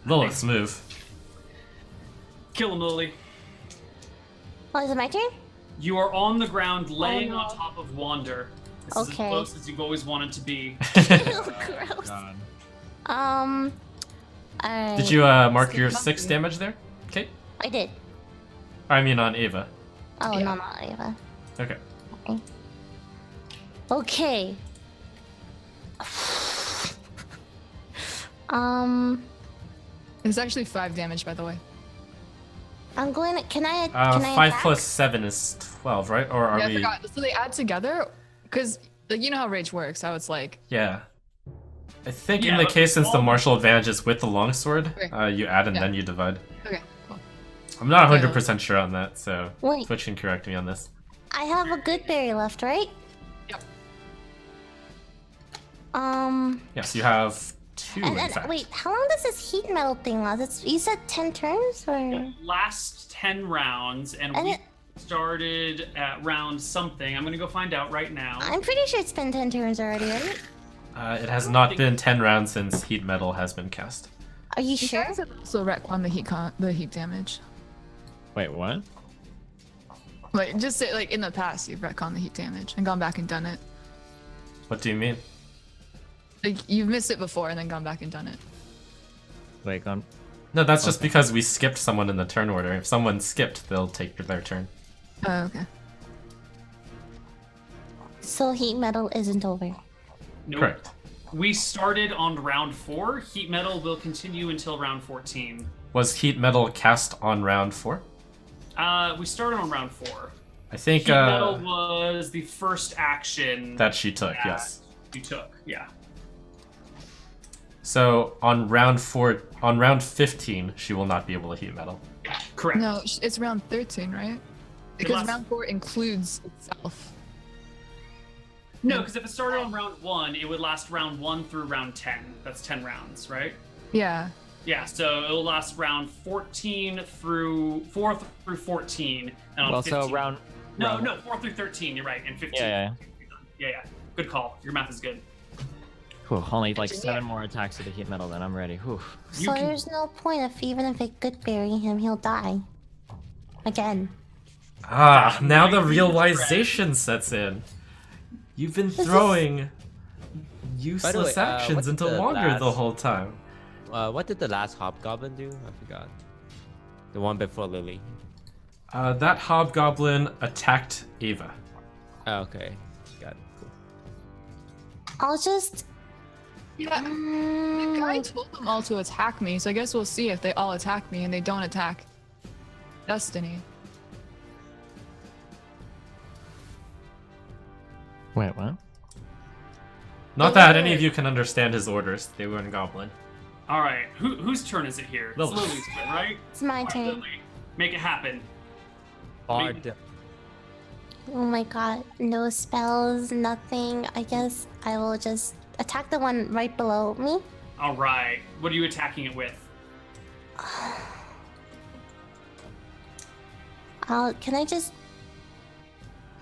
Lilith's move. Kill him, Lily. Oh, is it my turn? You are on the ground, laying no. on top of Wander. This is as Okay. close as you've always wanted to be. Gross. Alright. Did you mark your 6 damage there? Okay. I did. I mean on Ava. Oh, Yeah. no, not Ava. Okay. Okay. It's actually 5 damage, by the way. I'm going to, can I 5 attack? plus 7 is 12, right? Or are Yeah, I we... forgot. So they add together, because like you know how rage works. How it's like. Yeah. I think Yeah, in the but case since the all- martial advantage is with the longsword, Okay. you add and Yeah. then you divide. Okay. Cool. I'm not 100% sure on that, so Wait. Twitch can correct me on this. I have a good berry left, right? Yep. Yes, you have 2 in And fact. wait, how long does this heat metal thing last? You said 10 turns, or? Last 10 rounds, and And we it- started at round something. I'm gonna go find out right now. I'm pretty sure it's been 10 turns already, right? It has not been 10 rounds since heat metal has been cast. Are you You sure? guys have also retcon the heat damage. Wait, what? Like just say like in the past you've retconned the heat damage and gone back and done it. What do you mean? Like you've missed it before and then gone back and done it. Like on. No, that's just Okay. because we skipped someone in the turn order. If someone skipped, they'll take their turn. Oh, okay. So heat metal isn't over. Nope. Correct. We started on round 4. Heat metal will continue until round 14. Was heat metal cast on round 4? We started on round 4. I think Heat metal was the first action that she took, that yes. you took. Yeah. So on round 15, she will not be able to heat metal. Correct. No, it's round 13, right? Because last- round 4 includes itself. No, because if it started on round 1, it would last round 1 through round 10. That's 10 rounds, right? Yeah. Yeah, so it'll last round 14 through 4 through 14, and on Well, 15. so round. No, round- no, 4 through 13. You're right, and 15. Yeah, Yeah. Good call. Your math is good. Whew, only like Engineer. 7 more attacks of the heat metal, then I'm ready. Whew. So there's no point even if it could bury him, he'll die. Again. Ah, now the realization sets in. You've been throwing useless actions what into did the Wander the last- whole time. What did the last hobgoblin do? I forgot. The one before Lily. That hobgoblin attacked Ava. Oh, okay. Got it. Cool. I'll just... Yeah. The guy told them all to attack me, so I guess we'll see if they all attack me and they don't attack Destiny. Wait, what? Not that any of you can understand his orders. They were in Goblin. All right, whose turn is it here? It's Lily. Lily's turn, right? It's my All right, turn. Lily, make it happen. Bard. Oh my god. No spells, nothing. I guess I will just attack the one right below me. All right, what are you attacking it with? Can I just...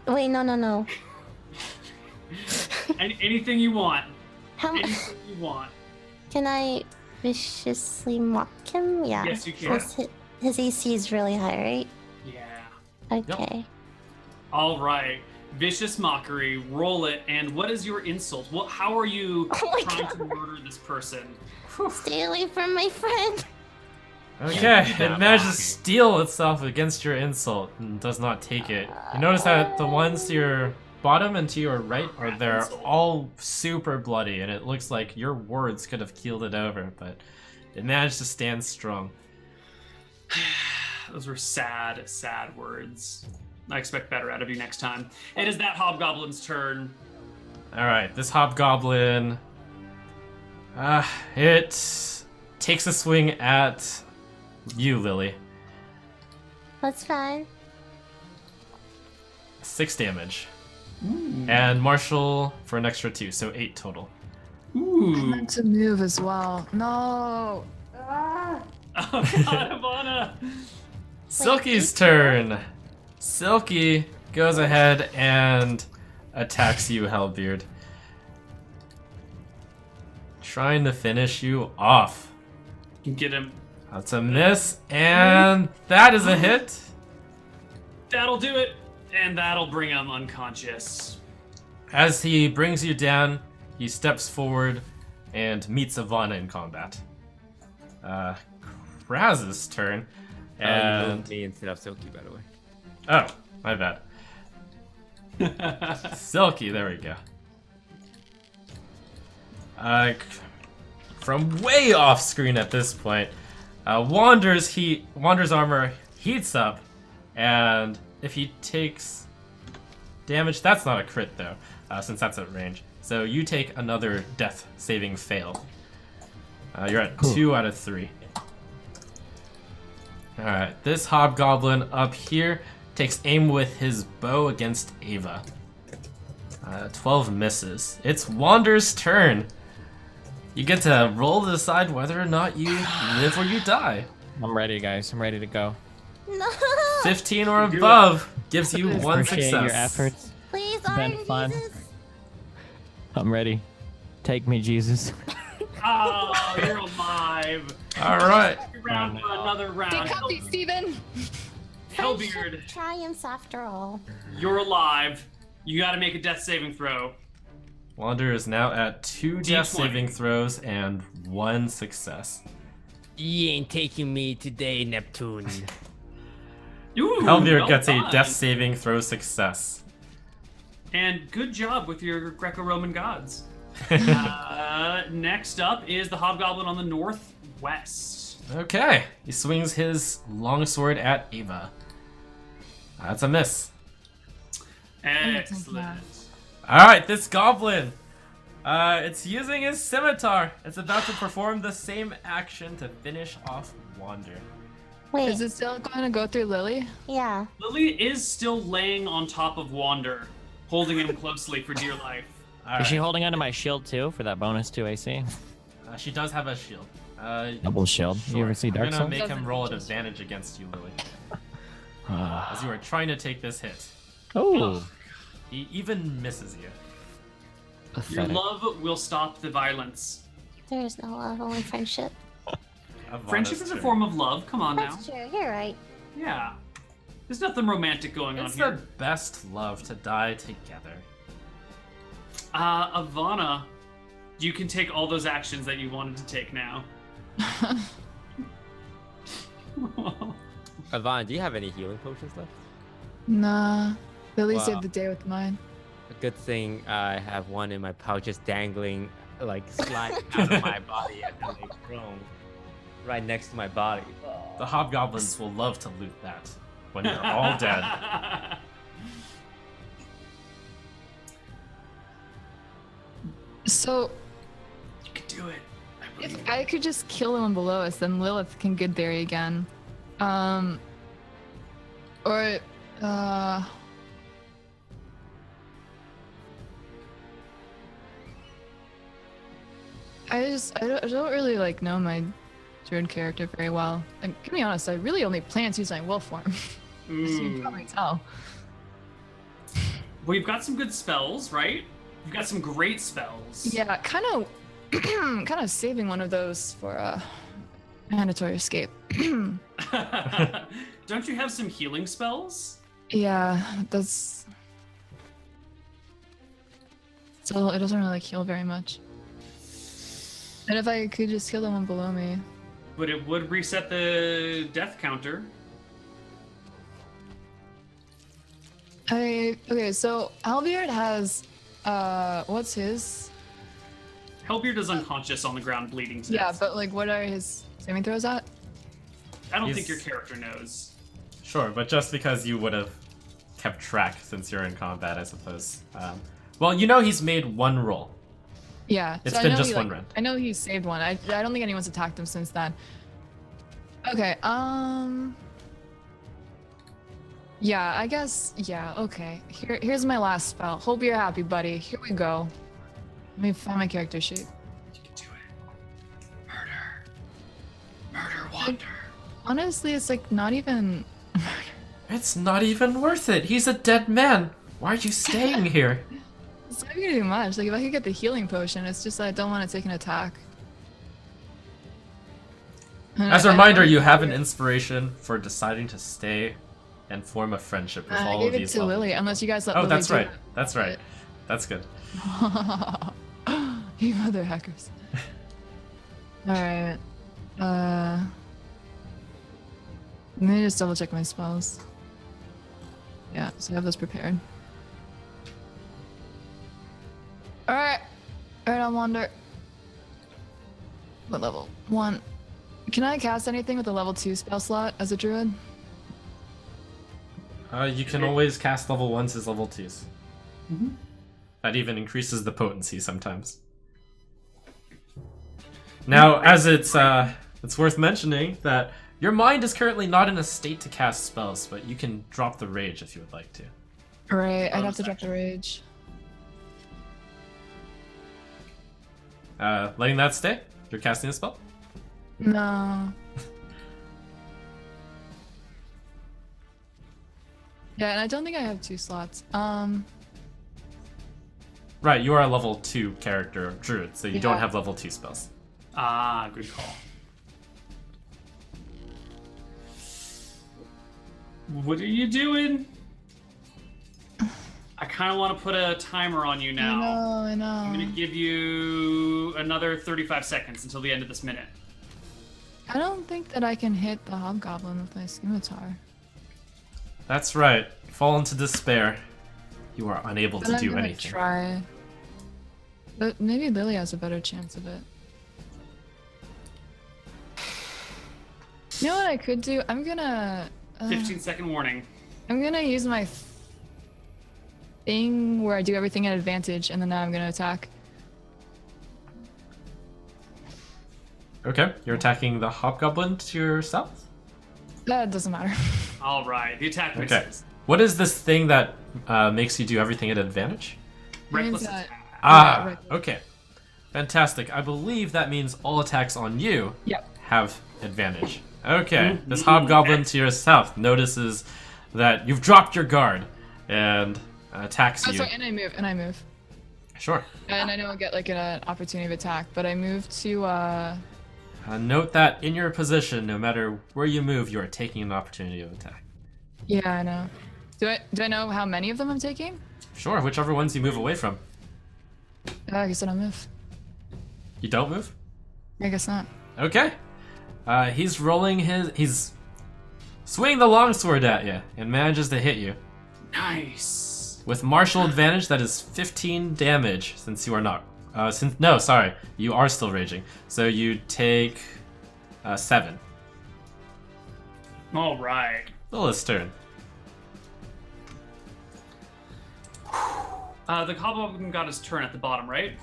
Wait, no. Anything you want. How much Anything you want. can I viciously mock him? Yeah. Yes, you can. His AC is really high, Yeah. right? Okay. All right. Vicious mockery. Roll it. And what is your insult? How are you Oh my trying God. to murder this person? Stay away from my friend. Okay, it managed to steel itself against your insult and does not take it. You notice that the ones to your bottom and to your right they're all super bloody, and it looks like your words could have keeled it over, but it managed to stand strong. Those were sad, sad words. I expect better out of you next time. It is that hobgoblin's turn. Alright, this hobgoblin... it takes a swing at you, Lily. That's fine. 6 damage. And Marshall for an extra 2, so 8 total. I Ooh. meant to move as well. No. Oh god, Ivana. Silky's turn. Silky goes ahead and attacks you, Hellbeard. Trying to finish you off. Get him. That's a miss, and that is a hit. That'll do it. And that'll bring him unconscious. As he brings you down, he steps forward and meets Ivana in combat. Kraz's turn. You And moved me instead of Silky, by the way. oh, my bad. Silky, there we go. From way off screen at this point, Wander's armor heats up, and if he takes damage, that's not a crit though, since that's at range. So you take another death saving fail. You're at 2 out of 3. Alright, this hobgoblin up here takes aim with his bow against Ava. 12 misses. It's Wander's turn. You get to roll to decide whether or not you live or you die. I'm ready, guys. I'm ready to go. No. 15 or above gives you 1 Appreciate success. your efforts. Please, been Iron fun. Jesus. I'm ready. Take me, Jesus. Oh, you're alive. Alright. You're round for another Get round. comfy, Steven. Hellbeard, Friendship triumphs after all. you're alive. You gotta make a death saving throw. Wander is now at 2 death D20. saving throws and 1 success. You ain't taking me today, Neptune. Ooh, Hellbeard well gets a done. death saving throw success. And good job with your Greco-Roman gods. Next up is the hobgoblin on the northwest. Okay, he swings his longsword at Ava. That's a miss. Excellent. Alright, this goblin. It's using his scimitar. It's about to perform the same action to finish off Wander. Wait. Is it still going to go through Lily? Yeah. Lily is still laying on top of Wander, holding him closely for dear life. Is she Alright, holding onto my shield too for that bonus 2 AC? she does have a shield. Double shield. You ever see I'm Dark gonna Souls? make him Doesn't roll an just- advantage against you, Lily, as you are trying to take this hit. Oh, He even misses you. Your pathetic. love will stop the violence. There is no love, only friendship. Ivana's Friendship is a turn. form of love. Come on now. That's true. You're right. Yeah. There's nothing romantic going on It's here. the best love to die together. Ivana, you can take all those actions that you wanted to take now. Ivan, do you have any healing potions left? Nah. Lily Wow. saved the day with mine. A good thing I have one in my pouch just dangling, like sliding out of my body and then like thrown right next to my body. The hobgoblins will love to loot that when you're all dead. So, You can do it. I believe if you. I could just kill him below us, then Lilith can get there again. Or, I don't really like know my druid character very well. And to be honest, I really only plan to use my wolf form. As you can Ooh. probably tell. Well, you've got some good spells, right? You've got some great spells. Yeah, kind of saving one of those for mandatory escape. Don't you have some healing spells? Yeah, that's. So it doesn't really like heal very much. And if I could just heal the one below me. But it would reset the death counter. Okay, so Albeard has what's his? Hellbeard is unconscious on the ground, bleeding to Yeah, death. but like what are his saving throws at? I don't He's- think your character knows. Sure, but just because you would have kept track since you're in combat, I suppose. Well, you know he's made one roll. Yeah. It's so I been know just he, one like, round. I know he saved one. I don't think anyone's attacked him since then. Okay, yeah, I guess, yeah, okay. Here's my last spell. Hope you're happy, buddy. Here we go. Let me find my character sheet. You can do it. Murder wonder. Honestly, it's like not even It's not even worth it. He's a dead man. Why are you staying here? it's not gonna do much. Like if I could get the healing potion, it's just that I don't want to take an attack. And As a I reminder, don't- you have an inspiration for deciding to stay and form a friendship with I all gave of it these to levels. Lily, unless you guys let Oh, Lily that's do right. it. That's right. That's good. You mother hackers. Alright. Let me just double check my spells. Yeah, so I have those prepared. Alright. Alright, I'll wander. What level? 1. Can I cast anything with a level 2 spell slot as a druid? You can always cast level 1s as level 2s. Mm-hmm. That even increases the potency sometimes. Now, as it's worth mentioning that your mind is currently not in a state to cast spells, but you can drop the rage if you would like to. Right, I'd have Bonus to drop the action. rage. Letting that stay? You're casting a spell? No. Yeah, and I don't think I have 2 slots. Right, you are a level 2 character, druid, so you don't Yeah. have level 2 spells. Ah, good call. What are you doing? I kind of want to put a timer on you now. I know. I'm going to give you another 35 seconds until the end of this minute. I don't think that I can hit the hobgoblin with my scimitar. That's right. Fall into despair. You are unable But to I'm do gonna anything. try. But maybe Lily has a better chance of it. You know what I could do? I'm gonna 15-second warning. use my thing where I do everything at advantage, and then now I'm gonna attack. Okay, you're attacking the hobgoblin to your south? That doesn't matter. All right, the attack Okay. misses. What is this thing that makes you do everything at advantage? Reckless Means that- attack. Ah, right. okay. Fantastic. I believe that means all attacks on you Yep. have advantage. Okay, this hobgoblin to your south notices that you've dropped your guard and attacks Oh, you. sorry, and I move. Sure. And I know I'll get like an opportunity of attack, but I move to Note that in your position, no matter where you move, you are taking an opportunity of attack. yeah, I know. Do I know how many of them I'm taking? Sure, whichever ones you move away from. I guess I don't move. You don't move? I guess not. Okay. He's rolling he's swinging the longsword at you and manages to hit you. Nice. With martial advantage, that is 15 damage since you are not. You are still raging. So you take 7. All right. Lily's turn. The hobgoblin got his turn at the bottom, right?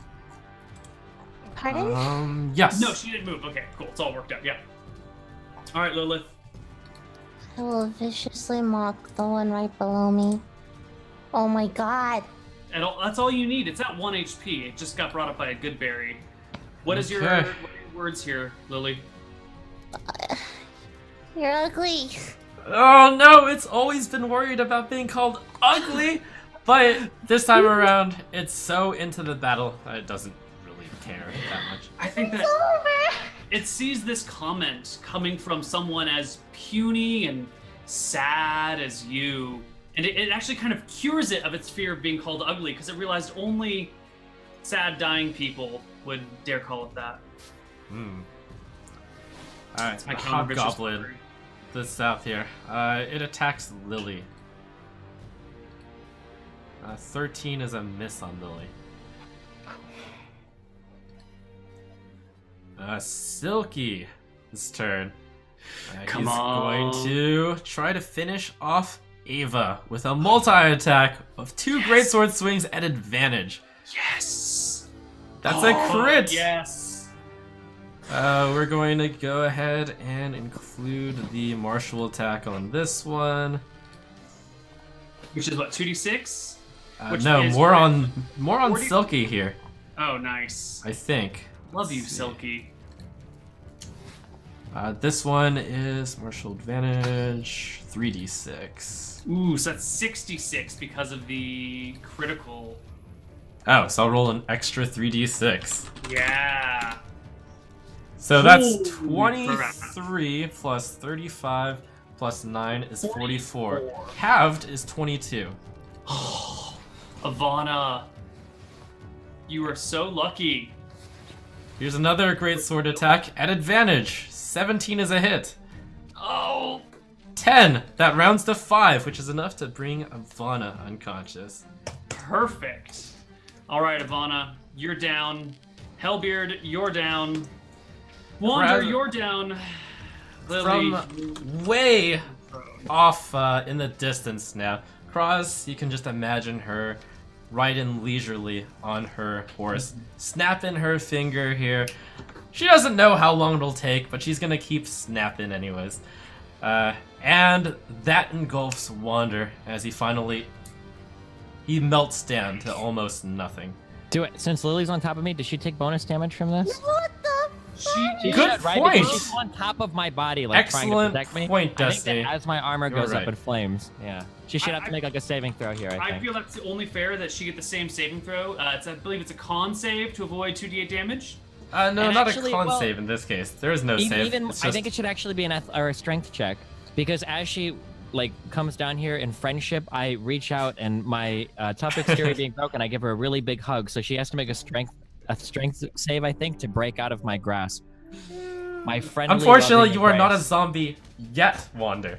Pardon? Yes. No, she didn't move. Okay, cool. It's all worked out. Yeah. All right, Lilith. I will viciously mock the one right below me. Oh my god. That's all you need. It's at 1 HP. It just got brought up by a good berry. What is your, Okay. what are your words here, Lily? You're ugly. Oh no, it's always been worried about being called ugly. But this time around, it's so into the battle that it doesn't really care that much. I think that it sees this comment coming from someone as puny and sad as you, and it actually kind of cures it of its fear of being called ugly, because it realized only sad, dying people would dare call it that. Alright, My the counter vicious Hobgoblin, fury. the south here. It attacks Lily. 13 is a miss on Lily. Silky's turn. Come he's on. going to try to finish off Ava with a multi-attack of 2 greatsword swings at advantage. Yes! That's a crit! Yes! We're going to go ahead and include the martial attack on this one. Which is what, 2d6? Which No, is more what? on 40? Silky here, Oh, nice. I think. Love you, Let's see. Silky. This one is martial advantage 3d6. Ooh, so that's 66 because of the critical. Oh, so I'll roll an extra 3d6. Yeah. So that's Ooh, 23 plus 35 plus 9 is 44. Halved is 22. Ivana, you are so lucky. Here's another great sword attack at advantage. 17 is a hit. Oh, 10. That rounds to 5, which is enough to bring Ivana unconscious. perfect. All right, Ivana, you're down. Hellbeard, you're down. Wander, Rather- you're down. Lily, From way off in the distance now, Cross, you can just imagine her riding leisurely on her horse, snapping her finger here. She doesn't know how long it'll take, but she's gonna keep snapping anyways. And that engulfs Wander as he melts down to almost nothing. Do it. Since Lily's on top of me, does she take bonus damage from this? What the? she Good should, right? point. Because she's on top of my body, like trying to Excellent protect me. point, I Dusty. think that as my armor You're goes right. up in flames, yeah, she should have to make like a saving throw here. I I think. feel that's only fair that she get the same saving throw. I believe it's a con save to avoid 2d8 damage. No, And not actually, a con well, save in this case. There is no save. Even It's I just- think it should actually be or a strength check, because as she comes down here in friendship, I reach out and my tough exterior being broken, I give her a really big hug, so she has to make a strength save, I think, to break out of my grasp. My friendly. Unfortunately, loving you are not a embrace. zombie yet, Wander.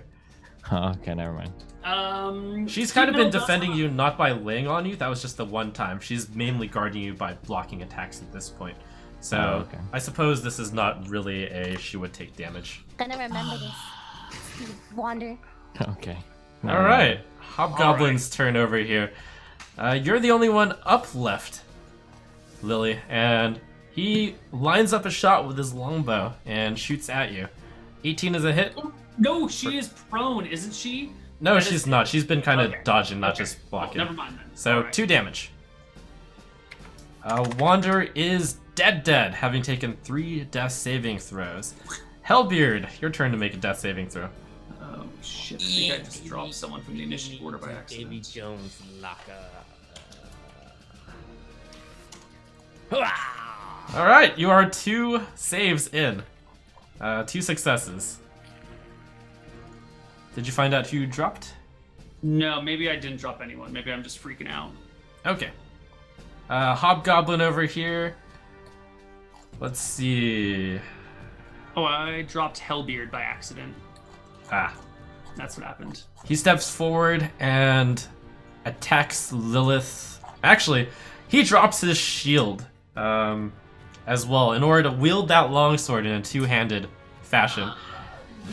Oh, okay, never mind. She's kind of been defending you not by laying on you. That was just the one time. She's mainly guarding you by blocking attacks at this point. So Oh, okay. I suppose this is not really a she would take damage. Gonna remember this. Steve, Wander. Okay. All right, Hobgoblin's turn over here. You're the only one up left, Lily, and he lines up a shot with his longbow and shoots at you. 18 is a hit. No, she is prone, isn't she? No, That she's is- not. She's been kind of Okay. dodging, not Okay. just blocking. Never mind then. So All right. 2 damage. Wander is dead, having taken 3 death saving throws. Hellbeard, your turn to make a death saving throw. Oh shit! I think I just dropped someone from the initiative order by Davy accident. Jones locker. All right, you are 2 saves in. 2 successes. Did you find out who dropped? No, maybe I didn't drop anyone. Maybe I'm just freaking out. Okay. Hobgoblin over here. Let's see. Oh, I dropped Hellbeard by accident. Ah. That's what happened. He steps forward and attacks Lilith. Actually, he drops his shield as well in order to wield that longsword in a two-handed fashion.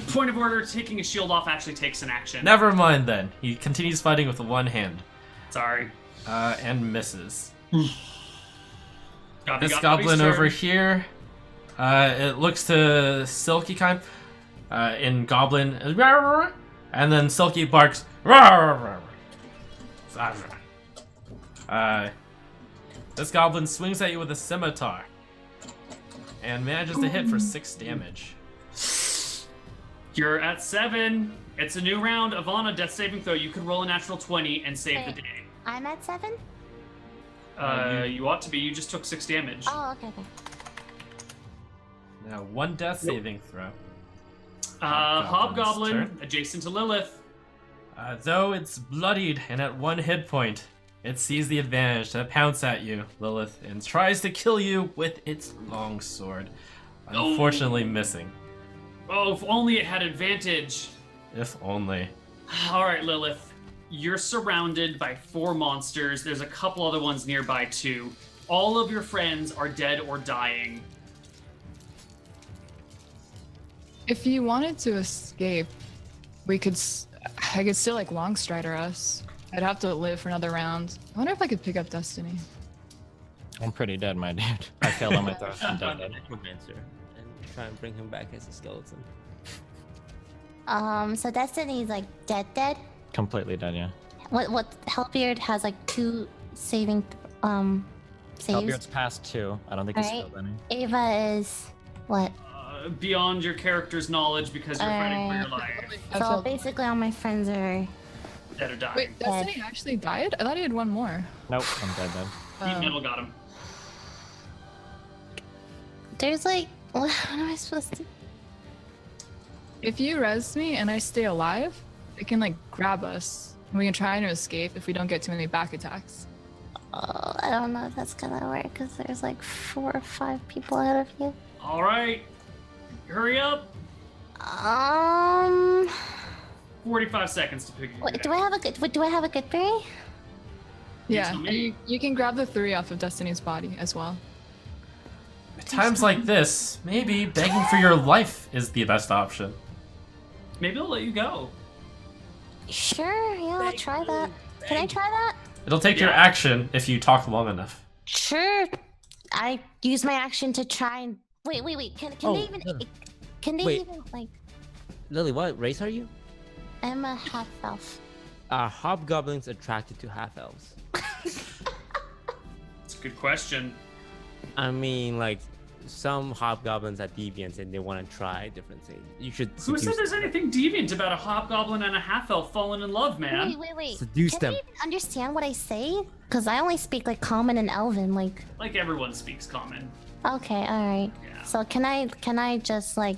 Point of order: taking a shield off actually takes an action. Never mind then. He continues fighting with one hand Sorry. and misses. Gobby, This gobby, goblin sir. over here, it looks to Silky kind in goblin, and then Silky barks. This goblin swings at you with a scimitar and manages to hit for 6 damage. You're at 7. It's a new round. Ivana, death saving throw. You could roll a natural 20 and save the day. I'm at 7? You ought to be. You just took 6 damage. Oh, okay. Now, one death saving throw. Hobgoblin, turn. adjacent to Lilith. Though it's bloodied and at 1 hit point, it sees the advantage to pounce at you, Lilith, and tries to kill you with its long sword. Unfortunately missing. Oh, if only it had advantage. If only. Alright, Lilith. You're surrounded by 4 monsters. There's a couple other ones nearby, too. All of your friends are dead or dying. If you wanted to escape, I could still like long strider us. I'd have to live for another round. I wonder if I could pick up Destiny. I'm pretty dead, my dude. I failed on my throw. I'm dead. Necromancer and try and bring him back as a skeleton. So Destiny's like dead? Completely dead, yeah. What Hellbeard has like 2 saving saves. Hellbeard's past 2. I don't think he's Alright. failed any. Ava is what? Beyond your character's knowledge because you're fighting for your life. So basically all my friends are Dead or dying. Wait, Destiny actually died? I thought he had 1 more. Nope, I'm dead. Heat metal got him. there's like what am I supposed to If you res me and I stay alive, it can like grab us. And we can try to escape if we don't get too many back attacks. Oh, I don't know if that's gonna work because there's like 4 or 5 people ahead of you. Alright. Hurry up. 45 seconds to pick your Wait, do I have a good berry? Yeah, tell and me. you can grab the 3 off of Destiny's body as well. At times like this, maybe begging for your life is the best option. Maybe they'll let you go. Sure, yeah, I'll try that. Can I try that? It'll take your Yeah. action if you talk long enough. Sure. I use my action to try and wait. Can Oh, they even? no. Can they Wait. even like? Lily, what race are you? I'm a half elf. Are hobgoblins attracted to half elves? It's a good question. I mean, like, some hobgoblins are deviants and they want to try different things. You should Who said seduce there's anything deviant about a hobgoblin and a half-elf falling in love, man? Wait. Seduce Can them. they even understand what I say? Because I only speak like common and elven. Like, Like everyone speaks common. okay, all right. Yeah. So can I just like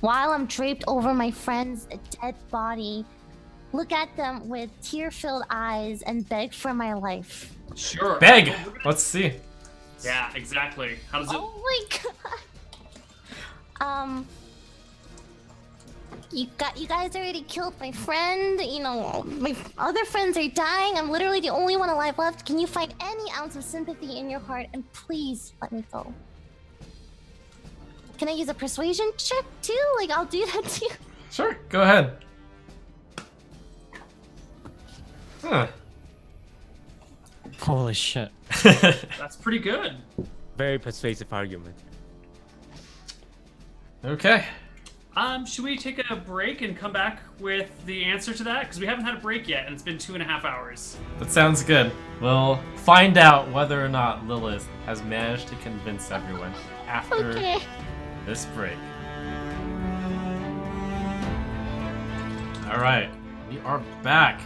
while I'm draped over my friend's dead body, look at them with tear-filled eyes and beg for my life? Sure. Beg! Let's see. Yeah, exactly. How does it... Oh my god. You guys already killed my friend. My other friends are dying. I'm literally the only one alive left. Can you find any ounce of sympathy in your heart and please let me go? Can I use a persuasion check too? Like I'll do that too. Sure, go ahead. Huh. Holy shit. That's pretty good. Very persuasive argument. Okay. Should we take a break and come back with the answer to that? Because we haven't had a break yet, and it's been 2.5 hours. That sounds good. We'll find out whether or not Lilith has managed to convince everyone after Okay. this break. Alright, we are back.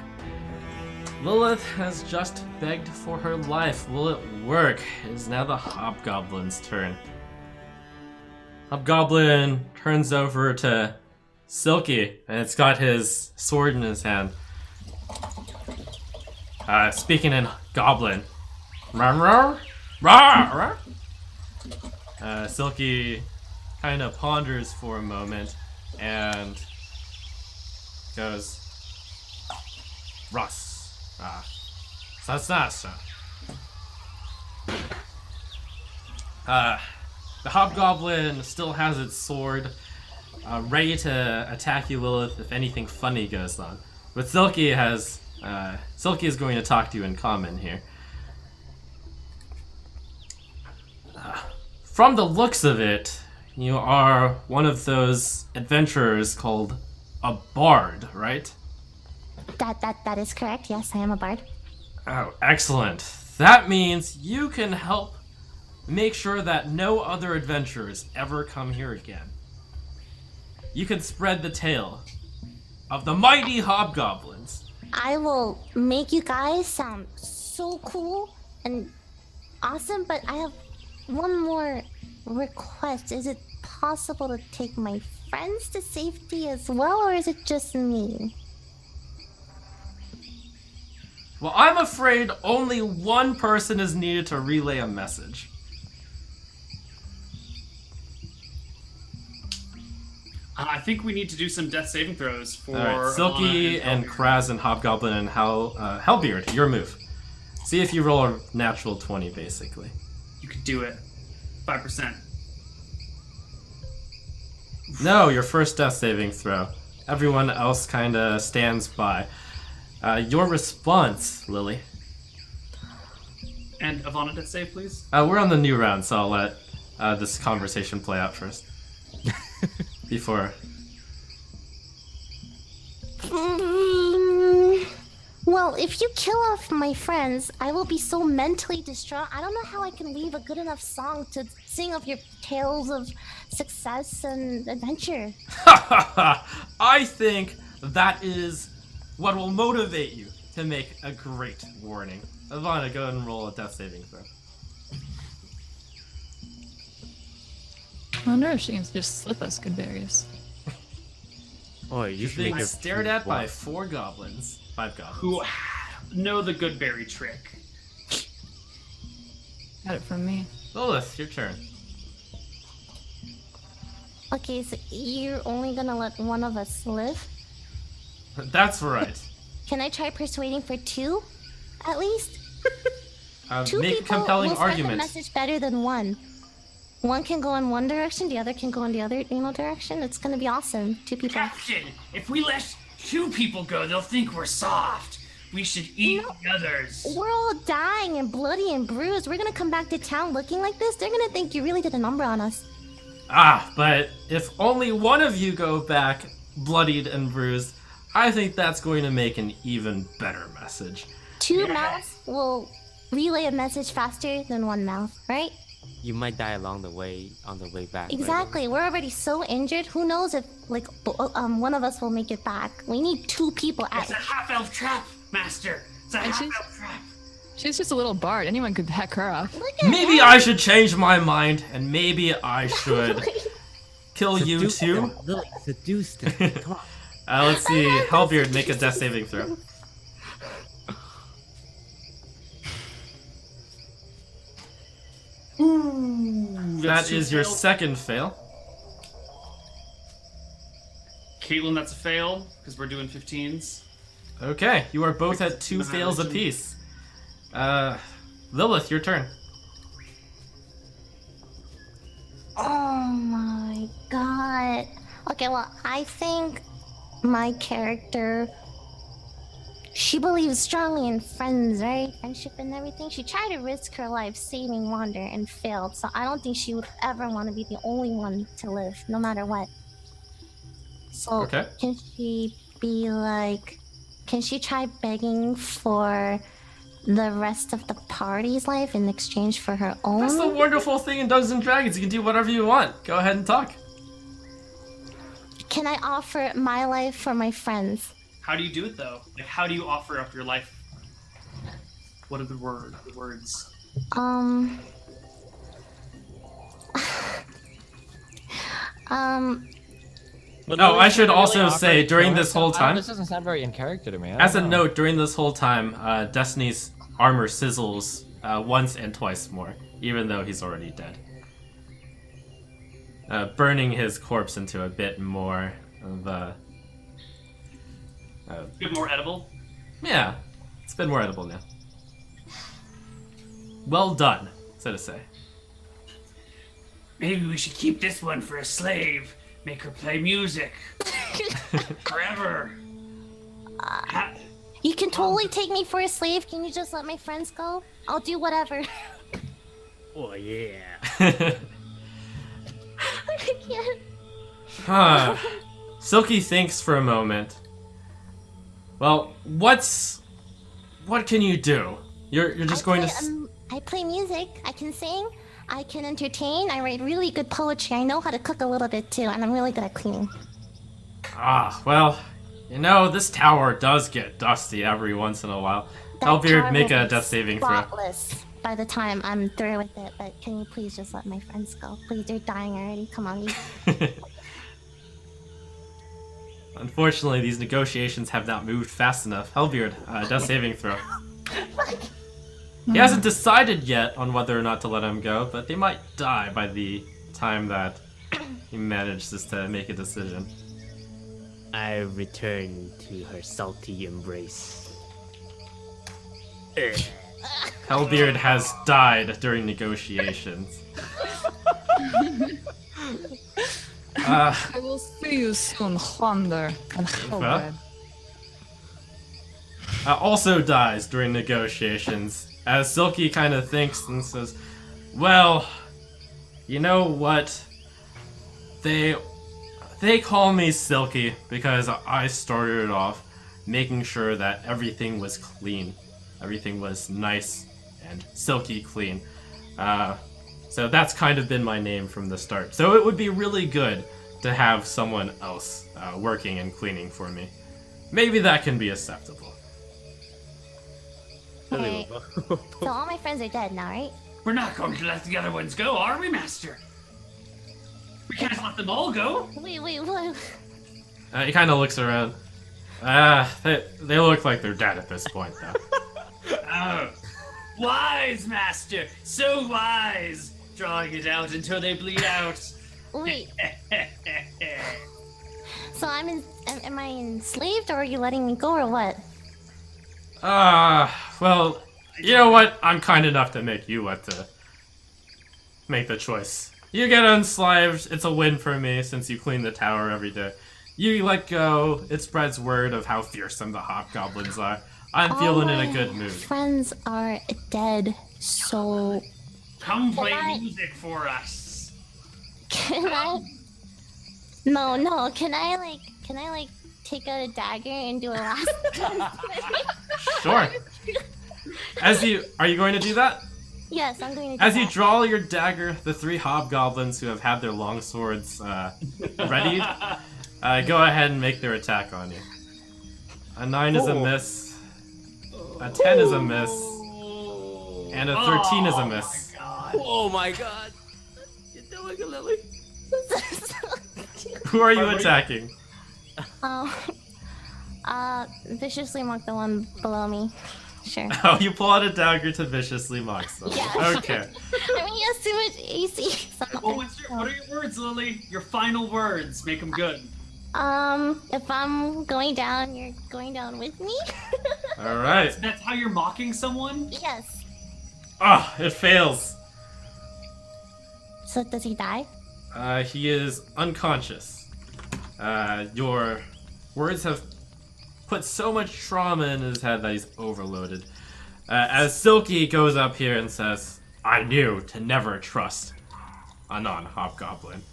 Lilith has just begged for her life. Will it work? It is now the Hobgoblin's turn. Hobgoblin turns over to Silky, and it's got his sword in his hand. Speaking in Goblin. Rawr, rawr, rawr. Silky kind of ponders for a moment and goes, Russ. Sasasa. The Hobgoblin still has its sword, ready to attack you, Lilith, if anything funny goes on. But Silky is going to talk to you in common here. From the looks of it, you are one of those adventurers called a bard, right? That is correct. Yes, I am a bard. Oh, excellent. That means you can help make sure that no other adventurers ever come here again. You can spread the tale of the mighty hobgoblins I will make you guys sound so cool and awesome, but I have one more request. Is it possible to take my friends to safety as well, or is it just me? Well, I'm afraid only one person is needed to relay a message. I think we need to do some death saving throws for. Alright, Silky Alana and Kraz and Hobgoblin and Hellbeard, your move. See if you roll a natural 20, basically. You could do it. 5%. No, your first death saving throw. Everyone else kind of stands by. Your response, Lily. And Ivana, death save, please. We're on the new round, so I'll let this conversation play out first. Before. Well, if you kill off my friends, I will be so mentally distraught. I don't know how I can leave a good enough song to sing of your tales of success and adventure. I think that is what will motivate you to make a great warning. Ivana, go ahead and roll a death saving throw. I wonder if she can just slip us good berries. Oh, you You're should being make stared at by 5 goblins. Who know the good berry trick. Got it from me. Lilith, your turn. Okay, so you're only gonna let one of us live? That's right. Can I try persuading for 2, at least? 2 Make a people compelling will spread the argument. message better than 1. One can go in one direction, the other can go in the other, direction. It's gonna be awesome. 2 people. Captain, if we let 2 people go, they'll think we're soft. We should eat the others. We're all dying and bloody and bruised. We're gonna come back to town looking like this. They're gonna think you really did a number on us. But if only one of you go back bloodied and bruised, I think that's going to make an even better message. 2 mouths will relay a message faster than 1 mouth, right? You might die along the way, on the way back. Exactly. We're already so injured. Who knows if, like, one of us will make it back. We need 2 people at It's a half-elf trap, Master. It's a And she's- half-elf trap. She's just a little bard. Anyone could heck her off. Look at Maybe that. I should change my mind, and maybe I should kill you Seduce too. them, Lily, seduce them. Come on. Let's see. Hellbeard, make a death saving throw. That is your second fail. Kaitlyn, that's a fail, because we're doing 15s. Okay, you are both at 2 fails apiece. Lilith, your turn. Oh my god. Okay, well, I think my character, she believes strongly in friends, right? Friendship and everything. She tried to risk her life saving Wander and failed, so I don't think she would ever want to be the only one to live, no matter what. So, Okay. can she be like, can she try begging for the rest of the party's life in exchange for her own? That's the wonderful thing in Dungeons and Dragons. You can do whatever you want. Go ahead and talk. Can I offer my life for my friends? How do you do it, though? Like, how do you offer up your life? What are the words? No, I should also say, during this whole time, This doesn't sound very in character to me. I as a don't know. note, during this whole time, Destiny's armor sizzles once and twice more, even though he's already dead. Burning his corpse into a bit more of a... A bit more edible. Yeah, it's a bit more edible now. Well done, so to say. Maybe we should keep this one for a slave. Make her play music. Forever. You can totally take me for a slave. Can you just let my friends go? I'll do whatever. Oh, yeah. I can't. Huh. Silky thinks for a moment. Well, what can you do? You're just going to... I play music. I can sing. I can entertain. I write really good poetry. I know how to cook a little bit too, and I'm really good at cleaning. Well, You know, this tower does get dusty every once in a while. That Hellbeard, tower make will a be death saving throw. spotless by the time I'm through with it, but can you please just let my friends go? Please, they're dying already. Come on, you. Unfortunately, these negotiations have not moved fast enough. Hellbeard, death saving throw. He hasn't decided yet on whether or not to let him go, but they might die by the time that he manages to make a decision. I return to her salty embrace. Hellbeard has died during negotiations. I will see you soon, Wander and Hellbed. Also dies during negotiations, as Silky kind of thinks and says, well, you know what? They call me Silky because I started off making sure that everything was clean. Everything was nice and silky clean. So that's kind of been my name from the start. So it would be really good to have someone else working and cleaning for me. Maybe that can be acceptable. Okay. So all my friends are dead now, right? We're not going to let the other ones go, are we, Master? We can't let them all go. Wait, what? He kind of looks around. They look like they're dead at this point, though. Oh, wise, Master, so wise. Drawing it out until they bleed out. Wait. So am I enslaved, or are you letting me go, or what? Well, you know what? I'm kind enough to make you what to make the choice. You get enslaved, it's a win for me since you clean the tower every day. You let go, it spreads word of how fearsome the hobgoblins are. I'm feeling in a good mood. Friends are dead, so Come play music for us. can I? No. Can I take out a dagger and do a last? Sure. Are you going to do that? Yes, I'm going to do As that. you draw your dagger, the three hobgoblins who have had their long swords readied, go ahead and make their attack on you. A 9 is a miss, a 10 is a miss, and a 13 is a miss. Oh my god! You're doing it, Lily. Who are you attacking? Viciously mock the one below me. Sure. Oh, you pull out a dagger to viciously mock someone. Yeah. Okay. I mean, he has too much AC. So I'm not Well, gonna- what are your words, Lily? Your final words. Make them good. If I'm going down, you're going down with me? All right. That's how you're mocking someone? Yes. Ah, it fails. So does he die? He is unconscious. Your words have put so much trauma in his head that he's overloaded. As Silky goes up here and says, I knew to never trust a non-hobgoblin.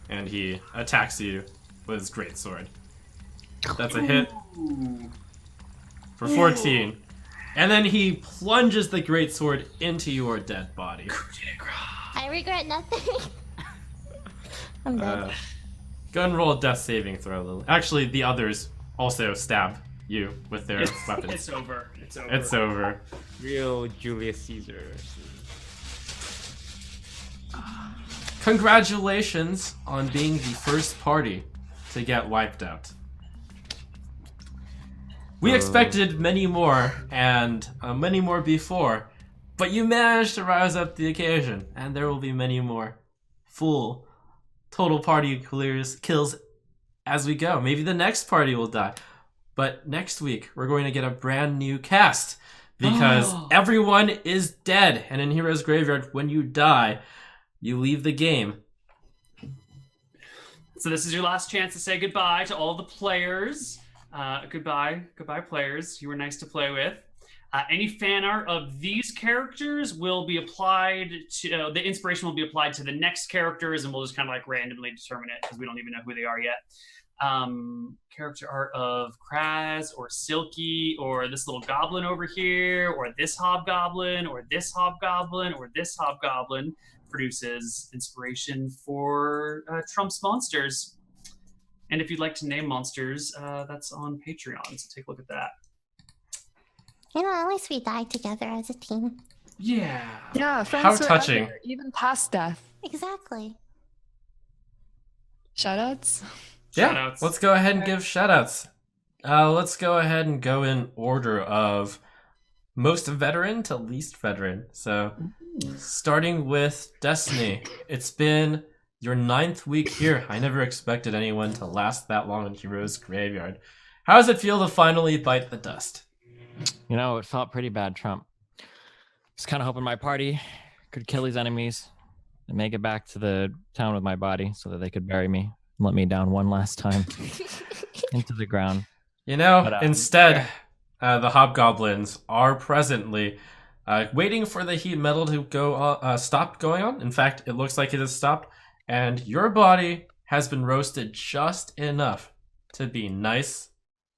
And he attacks you with his greatsword. That's a hit for 14. And then he plunges the greatsword into your dead body. I regret nothing. I'm dead. Go and roll a death saving throw, Lily. Actually, the others also stab you with their weapons. It's over. It's over. It's over. Real Julius Caesar. Congratulations on being the first party to get wiped out. We expected many more, and many more before, but you managed to rise up the occasion, and there will be many more full total party kills as we go. Maybe the next party will die. But next week, we're going to get a brand new cast because everyone is dead. And in Heroes Graveyard, when you die, you leave the game. So this is your last chance to say goodbye to all the players. Goodbye, players. You were nice to play with. Any fan art of these characters will be applied to, the inspiration will be applied to the next characters, and we'll just kind of like randomly determine it because we don't even know who they are yet. Character art of Kraz or Silky or this little goblin over here or this hobgoblin or this hobgoblin or this hobgoblin produces inspiration for Trump's monsters. And if you'd like to name monsters, that's on Patreon. So take a look at that. You know, at least we died together as a team. Yeah. Yeah, friends How forever, touching. even past death. Exactly. Shoutouts. Yeah, Shoutouts. let's go ahead and give shoutouts. Let's go ahead and go in order of most veteran to least veteran. So, starting with Destiny. It's been your 9th week here. I never expected anyone to last that long in Heroes Graveyard. How does it feel to finally bite the dust? You know, it felt pretty bad, Trump. Just kind of hoping my party could kill these enemies and make it back to the town with my body so that they could bury me and let me down one last time into the ground. You know, But, instead, the hobgoblins are presently waiting for the heat metal to go stop going on. In fact, it looks like it has stopped, and your body has been roasted just enough to be nice,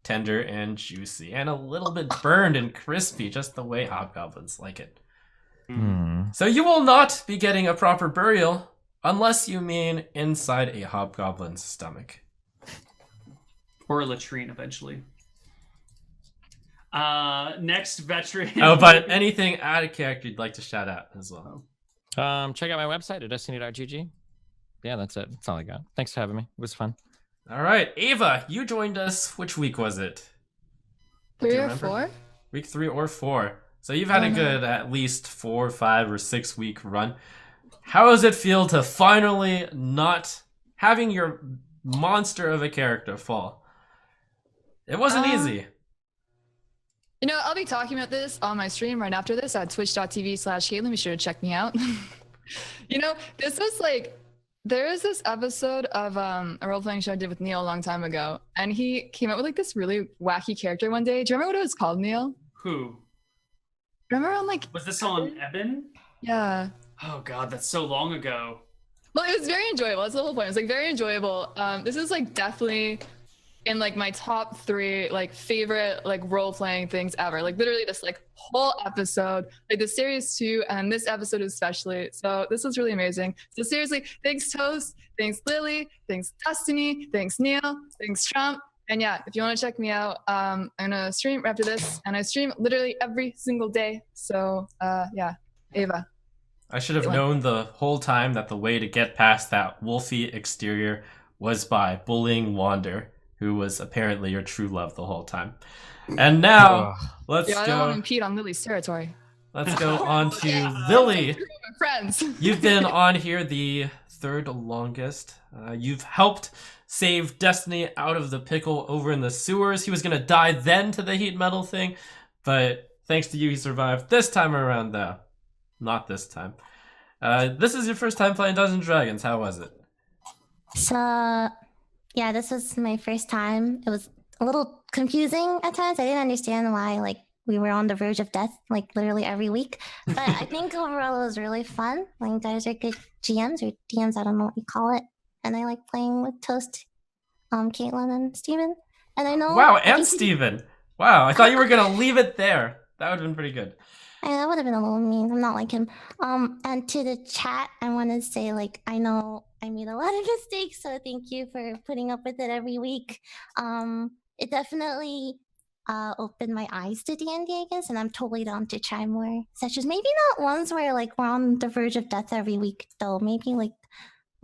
tender, and juicy, and a little bit burned and crispy, just the way hobgoblins like it. So you will not be getting a proper burial unless you mean inside a hobgoblin's stomach. Or a latrine eventually. Next veteran. Oh, but anything out of character you'd like to shout out as well. Check out my website at destiny.gg. Yeah, that's it. That's all I got. Thanks for having me. It was fun. All right, Ava, you joined us. Which week was it? 3 or remember? 4? Week 3 or 4. So you've had a good at least 4, 5, or 6 week run. How does it feel to finally not having your monster of a character fall? It wasn't easy. You know, I'll be talking about this on my stream right after this at twitch.tv/Kaitlyn. Be sure to check me out. You know, this was like, there is this episode of a role-playing show I did with Neil a long time ago, and he came up with like this really wacky character one day. Do you remember what it was called, Neil? Who? Remember on like, Was this on Eben? yeah. Oh god, that's so long ago. Well, it was very enjoyable. That's the whole point. It was like very enjoyable. This is like definitely in like my top 3 like favorite like role-playing things ever. Like literally this like whole episode, like the series 2 and this episode especially. So this was really amazing. So seriously, thanks Toast, thanks Lily, thanks Destiny, thanks Neil, thanks Trump. And yeah, if you want to check me out, I'm gonna stream after this, and I stream literally every single day. So yeah, Ava. I should have known the whole time that the way to get past that wolfy exterior was by bullying Wander, who was apparently your true love the whole time. And now, let's Yeah, I don't want to go. impede on Lily's territory. Let's go on to Lily. We're friends. You've been on here the 3rd longest. You've helped save Destiny out of the pickle over in the sewers. He was gonna die then to the heat metal thing, but thanks to you, he survived this time around, though. Not this time. This is your first time playing Dungeons and Dragons. How was it? So, yeah, this was my first time. It was a little confusing at times. I didn't understand why, like, we were on the verge of death, like, literally every week. But I think overall it was really fun. Like, you guys are good GMs or DMs, I don't know what you call it. And I like playing with Toast, Kaitlyn, and Steven. And I know... Wow, I and think Steven. Wow, I thought you were gonna leave it there. That would have been pretty good. that would have been a little mean. I'm not like him. And to the chat, I want to say, like, I know I made a lot of mistakes, so thank you for putting up with it every week. It definitely opened my eyes to D&D, I guess, and I'm totally down to try more sessions. Maybe not ones where, like, we're on the verge of death every week, though. Maybe, like,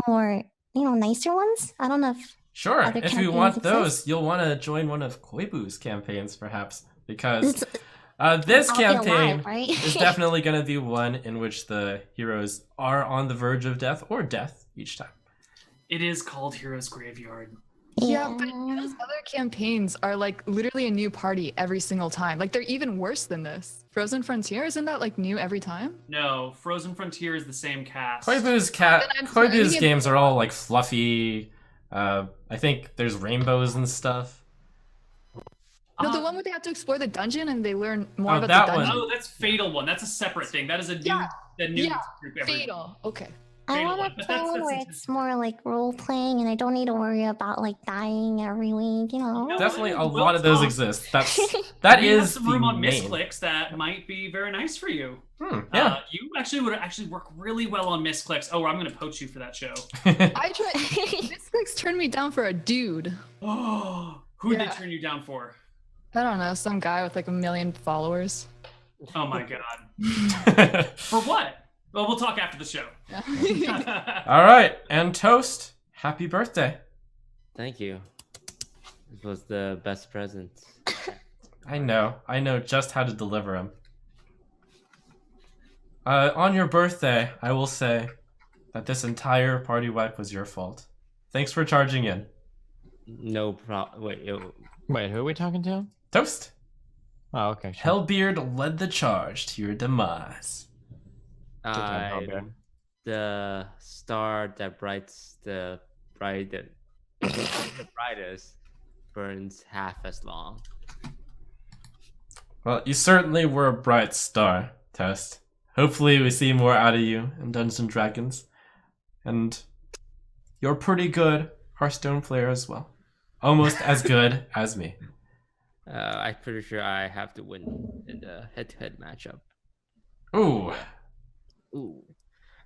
more, nicer ones. I don't know if... Sure, other if you campaigns want exist? those, you'll want to join one of Koibu's campaigns, perhaps, because this I'll be campaign alive, right? is definitely going to be one in which the heroes are on the verge of death or death each time. It is called Heroes Graveyard. Yeah, but those other campaigns are like literally a new party every single time. Like they're even worse than this. Frozen Frontier, isn't that like new every time? No, Frozen Frontier is the same cast. Koibu's Then I'm trying to get- games are all like fluffy. I think there's rainbows and stuff. No, the one where they have to explore the dungeon and they learn more Oh, about that the dungeon. one. Oh, that's Fatal one. That's a separate thing. That is a new, Yeah, the new yeah, group every Fatal. Okay. I Fatal want one, a but plan where intense. it's more like role playing, and I don't need to worry about like dying every week. You know. No, Definitely, a we'll lot of those talk. exist. That We have is some the room on main. misclicks that might be very nice for you. Yeah. You actually would work really well on misclicks. Oh, I'm going to poach you for that show. I tried. Misclicks turned me down for a dude. Oh, who did Yeah. turn you down for? I don't know, some guy with like 1 million followers. Oh my god. For what? Well, we'll talk after the show. All right, and Toast, happy birthday. Thank you. It was the best present. I know just how to deliver him. On your birthday, I will say that this entire party wipe was your fault. Thanks for charging in. No problem. Wait, Wait, who are we talking to? Toast. Oh, okay. Sure. Hellbeard led the charge to your demise. time, Hellbeard. The star that the brightest burns half as long. Well, you certainly were a bright star, Toast. Hopefully we see more out of you in Dungeons & Dragons. And you're a pretty good Hearthstone player as well. Almost as good as me. I'm pretty sure I have to win in the head-to-head matchup. Ooh. Ooh.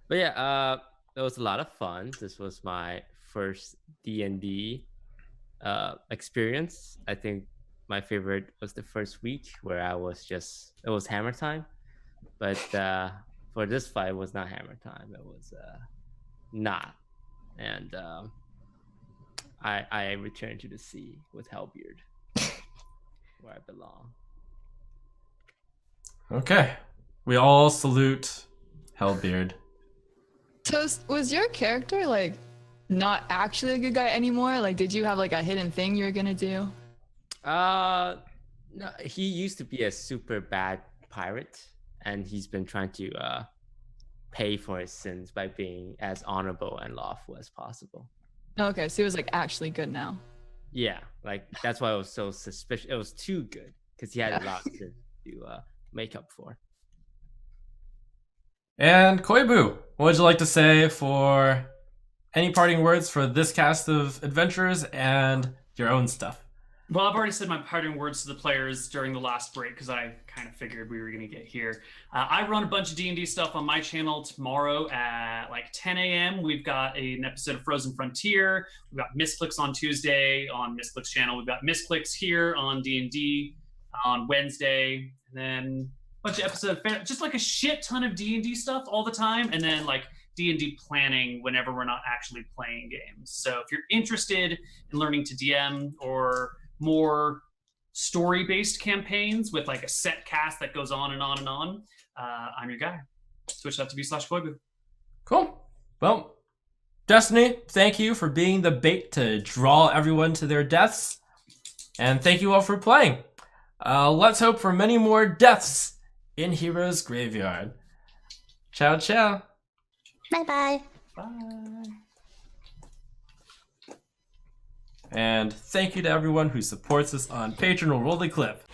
But yeah, it was a lot of fun. This was my first D&D experience. I think my favorite was the first week where it was hammer time. But for this fight, it was not hammer time. It was not. And I returned to the sea with Hellbeard, where I belong. Okay. We all salute Hellbeard. Toast, was your character like not actually a good guy anymore? Like, did you have like a hidden thing you were gonna do? No, he used to be a super bad pirate, and he's been trying to pay for his sins by being as honorable and lawful as possible. Okay, so he was like actually good now. Yeah, like that's why I was so suspicious. It was too good because he had a lot to make up for. And Koibu, what would you like to say for any parting words for this cast of adventurers and your own stuff? Well, I've already said my parting words to the players during the last break because I kind of figured we were going to get here. I run a bunch of D&D stuff on my channel tomorrow at like 10 a.m. We've got an episode of Frozen Frontier. We've got Misclicks on Tuesday on Misclicks channel. We've got Misclicks here on D&D on Wednesday. And then a bunch of episodes, just like a shit ton of D&D stuff all the time. And then like D&D planning whenever we're not actually playing games. So if you're interested in learning to DM or more story-based campaigns with like a set cast that goes on and on and on, I'm your guy. Twitch.tv/Koibu. Cool. Well, Destiny, thank you for being the bait to draw everyone to their deaths. And thank you all for playing. Let's hope for many more deaths in Heroes Graveyard. Ciao, ciao. Bye-bye. Bye. And thank you to everyone who supports us on Patreon or Roll the Clip.